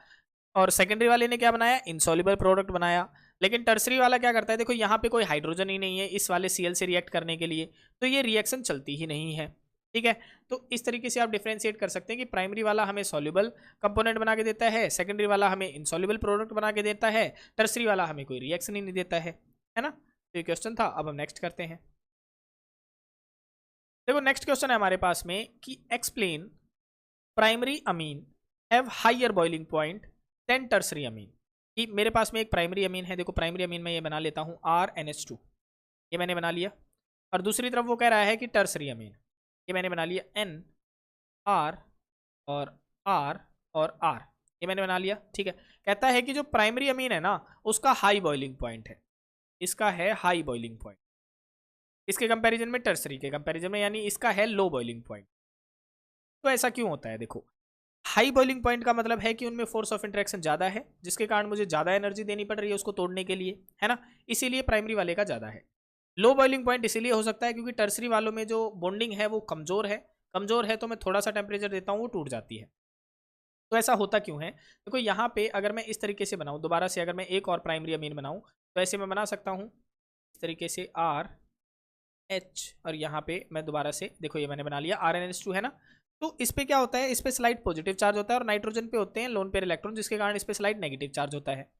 और सेकेंडरी वाले ने क्या बनाया, इनसॉल्युबल प्रोडक्ट बनाया। लेकिन टर्सरी वाला क्या करता है, देखो यहाँ पे कोई हाइड्रोजन ही नहीं है इस वाले Cl से रिएक्ट करने के लिए, तो ये रिएक्शन चलती ही नहीं है। ठीक है, तो इस तरीके से आप डिफ्रेंशिएट कर सकते हैं कि प्राइमरी वाला हमें सॉल्युबल कंपोनेंट बना के देता है, सेकेंडरी वाला हमें इनसॉल्युबल प्रोडक्ट बना के देता है, टर्सरी वाला हमें कोई रिएक्शन ही नहीं देता है ना। तो ये क्वेश्चन था। अब हम नेक्स्ट करते हैं। देखो नेक्स्ट क्वेश्चन है हमारे पास में कि explain primary amine have higher boiling point than tertiary amine. कि मेरे पास में एक प्राइमरी अमीन है, देखो प्राइमरी अमीन में ये बना लेता हूँ RNH2, ये मैंने बना लिया। और दूसरी तरफ वो कह रहा है कि टर्सरी अमीन, ये मैंने बना लिया N R और R और R, ये मैंने बना लिया। ठीक है, कहता है कि जो प्राइमरी अमीन है ना उसका हाई बॉइलिंग पॉइंट है, इसका है हाई बॉइलिंग पॉइंट इसके कंपैरिजन में, टर्सरी के कंपैरिजन में, यानी इसका है लो बॉइलिंग पॉइंट। तो ऐसा क्यों होता है? देखो हाई बॉइलिंग पॉइंट का मतलब है कि उनमें फोर्स ऑफ इंटरेक्शन ज़्यादा है, जिसके कारण मुझे ज़्यादा एनर्जी देनी पड़ रही है उसको तोड़ने के लिए, है ना, इसीलिए प्राइमरी वाले का ज़्यादा है। लो बॉइलिंग पॉइंट इसीलिए हो सकता है क्योंकि टर्सरी वालों में जो बॉन्डिंग है वो कमज़ोर है, कमज़ोर है तो मैं थोड़ा सा टेम्परेचर देता हूँ वो टूट जाती है। तो ऐसा होता क्यों है? देखो यहाँ पे अगर मैं इस तरीके से बनाऊँ, दोबारा से अगर मैं एक और प्राइमरी अमीन बनाऊँ तो ऐसे मैं बना सकता हूँ इस तरीके से RH, और यहाँ पे मैं दोबारा से, देखो ये मैंने बना लिया RNH2 है ना। तो इस पे क्या होता है, इस पे स्लाइड पॉजिटिव चार्ज होता है और नाइट्रोजन पे होते हैं लोन पेयर इलेक्ट्रॉन, जिसके कारण इस पे स्लाइड नेगेटिव चार्ज होता है।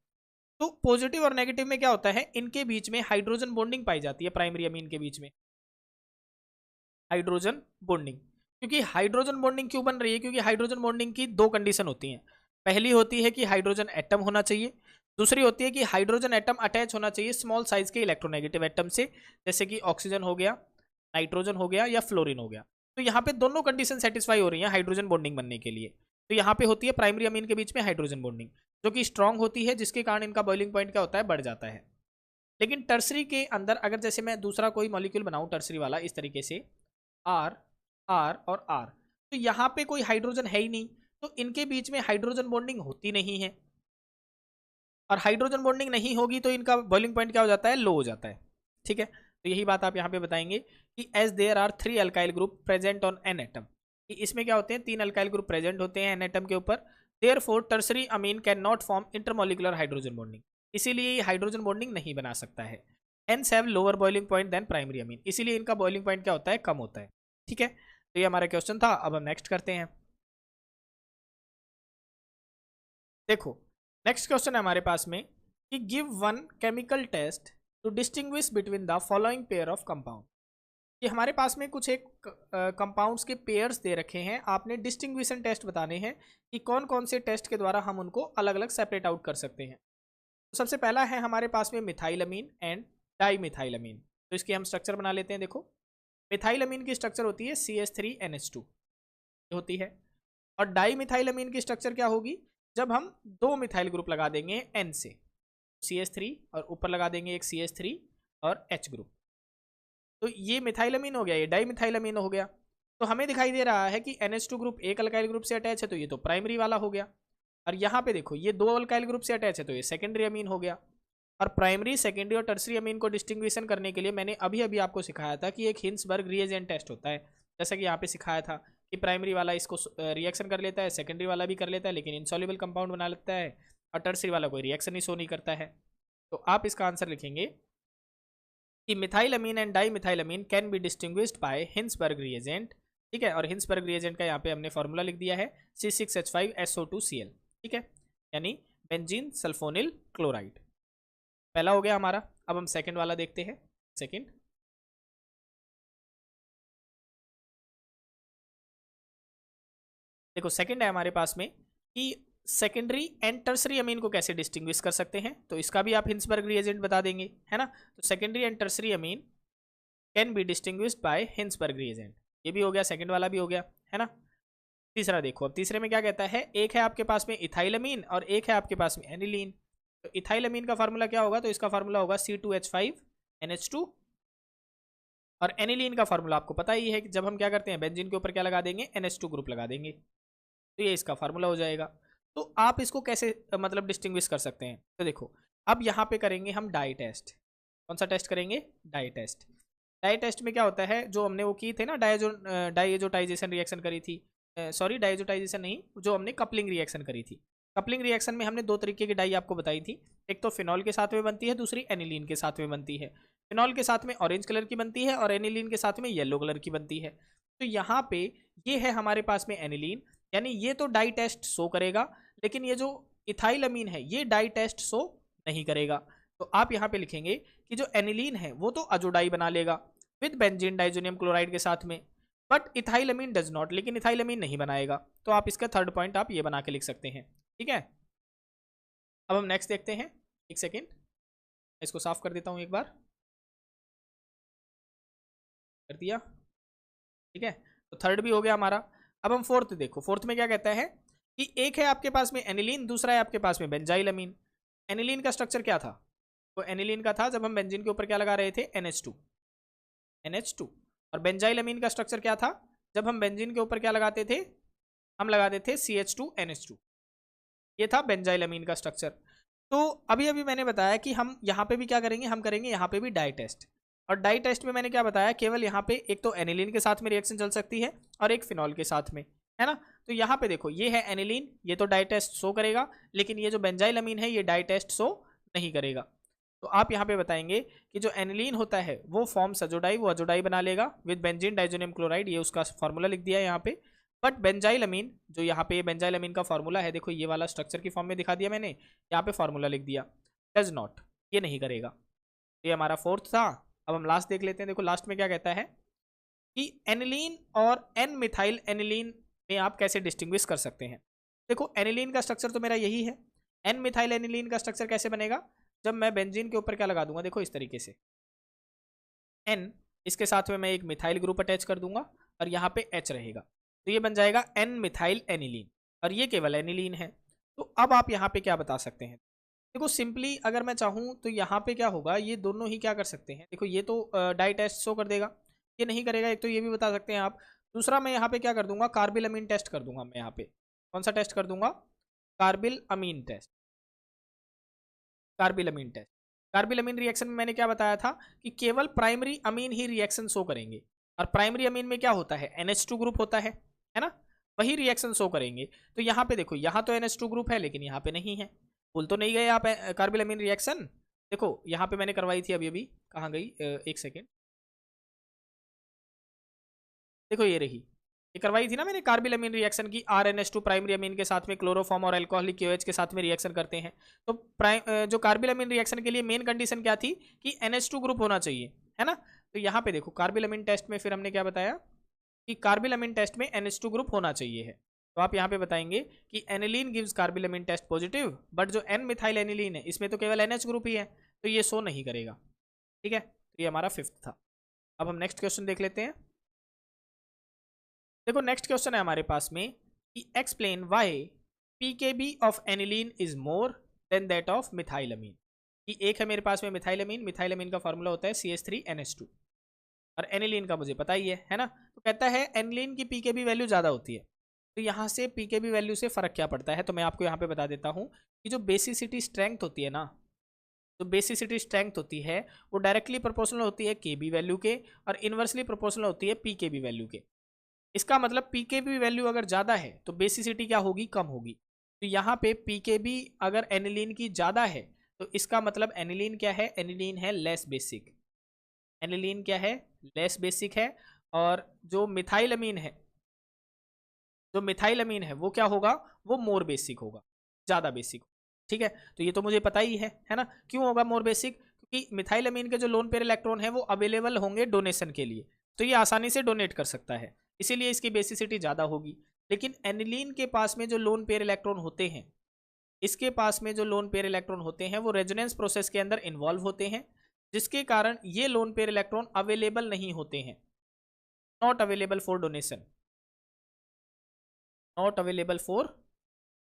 तो पॉजिटिव और नेगेटिव में क्या होता है, इनके बीच में हाइड्रोजन बॉन्डिंग पाई जाती है, प्राइमरी अमीन के बीच में हाइड्रोजन बॉन्डिंग। क्योंकि हाइड्रोजन बॉन्डिंग क्यों बन रही है? क्योंकि हाइड्रोजन बॉन्डिंग की दो कंडीशन होती हैं। पहली होती है कि हाइड्रोजन एटम होना चाहिए, दूसरी होती है कि हाइड्रोजन एटम अटैच होना चाहिए स्मॉल साइज के इलेक्ट्रोनेगेटिव एटम से, जैसे कि ऑक्सीजन हो गया, नाइट्रोजन हो गया या फ्लोरीन हो गया। तो यहाँ पे दोनों कंडीशन सेटिस्फाई हो रही हैं हाइड्रोजन बॉन्डिंग बनने के लिए। तो यहाँ पे होती है प्राइमरी अमीन के बीच में हाइड्रोजन बॉन्डिंग, जो कि स्ट्रांग होती है, जिसके कारण इनका बॉइलिंग पॉइंट क्या होता है, बढ़ जाता है। लेकिन टर्सरी के अंदर अगर जैसे मैं दूसरा कोई मॉलिक्यूल बनाऊं टर्सरी वाला इस तरीके से R R और R, तो यहाँ पे कोई हाइड्रोजन है ही नहीं, तो इनके बीच में हाइड्रोजन बॉन्डिंग होती नहीं है, और हाइड्रोजन बॉन्डिंग नहीं होगी तो इनका बॉइलिंग पॉइंट क्या हो जाता है, लो हो जाता है। ठीक है, तो यही बात आप यहाँ पे बताएंगे कि as there are 3 alkyl group present on N atom, कि इसमें क्या होते हैं, 3 अल्काइल ग्रुप प्रेजेंट होते हैं एन एटम के ऊपर, therefore tertiary amine can not form intermolecular hydrogen bonding, इसीलिए ये हाइड्रोजन बॉन्डिंग नहीं बना सकता है। Hence have lower boiling point than primary amine, इसीलिए इनका बॉइलिंग पॉइंट क्या होता है, कम होता है। ठीक है, तो ये हमारा क्वेश्चन था। अब हम नेक्स्ट करते हैं। देखो नेक्स्ट क्वेश्चन है हमारे पास में कि give one chemical test to distinguish between the following pair of compound. कि हमारे पास में कुछ एक कंपाउंड्स के पेयर्स दे रखे हैं, आपने डिस्टिंग्विशन टेस्ट बताने हैं कि कौन कौन से टेस्ट के द्वारा हम उनको अलग अलग सेपरेट आउट कर सकते हैं। तो सबसे पहला है हमारे पास में मिथाइलमीन एंड डाईमिथाइलमीन। तो इसकी हम स्ट्रक्चर बना लेते हैं। देखो मिथाइलमीन की स्ट्रक्चर होती है CH3NH2 होती है, और डाईमिथाइलमीन की स्ट्रक्चर क्या होगी, जब हम 2 मिथाइल ग्रुप लगा देंगे N से, CH3 और ऊपर लगा देंगे एक CH3 और H ग्रुप, तो ये मिथाइलमीन हो गया, ये डाईमिथाइलमीन हो गया। तो हमें दिखाई दे रहा है कि NH2 ग्रुप एक अल्काइल ग्रुप से अटैच है, तो ये तो प्राइमरी वाला हो गया। और यहाँ पे देखो ये 2 अल्काइल ग्रुप से अटैच है, तो ये सेकेंडरी अमीन हो गया। और प्राइमरी, सेकेंडरी और टर्सरी अमीन को डिस्टिंग्विशन करने के लिए मैंने अभी अभी आपको सिखाया था कि एक हिंसबर्ग रिएजेंट टेस्ट होता है, जैसा कि यहाँ पे सिखाया था कि प्राइमरी वाला इसको रिएक्शन कर लेता है, सेकेंडरी वाला भी कर लेता है लेकिन इनसॉल्युबल कंपाउंड बना लेता है, और टर्सरी वाला कोई रिएक्शन ही शो नहीं करता है। तो आप इसका आंसर लिखेंगे कि methylamine and dimethylamine can be distinguished by Hinsberg reagent. ठीक है, और हिंसबर्ग रिएजेंट का यहाँ पे हमने फॉर्मूला लिख दिया है C6H5SO2Cl। ठीक है, यानी बेंजीन सल्फोनिल क्लोराइड। पहला हो गया हमारा। अब हम सेकंड वाला देखते हैं। सेकंड, देखो सेकंड है हमारे पास में कि सेकेंडरी एंड टर्सरी अमीन को कैसे डिस्टिंग्विश कर सकते हैं, तो इसका भी आप हिंसबर्ग रिएजेंट बता देंगे, है ना। तो secondary and tertiary amine can be distinguished by Hinsberg reagent, ये भी हो गया, सेकंड वाला भी हो गया, है ना। तीसरा देखो, अब तीसरे में क्या कहता है, एक है आपके पास में इथाइलमीन और एक है आपके पास में एनिलीन। तो इथाइलमीन का फार्मूला क्या होगा, तो इसका फार्मूला होगा C2H5NH2, और एनिलीन का फार्मूला आपको पता ही है कि जब हम क्या करते हैं बेंजीन के ऊपर क्या लगा देंगे, NH2 ग्रुप लगा देंगे, तो ये इसका फार्मूला हो जाएगा। तो आप इसको कैसे मतलब डिस्टिंग्विश कर सकते हैं, तो देखो अब यहाँ पे करेंगे हम डाई टेस्ट। कौन सा टेस्ट करेंगे, डाई टेस्ट। डाई टेस्ट में क्या होता है, जो हमने वो की थे ना डाइएजोटाइजेशन रिएक्शन करी थी, सॉरी डाइएजोटाइजेशन नहीं, जो हमने कपलिंग रिएक्शन करी थी। कपलिंग रिएक्शन में हमने 2 तरीके की डाई आपको बताई थी, एक तो फिनॉल के साथ में बनती है, दूसरी एनिलीन के साथ में बनती है। फिनॉल के साथ में ऑरेंज कलर की बनती है और एनिलीन के साथ में येलो कलर की बनती है। तो यहाँ पे ये है हमारे पास में एनिलीन, यानी ये तो डाई टेस्ट शो करेगा, लेकिन ये जो इथाइलमीन है ये डाई टेस्ट शो नहीं करेगा। तो आप यहाँ पे लिखेंगे कि जो एनिलीन है वो तो अजोडाई बना लेगा विद बेंजीन डाइजोनियम क्लोराइड के साथ में, बट इथाइलमीन डज नॉट, लेकिन इथाइलमीन नहीं बनाएगा। तो आप इसका थर्ड पॉइंट आप ये बना के लिख सकते हैं। ठीक है, अब हम नेक्स्ट देखते हैं। एक सेकेंड, इसको साफ कर देता हूँ एक बार, कर दिया। ठीक है, तो थर्ड भी हो गया हमारा। अब हम फोर्थ देखो, फोर्थ में क्या कहता है कि एक है आपके पास में एनिलीन, दूसरा है आपके पास में बेंजाइलमीन। एनिलीन का स्ट्रक्चर क्या था? तो एनिलीन का था जब हम बेंजीन के ऊपर क्या लगा रहे थे, NH2। और बेंजाइलमीन का स्ट्रक्चर क्या था? जब हम बेंजीन के ऊपर क्या लगाते थे, हम लगाते थे CH2NH2। ये था बेंजाइलमीन का स्ट्रक्चर। तो अभी अभी मैंने बताया कि हम यहाँ पे भी क्या करेंगे, हम करेंगे यहाँ पे भी डाई टेस्ट। और डाई टेस्ट में मैंने क्या बताया, केवल यहाँ पे एक तो एनिलीन के साथ में रिएक्शन चल सकती है और एक फिनॉल के साथ में, है ना। तो यहाँ पे देखो, ये है एनिलीन, ये तो डाई टेस्ट शो करेगा, लेकिन ये जो बेंजाइलमीन है ये डाई टेस्ट शो नहीं करेगा। तो आप यहाँ पे बताएंगे कि जो एनिलीन होता है वो फॉर्म्स अजोडाई, वो अजोडाई बना लेगा विद बेंजीन डाइजोनियम क्लोराइड, ये उसका फॉर्मूला लिख दिया है यहाँ पे। बट बेंजाइलमीन, जो यहाँ पे बेंजाइलमीन का फॉर्मूला है, देखो ये वाला स्ट्रक्चर की फॉर्म में दिखा दिया मैंने, यहाँ पे फॉर्मूला लिख दिया, डज नॉट, ये नहीं करेगा। ये हमारा फोर्थ था। अब हम लास्ट देख लेते हैं। देखो लास्ट में क्या कहता है कि एनिलीन और एन मिथाइल एनिलीन में आप कैसे डिस्टिंग्विश कर सकते हैं। देखो एनिलीन का स्ट्रक्चर तो मेरा यही है, एन मिथाइल एनिलीन का स्ट्रक्चर कैसे बनेगा, जब मैं बेंजीन के ऊपर क्या लगा दूंगा, देखो इस तरीके से एन, इसके साथ में मैं एक मिथाइल ग्रुप अटैच कर दूंगा और यहाँ पे H रहेगा, तो ये बन जाएगा एन मिथाइल एनिलीन, और ये केवल एनिलीन है। तो अब आप यहाँ पे क्या बता सकते हैं, देखो सिंपली अगर मैं चाहूँ तो यहाँ पे क्या होगा, ये दोनों ही क्या कर सकते हैं, देखो ये तो डाई टेस्ट शो कर देगा, ये नहीं करेगा, एक तो ये भी बता सकते हैं आप। दूसरा मैं यहाँ पे क्या कर दूंगा, कार्बिल अमीन टेस्ट कर दूंगा मैं यहाँ पे। कौन सा टेस्ट कर दूंगा, कार्बिल अमीन टेस्ट, कार्बिल अमीन टेस्ट। कार्बिल अमीन रिएक्शन में मैंने क्या बताया था कि केवल प्राइमरी अमीन ही रिएक्शन शो करेंगे, और प्राइमरी अमीन में क्या होता है, NH2 ग्रुप होता है ना, वही रिएक्शन शो करेंगे। तो यहाँ पे देखो, यहाँ तो NH2 ग्रुप है लेकिन यहाँ पे नहीं है, भूल तो नहीं गए आप कार्बिल अमीन रिएक्शन। देखो यहाँ पे मैंने करवाई थी, अभी अभी कहाँ गई, एक सेकेंड, देखो ये रही, ये करवाई थी ना मैंने कार्बिल अमीन रिएक्शन की, RNH2 प्राइमरी अमीन के साथ में क्लोरोफॉर्म और अल्कोहलिक KOH के साथ में रिएक्शन करते हैं। तो जो कार्बिल अमीन रिएक्शन के लिए मेन कंडीशन क्या थी कि NH2 ग्रुप होना चाहिए, है ना। तो यहाँ पे देखो कार्बिल अमीन टेस्ट में फिर हमने क्या बताया कि कार्बिल अमीन टेस्ट में NH2 ग्रुप होना चाहिए है। तो आप यहाँ पे बताएंगे कि aniline gives carbylamine test positive, but जो एन मिथाइल एनिलीन है इसमें तो केवल NH ग्रुप ही है, तो ये शो नहीं करेगा। ठीक है, तो ये हमारा फिफ्थ था। अब हम नेक्स्ट क्वेश्चन देख लेते हैं। देखो नेक्स्ट क्वेश्चन है हमारे पास में कि explain why pKb of aniline is more than that of methylamine. कि एक है मेरे पास में मिथाइलमीन, मिथाइलमीन का फॉर्मूला होता है CH3NH2, और एनिलीन का मुझे पता ही है ना। तो कहता है एनिलीन की पीकेबी वैल्यू ज़्यादा होती है, तो यहाँ से पीकेबी वैल्यू से फ़र्क क्या पड़ता है, तो मैं आपको यहाँ पे बता देता हूँ कि जो बेसिसिटी स्ट्रेंथ होती है ना, जो बेसिसिटी स्ट्रेंथ होती है वो डायरेक्टली प्रोपोर्शनल होती है केबी वैल्यू के, और इन्वर्सली प्रोपोर्शनल होती है पीकेबी वैल्यू के। इसका मतलब पीकेबी वैल्यू अगर ज़्यादा है तो बेसिसिटी क्या होगी, कम होगी। तो यहाँ पे पीकेबी अगर एनिलीन की ज़्यादा है तो इसका मतलब एनिलीन क्या है, एनिलीन है लेस बेसिक, एनिलीन क्या है, लेस बेसिक है। और जो मिथाइलमीन है, जो मिथाइलमीन है वो क्या होगा, वो मोर बेसिक होगा, ज़्यादा बेसिक। ठीक है, तो ये तो मुझे पता ही है ना। क्यों होगा मोर बेसिक, क्योंकि मिथाइलमीन के जो लोन पेयर इलेक्ट्रॉन है वो अवेलेबल होंगे डोनेशन के लिए, तो ये आसानी से डोनेट कर सकता है, इसीलिए इसकी बेसिसिटी ज़्यादा होगी। लेकिन एनिलीन के पास में जो लोन पेयर इलेक्ट्रॉन होते हैं, इसके पास में जो लोन पेयर इलेक्ट्रॉन होते हैं वो रेजोनेंस प्रोसेस के अंदर इन्वॉल्व होते हैं, जिसके कारण ये लोन पेयर इलेक्ट्रॉन अवेलेबल नहीं होते हैं, not available for donation, not available for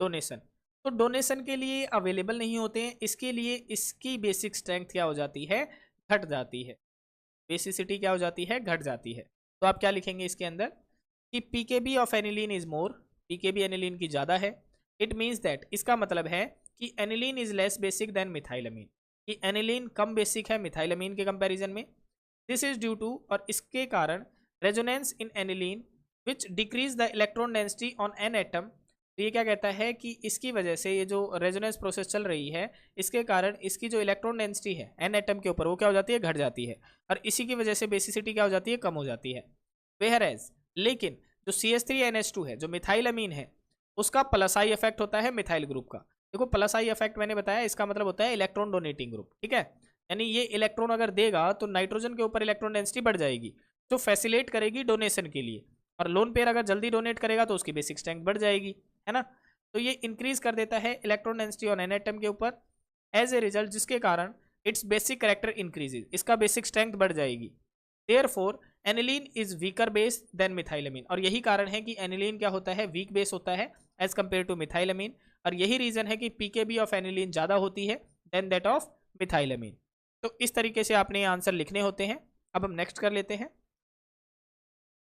donation. तो डोनेशन के लिए अवेलेबल नहीं होते हैं, इसके लिए इसकी बेसिक स्ट्रेंथ क्या हो जाती है, घट जाती है, बेसिसिटी क्या हो जाती है, घट जाती है। तो आप क्या लिखेंगे इसके अंदर कि pKb of aniline is more, pKb aniline की ज़्यादा है। इट मीन्स दैट, इसका मतलब है कि aniline is less basic than methylamine, कि एनिलीन कम बेसिक है मिथाइलमीन के कंपैरिजन में। दिस इज ड्यू टू, और इसके कारण resonance in aniline which decrease the electron density on N atom. तो ये क्या कहता है कि इसकी वजह से ये जो रेजोनेंस प्रोसेस चल रही है, इसके कारण इसकी जो इलेक्ट्रॉन डेंसिटी है एन एटम के ऊपर वो क्या हो जाती है, घट जाती है, और इसी की वजह से बेसिसिटी क्या हो जाती है, कम हो जाती है। वेहरेज, लेकिन जो CH3NH2 है, जो मिथाइलमीन है, उसका प्लस आई इफेक्ट होता है मिथाइल ग्रुप का, देखो प्लस आई इफेक्ट मैंने बताया, इसका मतलब होता है इलेक्ट्रॉन डोनेटिंग ग्रुप, ठीक है। यानी ये इलेक्ट्रॉन अगर देगा तो नाइट्रोजन के ऊपर इलेक्ट्रॉन डेंसिटी बढ़ जाएगी, जो फैसिलेट करेगी डोनेशन के लिए। और लोन पेयर अगर जल्दी डोनेट करेगा तो उसकी बेसिक स्ट्रेंथ बढ़ जाएगी, है ना। तो ये इंक्रीज कर देता है electron density on N atom के ऊपर एज ए रिजल्ट, जिसके कारण इट्स बेसिक कैरेक्टर इंक्रीजेज, इसका बेसिक स्ट्रेंथ बढ़ जाएगी। Therefore aniline is weaker base than methylamine, और यही कारण है कि एनिलीन क्या होता है, वीक बेस होता है एज कंपेयर टू मिथाइलमीन। और यही रीजन है कि पीकेबी ऑफ एनिलीन ज़्यादा होती है देन दैट ऑफ मिथाइलमीन। तो इस तरीके से आपने आंसर लिखने होते हैं। अब हम नेक्स्ट कर लेते हैं।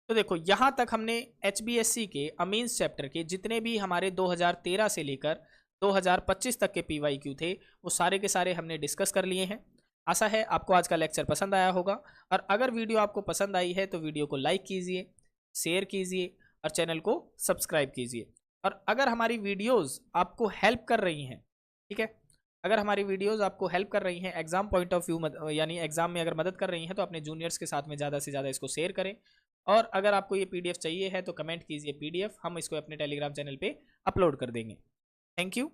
तो देखो यहाँ तक हमने HBSC के अमीन्स चैप्टर के जितने भी हमारे 2013 से लेकर 2025 तक के PYQ थे वो सारे के सारे हमने डिस्कस कर लिए हैं। आशा है आपको आज का लेक्चर पसंद आया होगा, और अगर वीडियो आपको पसंद आई है तो वीडियो को लाइक कीजिए, शेयर कीजिए और चैनल को सब्सक्राइब कीजिए। और अगर हमारी वीडियोज़ आपको हेल्प कर रही हैं, ठीक है, अगर हमारी वीडियोज़ आपको हेल्प कर रही हैं एग्जाम पॉइंट ऑफ व्यू, यानी एग्जाम में अगर मदद कर रही हैं, तो अपने जूनियर्स के साथ में ज़्यादा से ज़्यादा इसको शेयर करें। और अगर आपको ये PDF चाहिए है तो कमेंट कीजिए PDF, हम इसको अपने टेलीग्राम चैनल पे अपलोड कर देंगे। Thank you.